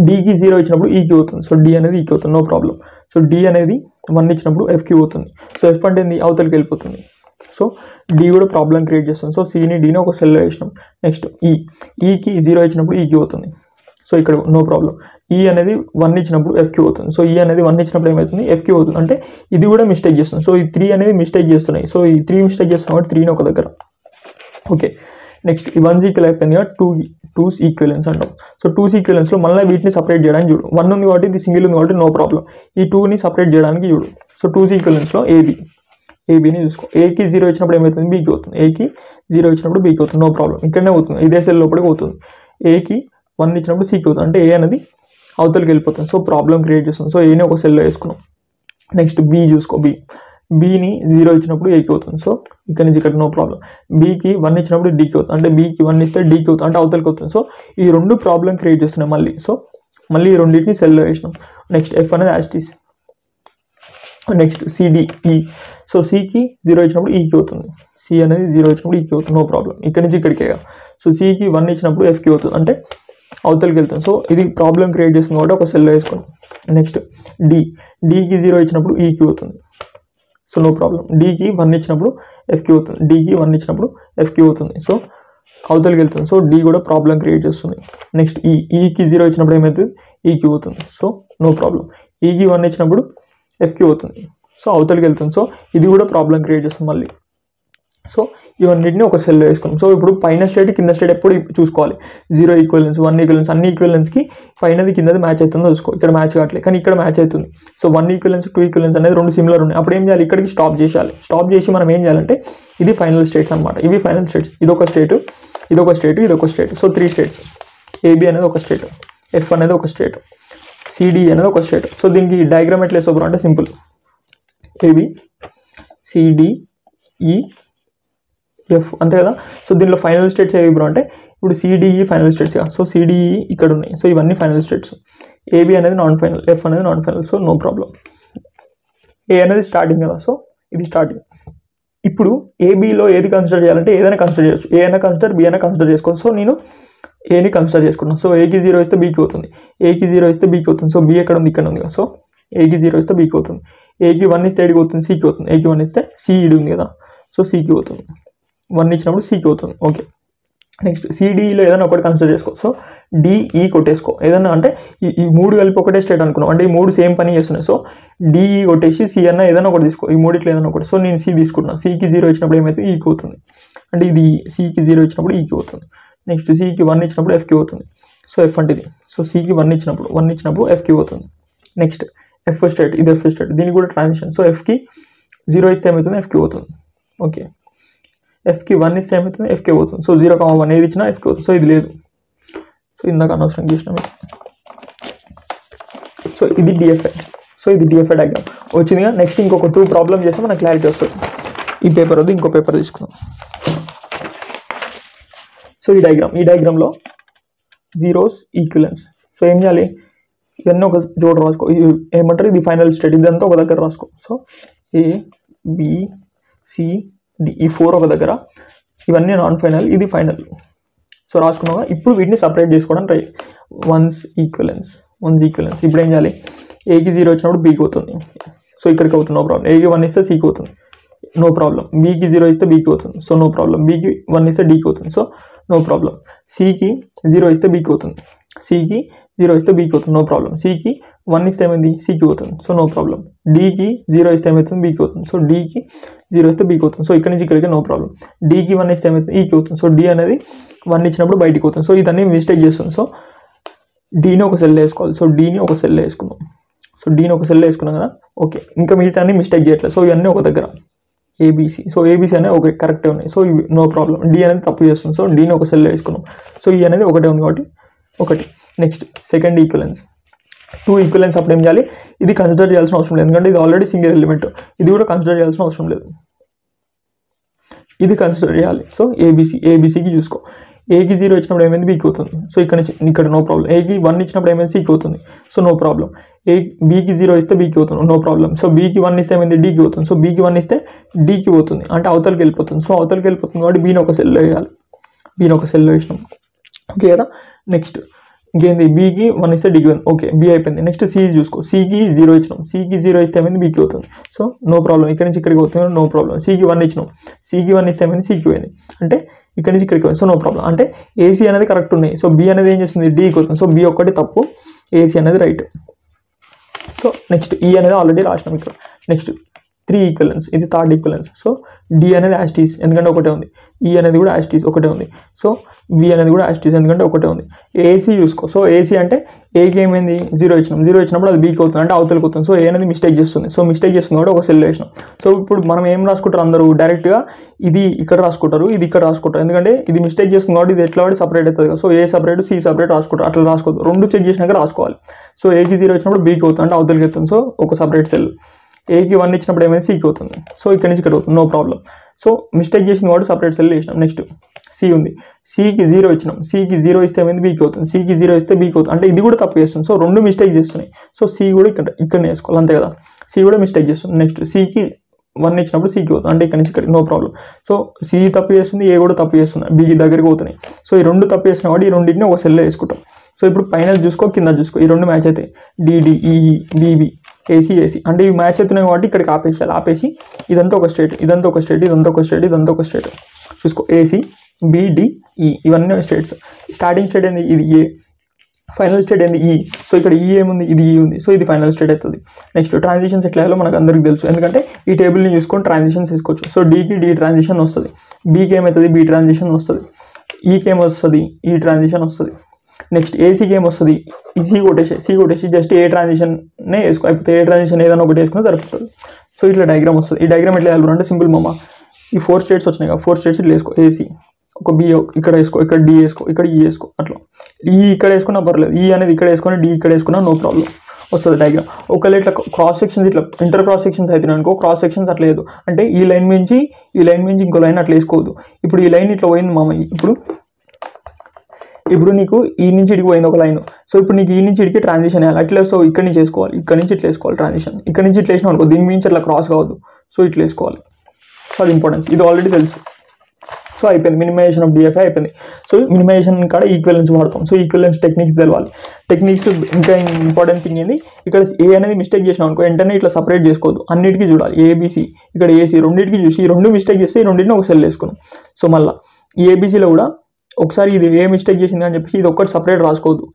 డీకి 0 ఇచ్చినప్పుడు ఈకి అవుతుంది. సో డి అనేది ఈకి అవుతుంది, నో ప్రాబ్లం. సో డి అనేది 1 ఇచ్చినప్పుడు ఎఫ్కి అవుతుంది. సో ఎఫ్ అంటే ఏంది, అవతలకి వెళ్ళిపోతుంది. సో డి కూడా ప్రాబ్లం క్రియేట్ చేస్తుంది. సో సిని డీని ఒక సెల్లో వేసినాం. నెక్స్ట్ ఈకి 0 ఇచ్చినప్పుడు ఈకి అవుతుంది. సో ఇక్కడ నో ప్రాబ్లం. ఈ అనేది 1 ఇచ్చినప్పుడు ఎఫ్కి అవుతుంది. సో ఈ అనేది 1 ఇచ్చినప్పుడు ఏమవుతుంది, ఎఫ్కి అవుతుంది. అంటే ఇది కూడా మిస్టేక్ చేస్తుంది. సో ఈ 3 అనేది మిస్టేక్ చేస్తున్నాయి. సో ఈ 3 మిస్టేక్ చేస్తున్నాం కాబట్టి 3ని ఒక దగ్గర. ఓకే, నెక్స్ట్ ఈ 1 ఈక్వల్ అయిపోయింది కాబట్టి 2 ఈక్వలెన్స్ అంటాం. సో 2 ఈక్వలెన్స్లో మళ్ళీ వీటిని సపరేట్ చేయడానికి చూడు. 1 ఉంది కాబట్టి ఇది సింగిల్ ఉంది కాబట్టి నో ప్రాబ్లం. ఈ 2ని సపరేట్ చేయడానికి చూడు. సో 2 ఈక్వలెన్స్లో ఏబిని చూసుకో. ఏకి 0 ఇచ్చినప్పుడు ఏమవుతుంది, బీకి అవుతుంది. ఏకి 0 ఇచ్చినప్పుడు బీకి అవుతుంది, నో ప్రాబ్లం. ఇక్కడనే అవుతుంది, ఇదే సెల్ లోపలికి అవుతుంది. ఏకి 1 ఇచ్చినప్పుడు సికి అవుతుంది, అంటే ఏ అనేది అవతలకి వెళ్ళిపోతుంది. సో ప్రాబ్లం క్రియేట్ చేస్తుంది. సో ఏని ఒక సెల్లో వేసుకున్నాం. నెక్స్ట్ బి చూసుకో, బీని 0 ఇచ్చినప్పుడు ఏకి అవుతుంది. సో ఇక్కడ నుంచి ఇక్కడ నో ప్రాబ్లం. బీకి 1 ఇచ్చినప్పుడు డీకి అవుతుంది, అంటే బీకి 1 ఇస్తే డీకి అవుతుంది, అంటే అవతలకి అవుతుంది. సో ఈ రెండు ప్రాబ్లం క్రియేట్ చేస్తున్నాయి మళ్ళీ. సో మళ్ళీ ఈ రెండింటిని సెల్లో వేసినాం. నెక్స్ట్ ఎఫ్ అనేది యాస్టీస్. Next C D E. సో సికి 0 ఇచ్చినప్పుడు ఈకి అవుతుంది, సి అనేది 0 ఇచ్చినప్పుడు ఈకి అవుతుంది, నో ప్రాబ్లం. ఇక్కడ నుంచి ఇక్కడికే. సో సికి 1 ఇచ్చినప్పుడు ఎఫ్కి అవుతుంది, అంటే అవతలకి వెళ్తాం. సో ఇది ప్రాబ్లం క్రియేట్ చేస్తుంది కాబట్టి ఒక సెల్లో వేసుకున్నాం. నెక్స్ట్ డీకి 0 ఇచ్చినప్పుడు ఈకి అవుతుంది, సో నో ప్రాబ్లం. డీకి 1 ఇచ్చినప్పుడు ఎఫ్కి అవుతుంది, డీకి 1 ఇచ్చినప్పుడు ఎఫ్కి అవుతుంది. సో అవతలకి వెళ్తుంది. సో డి కూడా ప్రాబ్లం క్రియేట్ చేస్తుంది. నెక్స్ట్ ఈకి 0 ఇచ్చినప్పుడు ఏమవుతుంది, ఈకి అవుతుంది, సో నో ప్రాబ్లం. ఈకి 1 ఇచ్చినప్పుడు ఎఫ్కి అవుతుంది, సో అవతలకి వెళ్తుంది. సో ఇది కూడా ప్రాబ్లం క్రియేట్ చేస్తుంది మళ్ళీ. సో ఇవన్నిటిని ఒక సెల్లో వేసుకున్నాం. సో ఇప్పుడు పైన స్టేట్ కింద స్టేట్ ఎప్పుడు చూసుకోవాలి. 0 ఈక్వలెన్స్, 1 ఈక్వలెన్స్, అన్ని ఈక్వలెన్స్కి పైనది కిందది మ్యాచ్ అవుతుందో చూసుకో. ఇక్కడ మ్యాచ్ కావట్లేదు, కానీ ఇక్కడ మ్యాచ్ అవుతుంది. సో 1 ఈక్వలెన్స్ 2 ఈక్వలెన్స్ అనేది రెండు సిమిలర్ ఉన్నాయి. అప్పుడు ఏం చేయాలి, ఇక్కడికి స్టాప్ చేయాలి. స్టాప్ చేసి మనం ఏం చేయాలంటే ఇది ఫైనల్ స్టేట్స్ అనమాట. ఇవి ఫైనల్ స్టేట్స్. ఇదొక స్టేట్, ఇదొక స్టేట్, ఇదొక స్టేట్. So 3 states. ఏబి అనేది ఒక స్టేట్, ఎఫ్ అనేది ఒక స్టేట్, సిడి అనేది ఒక స్టేట్. సో దీనికి డయాగ్రామ్ ఎట్లా వేసుకో అంటే సింపుల్. ఏబి సిడిఈ ఎఫ్, అంతే కదా. సో దీనిలో ఫైనల్ స్టేట్స్ ఏవి బ్రో అంటే ఇప్పుడు సిడిఈ ఫైనల్ స్టేట్స్ కదా. సో సిడిఈ ఇక్కడ ఉన్నాయి. సో ఇవన్నీ ఫైనల్ స్టేట్స్. ఏబి అనేది నాన్ ఫైనల్, ఎఫ్ అనేది non final, so no problem. A అనేది స్టార్టింగ్ కదా, సో ఇది స్టార్టింగ్. ఇప్పుడు ఏబిలో ఏది కన్సిడర్ చేయాలంటే ఏదైనా కన్సిడర్ చేయొచ్చు. ఏ అయినా కన్సిడర్, బి అయినా కన్సిడర్ చేసుకోవచ్చు. సో నేను ఏని కన్సిడర్ చేసుకున్నాను. సో ఏకి 0 ఇస్తే బీకి అవుతుంది, ఏకి 0 ఇస్తే బీకి అవుతుంది. సో బి ఎక్కడ ఉంది, ఇక్కడ ఉంది కదా. సో ఏకి 0 ఇస్తే బీకి అవుతుంది, ఏకి 1 ఇస్తే ఏడికి అవుతుంది, సికి అవుతుంది. ఏకి 1 ఇస్తే సి ఈడు ఉంది కదా, సో సికి అవుతుంది. 1 ఇచ్చినప్పుడు సికి అవుతుంది. ఓకే. నెక్స్ట్ సిడిఈలో ఏదైనా ఒకటి కన్సిడర్ చేసుకో. సో డిఈ కొట్టేసుకో. ఏదైనా అంటే ఈ 3 కలిపి ఒకటే స్టేట్ అనుకున్నాం, అంటే ఈ 3 సేమ్ పని చేస్తున్నాయి. సో డిఈ కొట్టేసి సి అన్న ఏదైనా ఒకటి తీసుకో. ఈ 3 ఏదైనా ఒకటి. సో నేను సి తీసుకుంటున్నాను. సికి 0 ఇచ్చినప్పుడు ఏమైతే ఈకి అవుతుంది, అంటే ఇది సికి 0 ఇచ్చినప్పుడు ఈకి అవుతుంది. నెక్స్ట్ సికి 1 ఇచ్చినప్పుడు ఎఫ్కి అవుతుంది. సో ఎఫ్ అంటే ఇది. సో సికి 1 ఇచ్చినప్పుడు ఎఫ్కి అవుతుంది. నెక్స్ట్ ఎఫ్ స్టేట్, ఇది ఎఫ్ స్టేట్. దీనికి కూడా ట్రాన్సిషన్. సో ఎఫ్కి 0 ఇస్తే ఏమవుతుంది, ఎఫ్కి అవుతుంది. ఓకే. ఎఫ్కి 1 ఇస్తే ఏమవుతుంది, ఎఫ్కి అవుతుంది. సో 0,1 ఏది ఇచ్చినా ఎఫ్కి అవుతుంది. సో ఇది లేదు. సో ఇందాక అనవసరం చేసినాం. సో ఇది డిఎఫ్ఐ. సో ఇది డిఎఫ్ఐ డయాగ్రామ్ వచ్చిందిగా. నెక్స్ట్ ఇంకొక 2 ప్రాబ్లమ్ చేస్తే మనకు క్లారిటీ వస్తుంది. ఈ పేపర్ వద్దు, ఇంకో పేపర్ తీసుకుందాం. సో ఈ డయాగ్రామ్లో జీరోస్ ఈక్వలెన్స్. సో ఏం చేయాలి, ఇవన్నీ ఒక జోడ రాసుకో. ఏమంటారు, ఇది ఫైనల్ స్టేట్, ఇదంతా ఒక దగ్గర రాసుకో. So A B C D, ఈ 4 ఒక దగ్గర, ఇవన్నీ నాన్ ఫైనల్, ఇది ఫైనల్. సో రాసుకున్నాక ఇప్పుడు వీటిని సపరేట్ చేసుకోవడం ట్రై. Once equivalence. ఇప్పుడు ఏం చేయాలి, ఏకి 0 వచ్చినప్పుడు బీకి అవుతుంది. సో ఇక్కడికి అవుతుంది, నో ప్రాబ్లం. ఏకి 1 ఇస్తే సికి అవుతుంది, నో ప్రాబ్లం. బీకి 0 ఇస్తే బీకి అవుతుంది, సో నో ప్రాబ్లం. బీకి 1 ఇస్తే డీకి అవుతుంది, సో నో ప్రాబ్లం. సికి 0 ఇస్తే బీకి అవుతుంది, సికి 0 ఇస్తే బీకి అవుతుంది, నో ప్రాబ్లం. సికి 1 ఇస్తే ఏమైంది, సికి అవుతుంది, సో నో ప్రాబ్లం. డీకి 0 ఇస్తే ఏమవుతుంది, బీకి అవుతుంది. సో డీకి 0 ఇస్తే బీకి అవుతుంది. సో ఇక్కడ నుంచి ఇక్కడికి నో ప్రాబ్లం. డీకి 1 ఇస్తే ఏమవుతుంది, ఈకి అవుతుంది. సో డి అనేది 1 ఇచ్చినప్పుడు బయటికి అవుతుంది. సో ఇదన్నీ మిస్టేక్ చేస్తుంది. సో డీని ఒక సెల్ వేసుకోవాలి. సో డీని ఒక సెల్ వేసుకుందాం. సో డీని ఒక సెల్ వేసుకున్నాం కదా. ఓకే, ఇంకా మిగతా అన్ని మిస్టేక్ చేయట్లేదు. సో ఇవన్నీ ఒక దగ్గర ఏబీసీ. సో ఏబీసీ అనేది ఒక కరెక్టే ఉన్నాయి. సో ఇవి నో ప్రాబ్లం. డి అనేది తప్పు చేస్తుంది. సో డీని ఒక సెల్ వేసుకున్నాం. సో ఈ అనేది ఒకటే ఉంది కాబట్టి ఒకటి. Next second equivalence. 2 ఈక్వలెన్స్. అప్పుడు ఏం చేయాలి, ఇది కన్సిడర్ చేయాల్సిన అవసరం లేదు, ఎందుకంటే ఇది ఆల్రెడీ సింగిల్ ఎలిమెంట్. ఇది కూడా కన్సిడర్ చేయాల్సిన అవసరం లేదు, ఇది కన్సిడర్ చేయాలి. సో ఏబీసీకి చూసుకో. ఏకి 0 ఇచ్చినప్పుడు ఏమైంది, బీకి అవుతుంది. సో ఇక్కడ నుంచి ఇక్కడ నో ప్రాబ్లం. ఏకి 1 ఇచ్చినప్పుడు ఏమైంది, సికి అవుతుంది. So no problem. బీకి 0 ఇస్తే బీకి అవుతుంది, నో ప్రాబ్లం. సో బీకి 1 ఇస్తే ఏమైంది, డీకి అవుతుంది. సో బీకి 1 ఇస్తే డీకి పోతుంది, అంటే అవతలకి వెళ్ళిపోతుంది. సో అవతలకి వెళ్ళిపోతుంది కాబట్టి బీని ఒక సెల్లో వేయాలి. బీని ఒక సెల్లో వేసినాం. ఓకే కదా. నెక్స్ట్ ఇంకేంది, బీకి 1 ఇస్తే డీకి 1. ఓకే, బీ అయిపోయింది. నెక్స్ట్ సి చూసుకో. సికి 0 ఇచ్చినాం. సికి 0 ఇస్తే ఏమైంది, బీకి అవుతుంది. So no problem. ఇక్కడ నుంచి ఇక్కడికి అవుతుంది, నో ప్రాబ్లం. సికి 1 ఇచ్చినాం. సికి 1 ఇస్తే ఏమైంది, సికి పోయింది, అంటే ఇక్కడ నుంచి ఇక్కడికి పోయింది. So no problem. అంటే ఏసీ అనేది కరెక్ట్ ఉన్నాయి. సో బి అనేది ఏం చేస్తుంది, డీకి అవుతుంది. సో బి ఒక్కటి తప్పు, ఏసీ అనేది రైట్. సో నెక్స్ట్ ఈ అనేది ఆల్రెడీ రాసినాం ఇక్కడ. Next 3 equivalence. ఇది థర్డ్ ఈక్వలెన్స్. సో డి అనేది యాస్టీస్, ఎందుకంటే ఒకటే ఉంది. ఈ అనేది కూడా యాస్టీస్, ఒకటే ఉంది. సో బి అనేది కూడా యాస్టీస్, ఎందుకంటే ఒకటే ఉంది. ఏసీ చూసుకో. సో ఏసీ అంటే ఏకి ఏమైంది, 0 ఇచ్చినాం. 0 ఇచ్చినప్పుడు అది బీకి అవుతుంది, అంటే అవతలకి అవుతుంది. సో ఏ అనేది మిస్టేక్ చేస్తుంది. సో మిస్టేక్ చేస్తుంది కాబట్టి ఒక సెల్ వేసినాం. సో ఇప్పుడు మనం ఏం రాసుకుంటారు, అందరూ డైరెక్ట్గా ఇది ఇక్కడ రాసుకుంటారు, ఇది ఇక్కడ రాసుకుంటారు, ఎందుకంటే ఇది మిస్టేక్ చేస్తుంది కాబట్టి ఇది ఎట్లా వాడి సపరేట్ అవుతుంది కదా. సో ఏ సపరేట్, సి సపరేట్ రాసుకుంటారు, అట్లా రాసుకోవద్దు. రెండు చెక్ చేసినాక రాసుకోవాలి. సో ఏకి 0 వచ్చినప్పుడు బీకి అవుతుంది, అంటే అవతలకి అవుతుంది. సో ఒక సపరేట్ సెల్. ఏకి 1 ఇచ్చినప్పుడు ఏమైంది సికి అవుతుంది. సో ఇక్కడ నుంచి ఇక్కడ అవుతుంది, నో ప్రాబ్లం. సో మిస్టేక్ చేసిన వాడు సపరేట్ సెల్ వేసినాం. నెక్స్ట్ సి ఉంది, సికి 0 ఇచ్చినాం, సికి 0 ఇస్తే ఏమైంది బీకి అవుతుంది, సికి 0 ఇస్తే బీకి అవుతుంది. అంటే ఇది కూడా తప్పు చేస్తుంది. సో 2 మిస్టేక్ చేస్తున్నాయి. సో సి కూడా ఇక్కడ వేసుకోవాలి అంతే కదా. సి కూడా మిస్టేక్ చేస్తుంది. నెక్స్ట్ సికి 1 ఇచ్చినప్పుడు సికి అవుతుంది, అంటే ఇక్కడ నుంచి ఇక్కడ నో ప్రాబ్లం. సో సి తప్పు చేస్తుంది, ఏ కూడా తప్పు చేస్తుంది, బీకి దగ్గరికి అవుతున్నాయి. సో ఈ 2 తప్పు చేసిన వాడు ఈ రెండింటిని ఒక సెల్లో వేసుకుంటాం. సో ఇప్పుడు పైన చూసుకో, కింద చూసుకో, ఈ 2 మ్యాచ్ అవుతాయి. DD, EE, BB, AC, AC. అంటే ఇవి మ్యాచ్ అవుతున్నాయి కాబట్టి ఇక్కడికి ఆపేసేయాలి. ఆపేసి ఇదంతా ఒక స్టేట్, ఇదంతా ఒక స్టేట్, ఇదంతా ఒక స్టేట్, ఇదంతా ఒక స్టేట్ చూసుకో. ఏసీ, బిడిఈ ఇవన్నీ స్టేట్స్. స్టార్టింగ్ స్టేట్ ఏంది, ఇది ఏ. ఫైనల్ స్టేట్ ఏంది, ఈ. సో ఇక్కడ ఈ ఏముంది, ఇది ఈ ఉంది. సో ఇది ఫైనల్ స్టేట్ అవుతుంది. నెక్స్ట్ ట్రాన్సిషన్స్ ఎట్లా అయ్యాలో మనకు అందరికీ తెలుసు, ఎందుకంటే ఈ టేబుల్ని చూసుకొని ట్రాన్సిషన్స్ తీసుకోవచ్చు. సో డీకి డి ట్రాన్సిషన్ వస్తుంది, బీకి ఏమవుతుంది బి ట్రాన్సిషన్ వస్తుంది, ఈకి ఏమొస్తుంది ఈ ట్రాన్సిషన్ వస్తుంది. నెక్స్ట్ ఏసీకి ఏమొస్తుంది, ఈ సి కొట్టేసి జస్ట్ ఏ ట్రాన్సిషన్నే వేసుకో, అయిపోతే ఏ ట్రాన్సిషన్ ఏదైనా ఒకటి వేసుకుని సరిపోతుంది. సో ఇట్లా డయాగ్రామ్ వస్తుంది. ఈ డయాగ్రామ్ ఎట్లా వేయాలి అంటే సింపుల్ మామ, ఈ 4 స్టేట్స్ వచ్చినాయి కదా, 4 స్టేట్స్ ఇట్లా వేసుకో. ఏసీ ఒక బి ఇక్కడ వేసుకో, ఇక్కడ డి వేసుకో, ఇక్కడ ఈ వేసుకో, అట్లా ఈ ఇక్కడ వేసుకున్నా పర్లేదు, ఈ అనేది ఇక్కడ వేసుకుని డి ఇక్కడ వేసుకున్నా నో ప్రాబ్లం వస్తుంది డయాగ్రామ్. ఒకవేళ ఇట్లా క్రాస్ సెక్షన్స్ ఇట్లా ఇంటర్ క్రాస్ సెక్షన్స్ అవుతున్నాయి అనుకో, క్రాస్ సెక్షన్స్ అట్లా లేదు అంటే ఈ లైన్ నుంచి ఇంకో లైన్ అట్లా వేసుకోవద్దు. ఇప్పుడు ఈ లైన్ ఇట్లా పోయింది మామ, ఇప్పుడు నీకు ఈ నుంచి ఇడికి పోయింది ఒక లైన్. సో ఇప్పుడు నీకు ఈ నుంచి ఇడికి ట్రాన్సిషన్ వేయాలి. అట్లా సో ఇక్కడ నుంచి వేసుకోవాలి, ఇక్కడ నుంచి ఇట్లా వేసుకోవాలి ట్రాన్సిషన్. ఇక్కడ నుంచి ఇట్లా వేసినాం అనుకో, దీని నుంచి అట్లా క్రాస్ కావద్దు. సో ఇట్లా వేసుకోవాలి. సో అది ఇంపార్టెన్స్, ఇది ఆల్రెడీ తెలుసు. సో అయిపోయింది, మినిమైజేషన్ ఆఫ్ డిఎఫ్ఐ అయిపోయింది. సో మినిమైజేషన్ కాడ ఈక్వలెన్స్ వాడతాం. సో ఈక్వలెన్స్ టెక్నిక్స్ తెలవాలి. టెక్నిక్స్ ఇంకా ఇంపార్టెంట్ థింగ్ ఏంది, ఇక్కడ ఏ అనేది మిస్టేక్ చేసినాం అనుకో వెంటనే ఇట్లా సపరేట్ చేసుకోవద్దు, అన్నిటికీ చూడాలి. ఏబీసీ ఇక్కడ ఏసీ రెండింటికి చూసి ఈ 2 మిస్టేక్ చేస్తే ఈ రెండింటిని ఒక సెల్ వేసుకున్నాం. సో మళ్ళీ ఈ ఏబీసీలో కూడా ఒకసారి ఇది ఏ మిస్టేక్ చేసింది అని చెప్పేసి ఇది ఒక్కటి సపరేట్ రాసుకోవద్దు,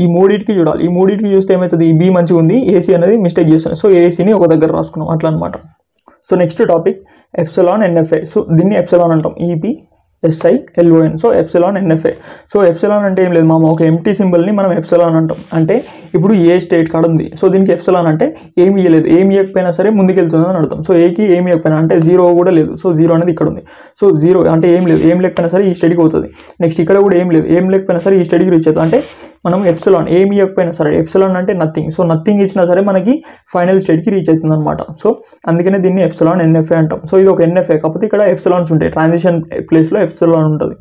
ఈ 3టికి చూడాలి. ఈ 3టికి చూస్తే ఏమవుతుంది, ఈ బి మంచిగా ఉంది, ఏసీ అనేది మిస్టేక్ చేస్తుంది. సో ఏసీని ఒక దగ్గర రాసుకున్నాం అట్లా అనమాట. So next topic epsilon NFA. So దీన్ని ఎప్సిలాన్ అంటాం, EP SILON. So epsilon NFA. So epsilon అంటే ఏం లేదు మామ, ఒక ఎంటీ సింబల్ని మనం ఎప్సిలాన్ అంటాం. అంటే ఇప్పుడు ఏ స్టేట్ కాడ ఉంది, సో దీనికి ఎప్సిలాన్ అంటే ఏమి ఇవ్వలేదు, ఏమి ఇవ్వకపోయినా సరే ముందుకెళ్తుంది అని అర్థం. సో ఏకి ఏమి ఇవ్వకపోయినా అంటే 0 కూడా లేదు, సో 0 అనేది ఇక్కడ ఉంది. సో 0 అంటే ఏం లేదు, ఏం లేకపోయినా సరే ఈ స్టేట్కి అవుతుంది. నెక్స్ట్ ఇక్కడ కూడా ఏం లేదు, ఏం లేకపోయినా సరే ఈ స్టేట్కి రీచ్ అవుతుంది. అంటే మనం ఎప్సిలాన్ ఏమి ఇవ్వకపోయినా సరే, ఎప్సిలాన్ అంటే నథింగ్. సో నథింగ్ ఇచ్చినా సరే మనకి ఫైనల్ స్టేట్కి రీచ్ అవుతుంది అనమాట. సో అందుకనే దీన్ని ఎప్సిలాన్ NFA అంటాం. సో ఇది ఒక NFA, కాకపోతే ఇక్కడ ఎప్సిలాన్స్ ఉంటాయి, ట్రాన్సిషన్ ప్లేస్లో ఎప్సిలాన్ ఉంటుంది.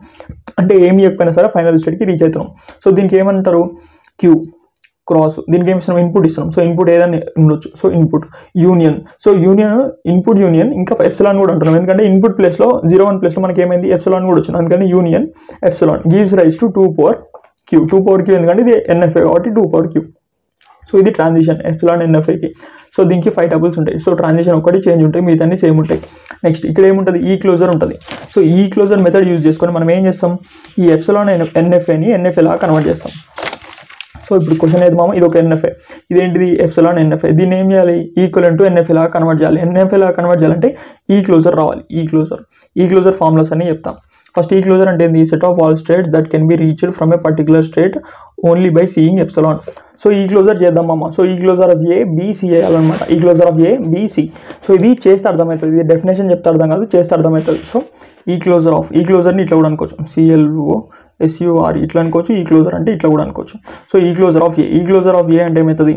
అంటే ఏమి ఇవ్వకపోయినా సరే ఫైనల్ స్టేట్కి రీచ్ అవుతున్నాం. సో దీనికి ఏమంటారు, క్యూ క్రాస్. దీనికి ఏమి ఇస్తున్నాం, ఇన్పుట్ ఇస్తున్నాం. సో ఇన్పుట్ ఏదైనా ఉండొచ్చు. So input union. So union, input union, ఇంకా ఎప్సిలాన్ కూడా అంటున్నాం, ఎందుకంటే ఇన్పుట్ ప్లేస్లో 01 ప్లేస్లో మనకి ఏమైంది ఎప్సిలాన్ కూడా వచ్చింది. అందుకని union epsilon gives rise to 2 power Q. 2 power Q ఎందుకంటే ఇది NFA కాబట్టి 2 power Q. సో ఇది ట్రాన్సిషన్ ఎప్సిలాన్ NFAకి. సో దీనికి 5 టపుల్స్ ఉంటాయి. సో ట్రాన్సిషన్ ఒకటి చేంజ్ ఉంటాయి, మిగతాన్ని సేమ్ ఉంటాయి. నెక్స్ట్ ఇక్కడ ఏముంటుంది, ఈ క్లోజర్ ఉంటుంది. సో ఈ క్లోజర్ మెథడ్ యూజ్ చేసుకొని మనం ఏం చేస్తాం, ఈ ఎప్సిలాన్ NFAని NFA లాగా కన్వర్ట్ చేస్తాం. సో ఇప్పుడు క్వశ్చన్ ఏది మామ, ఇది ఒక NFA, ఇదేంటిది ఎప్సిలాన్ NFA. దీన్ని ఏం చేయాలి, ఈక్వలెంట్ టు NFA లాగా కన్వర్ట్ చేయాలి. NFA లాగా కన్వర్ట్ చేయాలంటే ఈ క్లోజర్ రావాలి. ఈ క్లోజర్ ఫార్ములాస్ అని చెప్తాం. ఫస్ట్ ఈ క్లోజర్ అంటే ఏంది, set of all states that can be reached from A particular state only by seeing epsilon. So ఈ క్లోజర్ చేద్దాం మామ. సో ఈ క్లోజర్ ఆఫ్ ABC చేయాలన్నమాట. ఈ క్లోజర్ ఆఫ్ ABC. సో ఇది చేస్తే అర్థమవుతుంది, ఇది డెఫినేషన్ చెప్తే అర్థం కాదు, చేస్తే అర్థమవుతుంది. సో ఈ క్లోజర్ని ఇట్లా కూడా అనుకోవచ్చు, CLOSUR ఇట్లా అనుకోవచ్చు. ఈ క్లోజర్ అంటే ఇట్లా కూడా అనుకోవచ్చు. సో ఈ క్లోజర్ ఆఫ్ ఏ అంటే ఏమవుతుంది,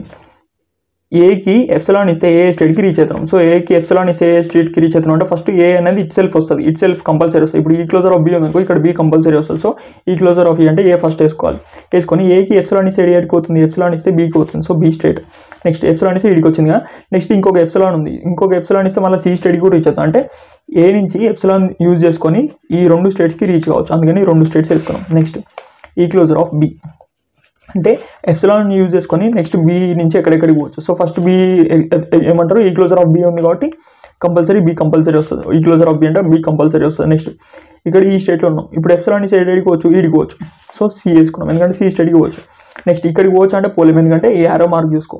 ఏకి ఎప్సిలాన్ ఇస్తే ఏ స్టేట్కి రీచ్ అవుతాం. సో ఏకి ఎప్సిలాన్ ఇస్తే ఏ స్టేట్కి రీచ్ అవుతాం అంటే ఫస్ట్ ఏ అనేది ఇట్ సెల్ఫ్ వస్తుంది, ఇట్ సెల్ఫ్ కంపల్సరీ వస్తుంది. ఇప్పుడు ఈ క్లోజర్ ఆఫ్ B ఉందనుకో, ఇక్కడ B కంపల్సరీ వస్తుంది. సో ఈ క్లోజర్ ఆఫ్ E అంటే ఏ ఫస్ట్ వేసుకొని ఏకి ఎప్సిలాన్ ఇస్తే ఏడికి అవుతుంది, ఎప్సిలాన్ ఇస్తే Bకి అవుతుంది. So B state. Next epsilon ఇస్తే ఈడికి వచ్చింది కదా. నెక్స్ట్ ఇంకొక ఎప్సిలాన్ ఉంది, ఇంకొక ఎప్సిలాన్ ఇస్తే మళ్ళీ C స్టేట్కి కూడా రీచ్ అవుతాం. అంటే ఏ నుంచి ఎప్సిలాన్ యూజ్ చేసుకొని ఈ 2 స్టేట్స్కి రీచ్ కావచ్చు, అందుకని 2 స్టేట్స్ వేసుకున్నాం. నెక్స్ట్ ఈ క్లోజర్ ఆఫ్ B అంటే ఎప్సిలాన్ యూజ్ చేసుకొని నెక్స్ట్ B నుంచి ఎక్కడెక్కడికి పోవచ్చు. సో ఫస్ట్ B ఏమంటారు, ఈ క్లోజర్ ఆఫ్ B ఉంది కాబట్టి కంపల్సరీ B కంపల్సరీ వస్తుంది. ఈ క్లోజర్ ఆఫ్ B అంటే B కంపల్సరీ వస్తుంది. నెక్స్ట్ ఇక్కడ ఈ స్టేట్లో ఉన్నాం, ఇప్పుడు ఎప్సిలాన్ నుంచి ఎక్కడికి పోవచ్చు, ఈడికి పోవచ్చు. సో C వేసుకున్నాం, ఎందుకంటే C స్టేట్కి పోవచ్చు. నెక్స్ట్ ఇక్కడికి పోవచ్చు అంటే పోలేం, ఎందుకంటే ఈ యారో మార్క్ చూసుకో,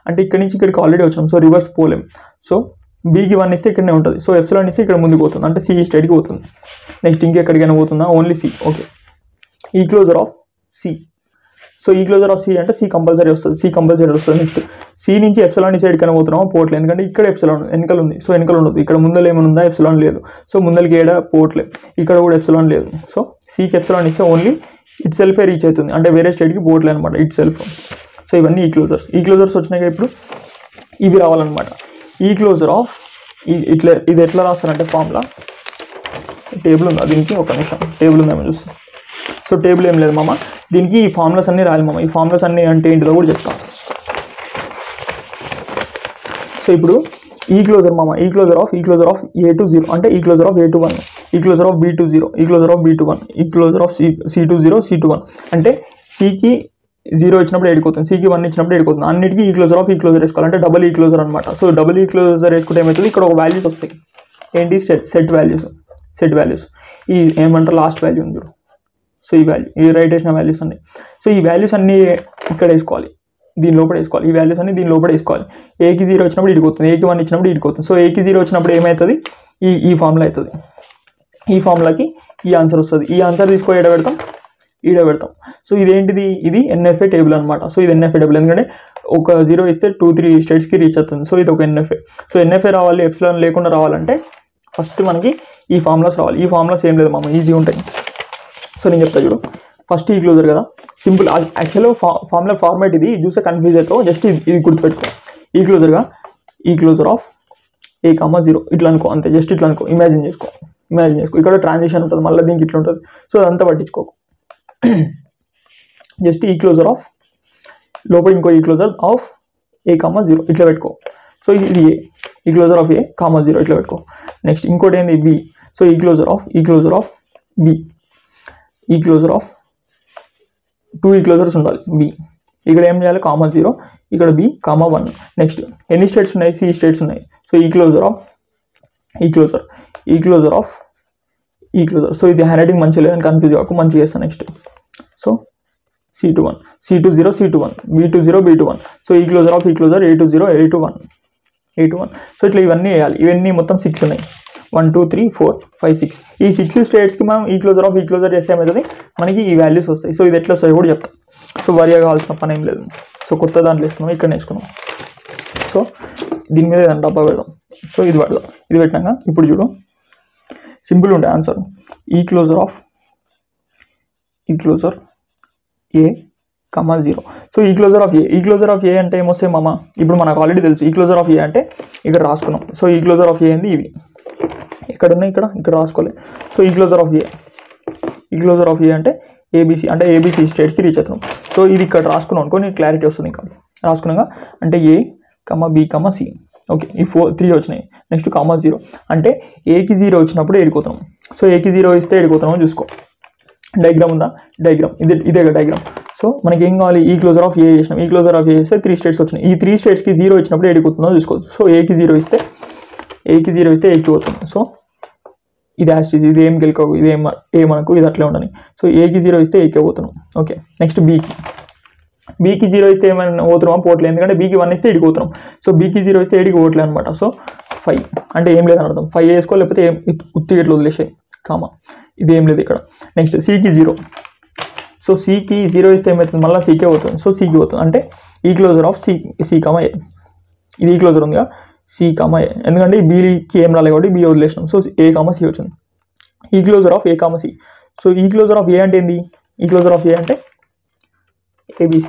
అంటే ఇక్కడ నుంచి ఇక్కడికి ఆల్రెడీ వచ్చాం. సో రివర్స్ పోలేం. సో Bకి 1 ఇస్తే ఇక్కడనే ఉంటుంది. సో ఎప్సిలాన్ ఇస్తే ఇక్కడ ముందుకు పోతుంది, అంటే C స్టేట్కి పోతుంది. నెక్స్ట్ ఇంకెక్కడికైనా పోతుందా, ఓన్లీ C. ఓకే, ఈ క్లోజర్ ఆఫ్ C. సో ఈ క్లోజర్ ఆఫ్ C అంటే C కంపల్సరీ వస్తుంది. నెక్స్ట్ C నుంచి ఎప్సిలాన్ సైడ్ కన్నా పోతున్నామో పోవట్లేదు, ఎందుకంటే ఇక్కడ ఎప్సిలాన్ వెనకాల ఉంది. సో వెనకాల ఉండదు, ఇక్కడ ముందర ఏమైనా ఉందా, ఎప్సిలాన్ లేదు. సో ముందరికి ఏడా పోవట్లేదు, ఇక్కడ కూడా ఎప్సిలాన్ లేదు. సో Cకి ఎప్సిలాన్ ఇస్తే ఓన్లీ ఇట్ సెల్ఫే రీచ్ అవుతుంది, అంటే వేరే స్టేట్కి పోవట్లేదు అనమాట, ఇట్ సెల్ఫ్. సో ఇవన్నీ ఈ క్లోజర్స్ వచ్చినాయి. ఇప్పుడు ఇవి రావాలన్నమాట. ఈ క్లోజర్ ఆఫ్ ఇట్లా ఇది ఎట్లా రాస్తారంటే ఫార్ములా టేబుల్ ఉందా దీనికి, ఒక నిమిషం టేబుల్ ఉందేమో చూస్తాం. సో టేబుల్ ఏం లేదు మామ, దీనికి ఈ ఫార్ములాస్ అన్నీ రాయాలి మామ. ఈ ఫార్ములాస్ అన్నీ అంటే ఏంటిదో కూడా చెప్తాం. సో ఇప్పుడు ఈ క్లోజర్ మామ, ఈ క్లోజర్ ఆఫ్ A to 0 అంటే ఈ క్లోజర్ ఆఫ్ A to 1, ఈ క్లోజర్ ఆఫ్ B to 0, ఈ క్లోజర్ ఆఫ్ B to 1, ఈ closure of C to 0, C to 1 అంటే Cకి 0 ఇచ్చినప్పుడు ఎడిపోతుంది, Cకి 1 ఇచ్చినప్పుడు ఎడిపోతుంది. అన్నిటికీ ఈ క్లోజర్ ఆఫ్ ఈ క్లోజర్ వేసుకోవాలి, అంటే డబుల్ ఈ క్లోజర్ అనమాట. సో డబుల్ ఈ క్లోజర్ వేసుకుంటే ఏమవుతుంది, ఇక్కడ ఒక వాల్యూస్ వస్తాయి. ఏంటి సెట్ వాల్యూస్ ఈ ఏమంటారు లాస్ట్ వాల్యూ ఉంది చూడు. సో ఈ వాల్యూ ఈ రైట్ వేసిన వాల్యూస్ అన్నీ. సో ఈ వాల్యూస్ అన్నీ ఇక్కడ వేసుకోవాలి, దీని లోపల వేసుకోవాలి. ఈ వాల్యూస్ అన్ని దీని లోపల వేసుకోవాలి. ఏకి 0 వచ్చినప్పుడు ఇడిపోతుంది, ఏకి 1 ఇచ్చినప్పుడు ఇడిపోతుంది. సో ఏకి 0 వచ్చినప్పుడు ఏమవుతుంది, ఈ ఫార్ములా అవుతుంది. ఈ ఫార్ములాకి ఈ ఆన్సర్ వస్తుంది. ఈ ఆన్సర్ తీసుకొని ఈడ పెడతాం. సో ఇదేంటిది, ఇది NFA టేబుల్ అనమాట. సో ఇది NFA టేబుల్, ఎందుకంటే ఒక 0 ఇస్తే 2-3 స్టేట్స్కి రీచ్ అవుతుంది. సో ఇది ఒక NFA. సో NFA రావాలి, ఎప్సిలాన్ లేకుండా రావాలంటే ఫస్ట్ మనకి ఈ ఫార్ములాస్ రావాలి. ఈ ఫార్ములాస్ ఏం లేదు మామ, ఈజీ ఉంటాయి. సో నేను చెప్తా చూడు. ఫస్ట్ ఈ క్లోజర్ కదా, సింపుల్. యాక్చువల్గా ఫార్ములా ఫార్మాట్ ఇది చూస్తే కన్ఫ్యూజ్ అవుతావు. జస్ట్ ఇది గుర్తుపెట్టుకో. ఈ క్లోజర్గా ఈ క్లోజర్ ఆఫ్ A, 0 ఇట్లా అనుకో, అంతే. జస్ట్ ఇట్లా అనుకో, ఇమాజిన్ చేసుకో. ఇక్కడ ట్రాన్సిషన్ ఉంటుంది, మళ్ళీ దీనికి ఇట్లా ఉంటుంది. సో అదంతా పట్టించుకోకు. జస్ట్ ఈ క్లోజర్ ఆఫ్ లోపల ఇంకో ఈ క్లోజర్ ఆఫ్ A, 0 ఇట్లా పెట్టుకో. సో ఇది A, ఈ క్లోజర్ ఆఫ్ A, 0 ఇట్లా పెట్టుకో. నెక్స్ట్ ఇంకోటి ఏంది B. సో ఈ క్లోజర్ ఆఫ్ B, ఈ క్లోజర్ ఆఫ్ 2 ఈ క్లోజర్స్ ఉండాలి B. ఇక్కడ ఏం చేయాలి, 0, ఇక్కడ B, 1. నెక్స్ట్ ఎన్ని స్టేట్స్ ఉన్నాయి, C స్టేట్స్ ఉన్నాయి. సో ఈ క్లోజర్ ఆఫ్ సో ఇది హ్యాండ్ రైటింగ్ మంచిగా లేదని కన్ఫ్యూజ్ కాకు, మంచిగా చేస్తాను. Next so C to 1, C to 0, C to 1, B to 0, B to 1. So ఈ closure of A to 0, A to 1. So ఇట్లా ఇవన్నీ వేయాలి. ఇవన్నీ మొత్తం 6 ఉన్నాయి. 1 2 3 4 5 6. ఈ 6 స్టేట్స్కి మనం ఈ క్లోజర్ చేస్తే ఏమవుతుంది, మనకి ఈ వాల్యూస్ వస్తాయి. సో ఇది ఎట్లా వస్తాయి కూడా చెప్తాం. సో వరియా కావాల్సిన పని ఏం లేదు. సో కొత్త దాంట్లో వేసుకున్నాం, ఇక్కడ వేసుకున్నాం. సో దీని మీద ఏదైనా డబ్బా పెడదాం. సో ఇది పెడదాం. ఇది పెట్టినాక ఇప్పుడు చూడు, సింపుల్ ఉండే ఆన్సర్. ఈ క్లోజర్ A, 0. సో ఈ క్లోజర్ ఆఫ్ A అంటే ఏమొస్తాయి మామ, ఇప్పుడు మనకు ఆల్రెడీ తెలుసు. ఈ క్లోజర్ ఆఫ్ A అంటే ఇక్కడ రాసుకున్నాం. సో ఈ క్లోజర్ ఆఫ్ A ఏంది, ఇవి ఇక్కడ ఉన్నాయి, ఇక్కడ రాసుకోలేదు. సో ఈ క్లోజర్ ఆఫ్ A అంటే ABC, అంటే ABC స్టేట్స్కి రీచ్ అవుతున్నాం. సో ఇది ఇక్కడ రాసుకున్నాం అనుకో, నీకు క్లారిటీ వస్తుంది. ఇంకా రాసుకున్నాక అంటే A, B, C. ఓకే, ఈ 3 వచ్చినాయి. నెక్స్ట్ 0 అంటే Aకి 0 వచ్చినప్పుడు ఎడిపోతున్నాం. సో Aకి 0 ఇస్తే ఎడిపోతున్నాం చూసుకో. డయాగ్రామ్ ఉందా, ఇదే డయాగ్రామ్. సో మనకి ఏం కావాలి, ఈ క్లోజర్ ఆఫ్ A చేసినాం. ఈ క్లోజర్ ఆఫ్ A చేస్తే 3 స్టేట్స్ వచ్చినాయి. ఈ 3 స్టేట్స్కి 0 ఇచ్చినప్పుడు ఎడిపోతుందో చూసుకోవచ్చు. సో Aకి 0 ఇస్తే Aకి పోతుంది. సో ఇది యాస్టిజ్, ఇది ఏం గెలుకోకు, ఇది మనకు ఇది అట్లే ఉండని. సో Aకి 0 ఇస్తే Aకే పోతున్నాం. ఓకే, నెక్స్ట్ Bకి 0 ఇస్తే ఏమైనా పోతున్నాం, పోవట్లేదు. ఎందుకంటే Bకి 1 ఇస్తే ఇడికి పోతున్నాం. సో Bకి 0 ఇస్తే ఇడికి పోవట్లేదు అనమాట. సో 5 అంటే ఏం లేదని అర్థం. 5 వేసుకో, లేకపోతే ఉత్తిగా ఇట్లా వదిలేసాయి, ఇది ఏం లేదు ఇక్కడ. నెక్స్ట్ Cకి 0. సో Cకి 0 ఇస్తే ఏమవుతుంది, మళ్ళీ Cకే పోతుంది. సో Cకి పోతుంది అంటే ఈ క్లోజర్ ఆఫ్ C, A. ఇది ఈ క్లోజర్ ఉందిగా, C, A. ఎందుకంటే Bకి ఏం రాలేదు కాబట్టి B వదిలేసినాం. సో A, C వచ్చింది. ఈ closure of A, C. So ఈ క్లోజర్ ఆఫ్ A అంటే ఏంది, ఈ క్లోజర్ ఆఫ్ A అంటే ABC,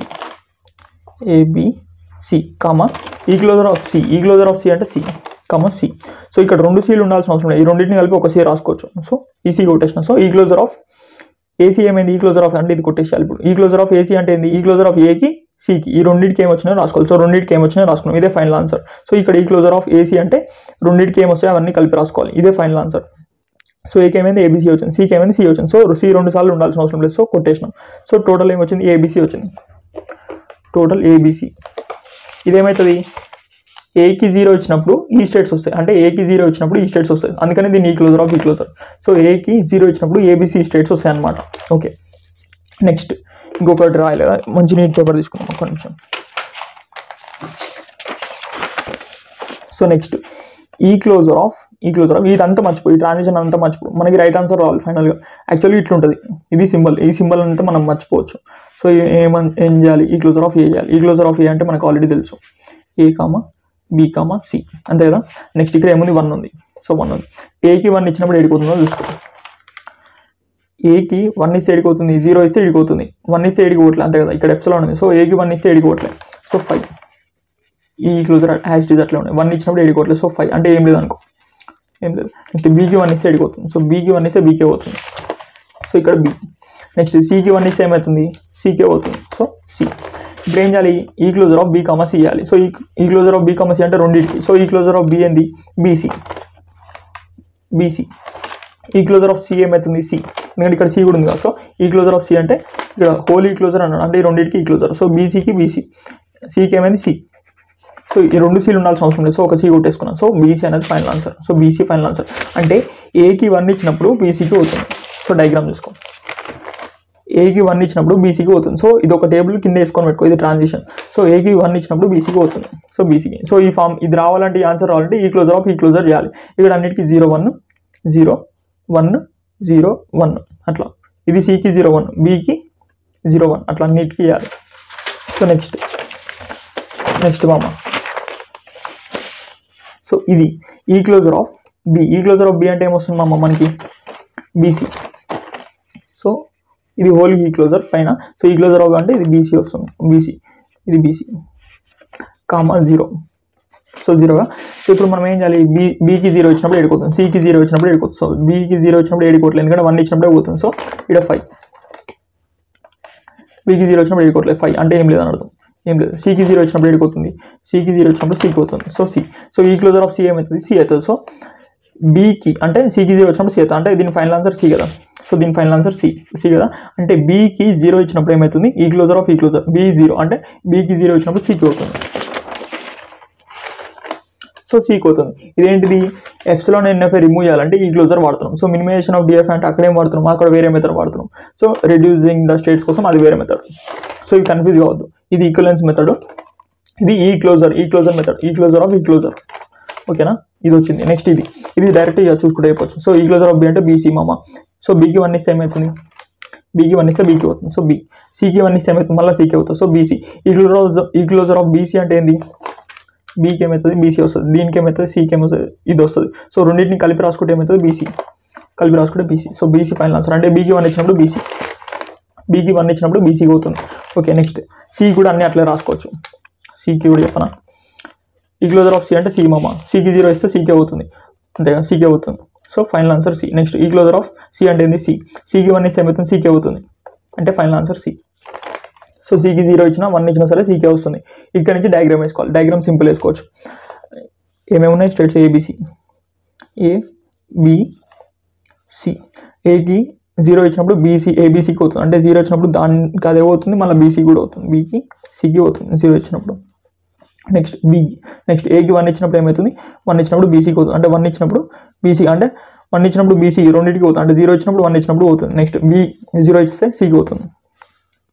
ఈ క్లోజర్ ఆఫ్ C అంటే C. సో ఇక్కడ 2 Cలు ఉండాల్సిన అవసరం లేదు. ఈ రెండింటిని కలిపి ఒక C రాసుకోవచ్చు. సో ఈ C కొట్టేసిన. సో ఈ క్లోజర్ ఆఫ్ AC ఏమైంది, ఈ క్లోజర్ ఆఫ్ అంటే ఇది కొట్టేసేయాలి. ఇప్పుడు ఈ క్లోజర్ ఆఫ్ AC అంటే ఏంది, ఈ క్లోజర్ ఆఫ్ Aకి Cకి ఈ రెండింటికి ఏం వచ్చినాయో రాసుకోవాలి. సో రెండింటికి ఏం వచ్చినాయో రాసుకున్నాం, ఇదే ఫైనల్ ఆన్సర్. సో ఇక్కడ ఈ క్లోజర్ ఆఫ్ AC అంటే రెండింటికి ఏం వస్తాయో అవన్నీ కలిపి రాసుకోవాలి, ఇదే ఫైనల్ ఆన్సర్. సో Aకి ఏమైంది, ABC వచ్చింది. Cకి ఏమైంది, C వచ్చింది. సో C 2 సార్లు ఉండాల్సిన అవసరం లేదు. సో కొట్టేసినాం. సో టోటల్ ఏమొచ్చింది, ABC వచ్చింది. Total ABC. ఇదేమవుతుంది, Aకి 0 వచ్చినప్పుడు ఈ స్టేట్స్ వస్తాయి, అంటే Aకి 0 వచ్చినప్పుడు ఈ స్టేట్స్ వస్తాయి. అందుకని దీన్ని ఈ క్లోజర్ ఆఫ్ ఈ క్లోజర్. సో Aకి 0 వచ్చినప్పుడు ABC స్టేట్స్ వస్తాయి అన్నమాట. ఓకే, నెక్స్ట్ ఇంకొకటి రాయలేదా, మంచి నీట్ పేపర్ తీసుకున్నాం ఒక నిమిషం. సో నెక్స్ట్ ఈ క్లోజర్ ఆఫ్ ఇదంతా మర్చిపో, ఈ ట్రాన్సిషన్ అంతా మర్చిపో, మనకి రైట్ ఆన్సర్ రావాలి ఫైనల్గా. యాక్చువల్లీ ఇట్లుంటుంది, ఇది సింబల్, ఈ సింబల్ అంతా మనం మర్చిపోవచ్చు. సో ఏం చేయాలి, ఈ క్లోజర్ ఆఫ్ A చేయాలి. ఈ క్లోజర్ ఆఫ్ A అంటే మనకు ఆల్రెడీ తెలుసు, A, B, C, అంతే కదా. నెక్స్ట్ ఇక్కడ ఏముంది, 1 ఉంది. సో 1 ఉంది. Aకి 1 ఇచ్చినప్పుడు ఎడిపోతుందో చూసుకో. Aకి 1 ఇస్తే ఎడిపోతుంది, 0 ఇస్తే ఎడిపోతుంది, 1 ఇస్తే ఎడిపోవట్లేదు, అంతే కదా. ఇక్కడ ఎప్సిలాన్ ఉంది. సో Aకి 1 ఇస్తే ఎడిపోవట్లేదు. సో 5. ఈ క్లోజర్ యాజ్ ఇట్ ఈజ్ అట్లా ఉన్నాయి. 1 ఇచ్చినప్పుడు ఏడికోవట్లేదు. సో 5 అంటే ఏం లేదు అనుకో, ఏం లేదు. నెక్స్ట్ బీకి 1 ఇస్తే ఏడిపోతుంది. సో బీకి 1 ఇస్తే బీకే పోతుంది. సో ఇక్కడ బి. నెక్స్ట్ సికి 1 ఇస్తే ఏమవుతుంది, సీకే పోతుంది. So C. ఇప్పుడు ఏం చేయాలి, ఈ closure of B comma C చేయాలి. సో ఈ closure of B comma C అంటే రెండింటికి. సో ఈ క్లోజర్ ఆఫ్ బి ఏంది, బీసీ. ఈ క్లోజర్ ఆఫ్ సి ఏమవుతుంది, సి. ఎందుకంటే ఇక్కడ సి కూడా ఉంది కదా. సో ఈ క్లోజర్ ఆఫ్ సి అంటే ఇక్కడ హోల్ ఈ క్లోజర్ అన్నాడు, అంటే ఈ రెండింటికి ఈ క్లోజర్. సో బీసీకి బీసీ, సికి ఏమైంది సి. సో ఈ 2 సీలు ఉండాల్సిన అవసరం లేదు. సో ఒక సి కొట్టేసుకున్నాం. సో బీసీ అనేది final answer. So BC final answer. అంటే ఏకి 1 ఇచ్చినప్పుడు బీసీకి అవుతుంది. సో డయాగ్రామ్ చూసుకో, ఏకి 1 ఇచ్చినప్పుడు బీసీకి పోతుంది. సో ఇది ఒక టేబుల్ కింద వేసుకొని పెట్టుకో, ఇది ట్రాన్సిషన్. సో ఏకి 1 ఇచ్చినప్పుడు బీసీకి పోతుంది. సో బీసీకి. సో ఈ ఫామ్ ఇది రావాలంటే ఈ ఆన్సర్ రావాలంటే ఈ క్లోజర్ ఆఫ్ ఈ క్లోజర్ చేయాలి. ఇక్కడ అన్నిటికీ 0 1 0 1 0 1 అట్లా. ఇది సికి 0 1, బీకి 0 1 అట్లా అన్నిటికీ చేయాలి. సో నెక్స్ట్ మామ. సో ఇది ఈ క్లోజర్ ఆఫ్ బి. ఈ క్లోజర్ ఆఫ్ బి అంటే ఏమొస్తుంది మామ మనకి, బీసీ. సో ఇది హోల్ ఈ క్లోజర్ పైన. సో ఈ క్లోజర్ ఆఫ్ అంటే ఇది బీసీ వస్తుంది, బీసీ. ఇది బీసీ కామా 0. సో 0గా. సో ఇప్పుడు మనం ఏం చేయాలి, బీకి 0 ఇచ్చినప్పుడు ఏడిపోతుంది, సికి 0 ఇచ్చినప్పుడు ఏడిపోతుంది. సో బీకి 0 ఇచ్చినప్పుడు ఏడిపోవట్లేదు, ఎందుకంటే 1 ఇచ్చినప్పుడే పోతుంది. సో ఇక్కడ 5. బీకి 0 వచ్చినప్పుడు ఏడిపోవట్లేదు, 5 అంటే ఏం లేదు అని అర్థం, ఏం లేదు. సికి 0 వచ్చినప్పుడు ఏడిపోతుంది, సికి 0 వచ్చినప్పుడు సికి పోతుంది. So C. సో ఈ క్లోజర్ ఆఫ్ సి ఏమవుతుంది, సి అవుతుంది. సో బీకి అంటే సికి 0 వచ్చినప్పుడు సి అవుతుంది, అంటే దీని ఫైనల్ ఆన్సర్ సి కదా. సో దీని ఫైనల్ ఆన్సర్ సి కదా. అంటే బీకి 0 ఇచ్చినప్పుడు ఏమవుతుంది, ఈ క్లోజర్ ఆఫ్ ఈ క్లోజర్ బీ 0 అంటే బీకి 0 ఇచ్చినప్పుడు సికి అవుతుంది. సో సికి అవుతుంది. ఇదేంటిది, ఎప్సిలాన్ ఎన్ఎఫ్ రిమూవ్ చేయాలంటే ఈ క్లోజర్ వాడుతున్నాం. సో మినిమైజేషన్ ఆఫ్ డిఎఫ్ అంటే అక్కడేం వాడుతున్నాం, అక్కడ వేరే మెథడ్ వాడుతున్నాం. సో రెడ్యూసింగ్ ద స్టేట్స్ కోసం అది వేరే మెథడ్. సో ఇది కన్ఫ్యూజ్ కావద్దు. ఇది ఈక్వలెన్స్ మెథడ్, ఇది ఈ క్లోజర్ మెథడ్, ఈ క్లోజర్ ఆఫ్ ఈ క్లోజర్. ఓకేనా, ఇది వచ్చింది. నెక్స్ట్ ఇది డైరెక్ట్ ఇక చూసుకుంటే అయిపోవచ్చు. సో ఈ క్లోజర్ ఆఫ్ బి అంటే బీసీ మామ. సో బీకి 1 ఇస్తే ఏమవుతుంది, బీకి 1 ఇస్తే బీకి అవుతుంది. So B. సికి 1 ఇస్తే ఏమవుతుంది, మళ్ళీ సికి అవుతుంది. So B C. ఈ క్లోజర్ ఆఫ్ బీసీ అంటే ఏంది, బీకి ఏమవుతుంది, బీసీ వస్తుంది. దీనికి ఏమవుతుంది, సికి ఏమవుతుంది, ఇది వస్తుంది. సో రెండింటిని కలిపి రాసుకుంటే ఏమవుతుంది, బీసీ. కలిపి రాసుకుంటే BC. So BC final answer. అంటే బీకి 1 ఇచ్చినప్పుడు బీసీ, బీకి 1 ఇచ్చినప్పుడు బీసీకి అవుతుంది. ఓకే. నెక్స్ట్ సి కూడా అన్నీ అట్లే రాసుకోవచ్చు. సికి కూడా చెప్పనా, ఈ క్లోజర్ ఆఫ్ సి అంటే సి మామ. సికి 0 ఇస్తే సికే అవుతుంది, అంతేగా, సికే అవుతుంది. So final answer C. Next ఈ క్లోజర్ ఆఫ్ సి అంటే ఏంది, సి. సికి 1 ఇస్తే ఏమవుతుంది, సికే అవుతుంది, అంటే ఫైనల్ ఆన్సర్ సి. సో సికి 0 ఇచ్చినా 1 ఇచ్చినా సరే సికే వస్తుంది. ఇక్కడ నుంచి డయాగ్రామ్ వేసుకోవాలి. డయాగ్రామ్ సింపుల్ వేసుకోవచ్చు. ఏమేమి ఉన్నాయి, స్టేట్స్ ఏబిసి, ఏబిసి. ఏకి 0 ఇచ్చినప్పుడు బీసీ ఏబీసీకి అవుతుంది, అంటే 0 వచ్చినప్పుడు దానికి అదే అవుతుంది, మళ్ళీ బీసీ కూడా అవుతుంది, బీకి సికి అవుతుంది 0 ఇచ్చినప్పుడు. నెక్స్ట్ బీకి. నెక్స్ట్ ఏకి 1 ఇచ్చినప్పుడు ఏమవుతుంది, 1 ఇచ్చినప్పుడు బీసీకి అవుతుంది, అంటే 1 ఇచ్చినప్పుడు బీసీ, అంటే 1 ఇచ్చినప్పుడు బీసీ రెండింటికి అవుతుంది, అంటే 0 ఇచ్చినప్పుడు 1 ఇచ్చినప్పుడు అవుతుంది. నెక్స్ట్ బి 0 ఇస్తే సికి అవుతుంది,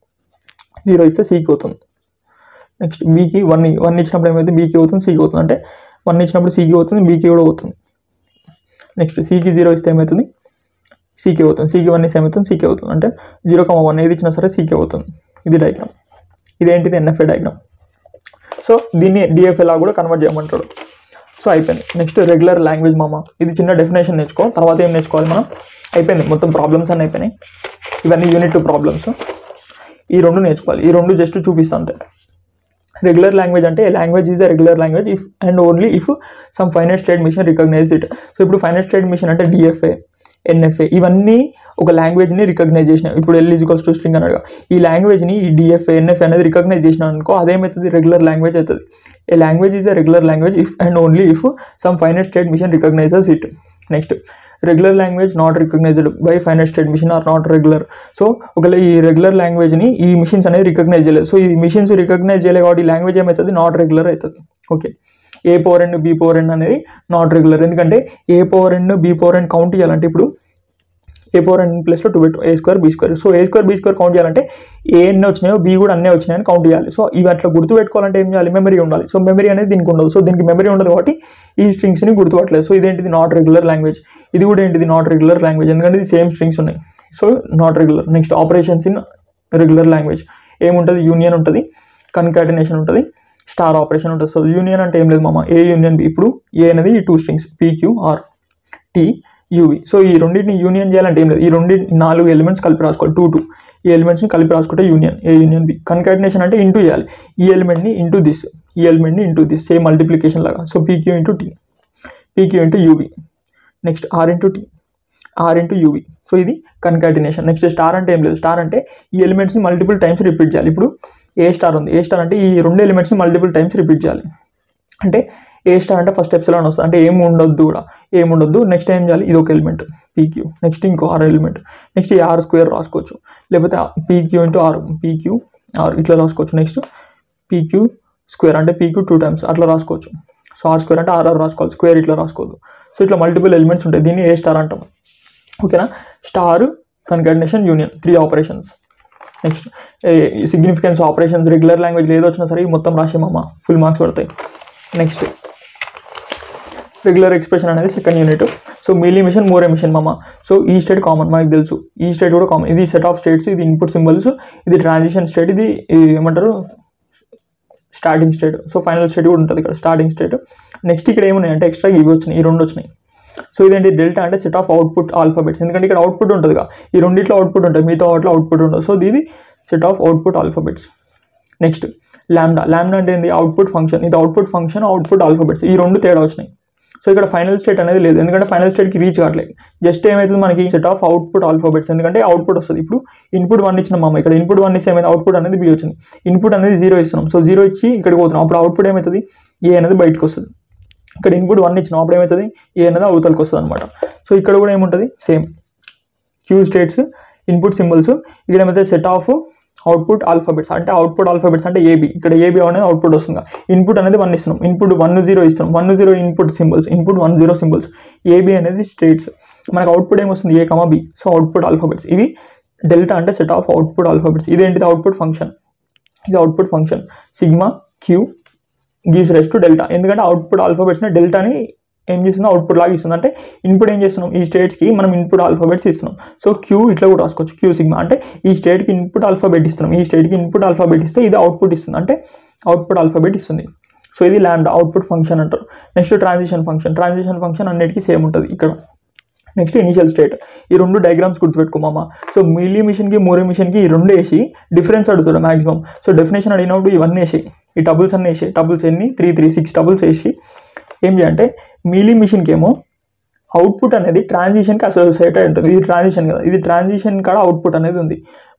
0 ఇస్తే సికి అవుతుంది. నెక్స్ట్ బీకి 1 ఇచ్చినప్పుడు ఏమైతే బీకి అవుతుంది, సికి అవుతుంది, అంటే 1 ఇచ్చినప్పుడు సికి అవుతుంది, బీకి కూడా అవుతుంది. నెక్స్ట్ సికి 0 ఇస్తే ఏమవుతుంది, సికే అవుతుంది. సికి 1 ఇస్తే ఏమవుతుంది, సికే అవుతుంది, అంటే 0,1 ఏది ఇచ్చినా సరే సికే అవుతుంది. ఇది డయాగ్రామ్. ఇదేంటిది, ఎన్ఎఫ్ఏ డయాగ్రామ్. సో దీన్ని డిఎఫ్ఏ లా కూడా కన్వర్ట్ చేయమంటాడు. సో అయిపోయింది. నెక్స్ట్ రెగ్యులర్ లాంగ్వేజ్ మామ. ఇది చిన్న డెఫినేషన్ నేర్చుకో, తర్వాత ఏం నేర్చుకోవాలి మనం, అయిపోయింది మొత్తం. ప్రాబ్లమ్స్ అన్నీ అయిపోయినాయి. ఇవన్నీ యూనిట్ 2 ప్రాబ్లమ్స్. ఈ 2 నేర్చుకోవాలి. ఈ 2 జస్ట్ చూపిస్తా అంతే. రెగ్యులర్ లాంగ్వేజ్ అంటే language is a regular language if and only if some finite state machine recognize it. So ఇప్పుడు ఫైనైట్ స్టేట్ మిషన్ అంటే డిఎఫ్ఏ, ఎన్ఎఫ్ఏ ఇవన్నీ ఒక లాంగ్వేజ్ని రికగ్నైజ్ చేసినాయి. ఇప్పుడు L = స్ట్రింగ్ అన్నాడు. ఈ లాంగ్వేజ్ని ఈ డిఎఫ్ఏ, ఎన్ఎఫ్ఏ అనేది రికగ్నైజ్ చేసినా అనుకో, అదేమవుతుంది, రెగ్యులర్ లాంగ్వేజ్ అవుతుంది. A language is a regular language if and only if some finite state machine recognizes it. Next regular language not recognized by finite state machine are not regular. So ఒకవేళ ఈ రెగ్యులర్ లాంగ్వేజ్ని ఈ మిషన్స్ అనేది రికగ్నైజ్ చేయలేదు. సో ఈ మిషన్స్ రికగ్నైజ్ చేయలేదు కాబట్టి ఈ లాంగ్వేజ్ ఏమవుతుంది, నాట్ రెగ్యులర్ అవుతుంది. ఓకే. A⁴N B⁴N అనేది నాట్ రెగ్యులర్. ఎందుకంటే A⁴N B⁴N కౌంట్ చేయాలంటే ఇప్పుడు A⁴N ప్లస్లో 2 పెట్టు, A² B². So A² B² count చేయాలంటే ఏ ఎన్ని వచ్చినాయో బి కూడా అన్నీ వచ్చినాయని కౌంట్ చేయాలి. సో ఇవి అట్లా గుర్తుపెట్టుకోవాలంటే ఏం చేయాలి, మెమరీ ఉండాలి. సో మెమరీ అనేది దీనికి ఉండదు. సో దీనికి మెమరీ ఉండదు కాబట్టి ఈ స్ట్రింగ్స్ని గుర్తుపట్టలేదు. సో ఇదేంటిది, నాట్ రెగ్యులర్ లాంగ్వేజ్. ఇది కూడా ఏంటిది, నాట్ రెగ్యులర్ లాంగ్వేజ్, ఎందుకంటే ఇది సేమ్ స్ట్రింగ్స్ ఉన్నాయి. So not regular. Next operations in regular language ఏముంటుంది, యూనియన్ ఉంటుంది, కన్కాటినేషన్ ఉంటుంది, స్టార్ ఆపరేషన్ ఉంటుంది. సో యూనియన్ అంటే ఏం లేదు మామ, ఏ యూనియన్ బి. ఇప్పుడు ఏ అనేది ఈ 2 స్ట్రింగ్స్ PQR TUV. సో ఈ రెండింటిని యూనియన్ చేయాలంటే ఏం లేదు, ఈ 4 ఎలిమెంట్స్ కలిపి రాసుకోవాలి, 2 ఈ ఎలిమెంట్స్ని కలిపి రాసుకుంటే union, A union B. Concatenation అంటే ఇంటూ చేయాలి, ఈ ఎలిమెంట్ని ఇంటూ దిస్, ఈ ఈ ఎలిమెంట్ని ఇంటూ దిస్ సేమ్ మల్టిప్లికేషన్ లాగా. So PQ into T, PQ into UV, next R into T, R into UV. So ఇది కన్కాటినేషన్. నెక్స్ట్ స్టార్ అంటే ఏం లేదు, స్టార్ అంటే ఈ ఎలిమెంట్స్ని మల్టిపుల్ టైమ్స్ రిపీట్ చేయాలి. ఇప్పుడు ఏ స్టార్ ఉంది, ఏ స్టార్ అంటే ఈ రెండు ఎలిమెంట్స్ని మల్టిపుల్ టైమ్స్ రిపీట్ చేయాలి. అంటే ఏ స్టార్ అంటే ఫస్ట్ ఎప్సిలాన్ వస్తుంది, అంటే ఏం ఉండొద్దు కూడా, ఏం ఉండొద్దు. నెక్స్ట్ ఏం చేయాలి, ఇది ఒక ఎలిమెంట్ పీక్యూ, నెక్స్ట్ ఇంకో ఆర్ ఎలిమెంట్, నెక్స్ట్ ఈ ఆర్ స్క్వేర్ రాసుకోవచ్చు, లేకపోతే PQ into R, PQ R ఇట్లా రాసుకోవచ్చు. నెక్స్ట్ పీక్యూ స్క్వేర్ అంటే పీక్యూ 2 టైమ్స్ అట్లా రాసుకోవచ్చు. సో ఆర్ స్క్వేర్ అంటే ఆర్ఆర్ రాసుకోవాలి, స్క్వేర్ ఇట్లా రాసుకోవద్దు. సో ఇట్లా మల్టిపుల్ ఎలిమెంట్స్ ఉంటాయి, దీన్ని ఏ స్టార్ అంటాం. ఓకేనా, star, concatenation, union 3 operations. Next significance operations, regular language ఏదో వచ్చినా సరే మొత్తం రాసేమమ్మ, ఫుల్ మార్క్స్ పడతాయి. నెక్స్ట్ రెగ్యులర్ ఎక్స్ప్రెషన్ అనేది second unit. So meal emission, more emission మామ. సో ఈ స్టేట్ కామన్ మనకు తెలుసు, ఈ స్టేట్ కూడా కామన్. ఇది సెట్ ఆఫ్ స్టేట్స్, ఇది ఇన్పుట్ సింబల్స్, ఇది ట్రాన్సిషన్ స్టేట్, ఇది ఏమంటారు starting state. So final state కూడా ఉంటుంది ఇక్కడ, స్టార్టింగ్ స్టేట్. నెక్స్ట్ ఇక్కడ ఏమున్నాయి అంటే ఎక్స్ట్రా ఇవి వచ్చినాయి, ఈ రెండు వచ్చినాయి. సో ఇదేంటి డెల్టా అంటే సెట్ ఆఫ్ అవుట్పుట్ ఆల్ఫాబెట్స్, ఎందుకంటే ఇక్కడ అవుట్పుట్ ఉంటుందిగా, ఈ రెండిట్లో అవుట్పుట్ ఉంటుంది, మిగతా వాటిలో అవుట్పుట్ ఉండదు. సో ఇది set of output alphabets. Next ల్యాండా, ల్యాండా అంటే ఏంది అవుట్పుట్ ఫంక్షన్, ఇది అవుట్పుట్ ఫంక్షన్, అవుట్పుట్ ఆల్ఫాబెట్స్, ఈ రెండు తేడా వచ్చినాయి. సో ఇక్కడ ఫైనల్ స్టేట్ అనేది లేదు, ఎందుకంటే ఫైనల్ స్టేట్కి రీచ్ కావట్లేదు. జస్ట్ ఏమవుతుంది మనకి సెట్ ఆఫ్ అవుట్పుట్ ఆల్ఫాబెట్స్, ఎందుకంటే అవుట్పుట్ వస్తుంది. ఇప్పుడు ఇన్పుట్ 1 ఇచ్చిన మామ, ఇక్కడ ఇన్పుట్ 1 ఇస్తే ఏమైంది, అవుట్పుట్ అనేది బి వచ్చింది. ఇన్పుట్ అనేది 0 ఇస్తున్నాం, సో 0 ఇచ్చి ఇక్కడికి పోతున్నాం, అప్పుడు అవుట్పుట్ ఏమవుతుంది, ఏ అనేది బయటకు వస్తుంది. ఇక్కడ ఇన్పుట్ 1 ఇచ్చినాం, అప్పుడు ఏమవుతుంది, ఏ అనేది అవతలకి వస్తుంది అనమాట. సో ఇక్కడ కూడా ఏముంటుంది same Q states, input symbols, ఇక్కడ ఏమైతే సెట్ ఆఫ్ అవుట్పుట్ ఆల్ఫాబెట్స్, అంటే అవుట్పుట్ ఆల్ఫాబెట్స్ అంటే ఏబి, ఇక్కడ ఏబి అనేది అవుట్పుట్ వస్తుంది. ఇన్పుట్ అనేది 1 ఇస్తున్నాం, ఇన్పుట్ 1 0 ఇస్తున్నాం, 1 0 input symbols, input 1 0 symbols, AB అనేది స్టేట్స్. మనకు అవుట్పుట్ ఏమొస్తుంది, A comma B. So output alphabets ఇవి. డెల్టా అంటే సెట్ ఆఫ్ అవుట్పుట్ ఆల్ఫాబెట్స్, ఇదేంటిది అవుట్పుట్ ఫంక్షన్, ఇది output function. Sigma Q gives rise to delta, ఎందుకంటే అవుట్పుట్ ఆల్ఫాబెట్స్ని డెల్టాని ఏం చేస్తుంది, అవుట్పుట్ లాగా ఇస్తుంది. అంటే ఇన్పుట్ ఏం చేస్తున్నాం, ఈ స్టేట్స్కి మనం ఇన్పుట్ ఆల్ఫాబెట్స్ ఇస్తున్నాం. సో క్యూ ఇట్లా కూడా రాసుకోవచ్చు, క్యూ సిగ్మా అంటే ఈ స్టేట్కి ఇన్పుట్ ఆల్ఫాబెట్ ఇస్తున్నాం, ఈ స్టేట్కి ఇన్పుట్ ఆల్ఫాబెట్ ఇస్తే ఇది అవుట్పుట్ ఇస్తుంది, అంటే అవుట్పుట్ ఆల్ఫాబెట్ ఇస్తుంది. సో ఇది ల్యాండా అవుట్పుట్ ఫంక్షన్ అంటారు. Next transition function, transition function అన్నిటికీ సేమ్ ఉంటుంది ఇక్కడ. నెక్స్ట్ ఇనిషియల్ స్టేట్, ఈ రెండు డయాగ్రామ్స్ గుర్తుపెట్టుకోమా. సో మీల్ ఎమిషన్కి, మోర్ ఎమిషన్కి ఈ రెండు వేసి డిఫరెన్స్ అడుగుతాడు మ్యాక్సిమం. సో డెఫినేషన్ అడిగినప్పుడు ఇవన్నీ వేసి, ఈ టబుల్స్ అన్నీ వేసి, టబుల్స్ ఎన్ని 3 3 6 టబుల్స్ వేసి ఏం చేయాలంటే మీల్ ఎమిషన్కి ఏమో అవుట్పుట్ అనేది ట్రాన్సిషన్కి అసోసియేటెడ్ ఉంటుంది, ఇది ట్రాన్సిషన్ కదా, ఇది ట్రాన్సిషన్ కాడ అవుట్పుట్ అనేది ఉంది.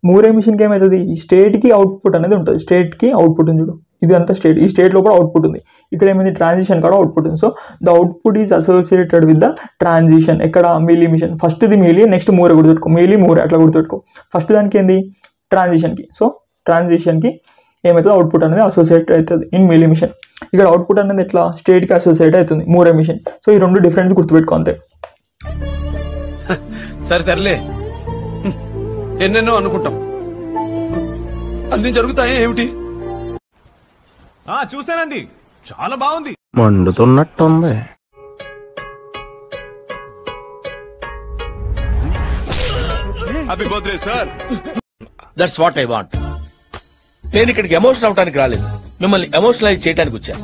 మోర్ ఎమిషన్కి ఏమవుతుంది, ఈ స్టేట్కి అవుట్పుట్ అనేది ఉంటుంది, స్టేట్కి అవుట్పుట్ ఉంది చూడు, ఇది అంతా స్టేట్, ఈ స్టేట్ లోపల అవుట్పుట్ ఉంది. ఇక్కడ ఏమైంది ట్రాన్సిషన్ కాడ అవుట్పుట్ ఉంది. So the output is associated with the transition. ఎక్కడ మీల్ ఎమిషన్, ఫస్ట్ది మీలి, నెక్స్ట్ మోరే గుర్తుపెట్టుకో, మీలి మోరే అట్లా గుర్తుపెట్టుకో. ఫస్ట్ దానికి ఏంది ట్రాన్సిషన్కి, సో ట్రాన్సిషన్కి ఏమవుతుంది అవుట్పుట్ అనేది అసోసియేట్ అవుతుంది ఇన్ మీల్ ఎమిషన్. ఇక్కడ అవుట్పుట్ అనేది ఎట్లా స్టేట్కి అసోసియేట్ అవుతుంది మోర్ ఎమిషన్. సో ఈ రెండు డిఫరెన్స్ గుర్తుపెట్టుకో అంతే. సరే తరలే, ఎన్నెన్నో అనుకుంటాం, అన్ని జరుగుతాయి ఏమిటి? చూసానండి, చాలా బాగుంది, మండుతున్నట్టుంది. Happy birthday sir. That's what I want. నేను ఇక్కడికి ఎమోషన్ అవడానికి రాలేదు, మిమ్మల్ని ఎమోషనలైజ్ చేయడానికి వచ్చాను.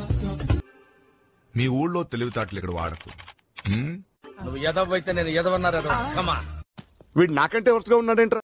మీ ఊళ్ళో తెలివితేటలు ఇక్కడ వాడకు. నువ్వు ఎదవైతే నేను ఎదవన్నారు. వీడు నాకంటే వరుసగా ఉన్నాడేంట్రా?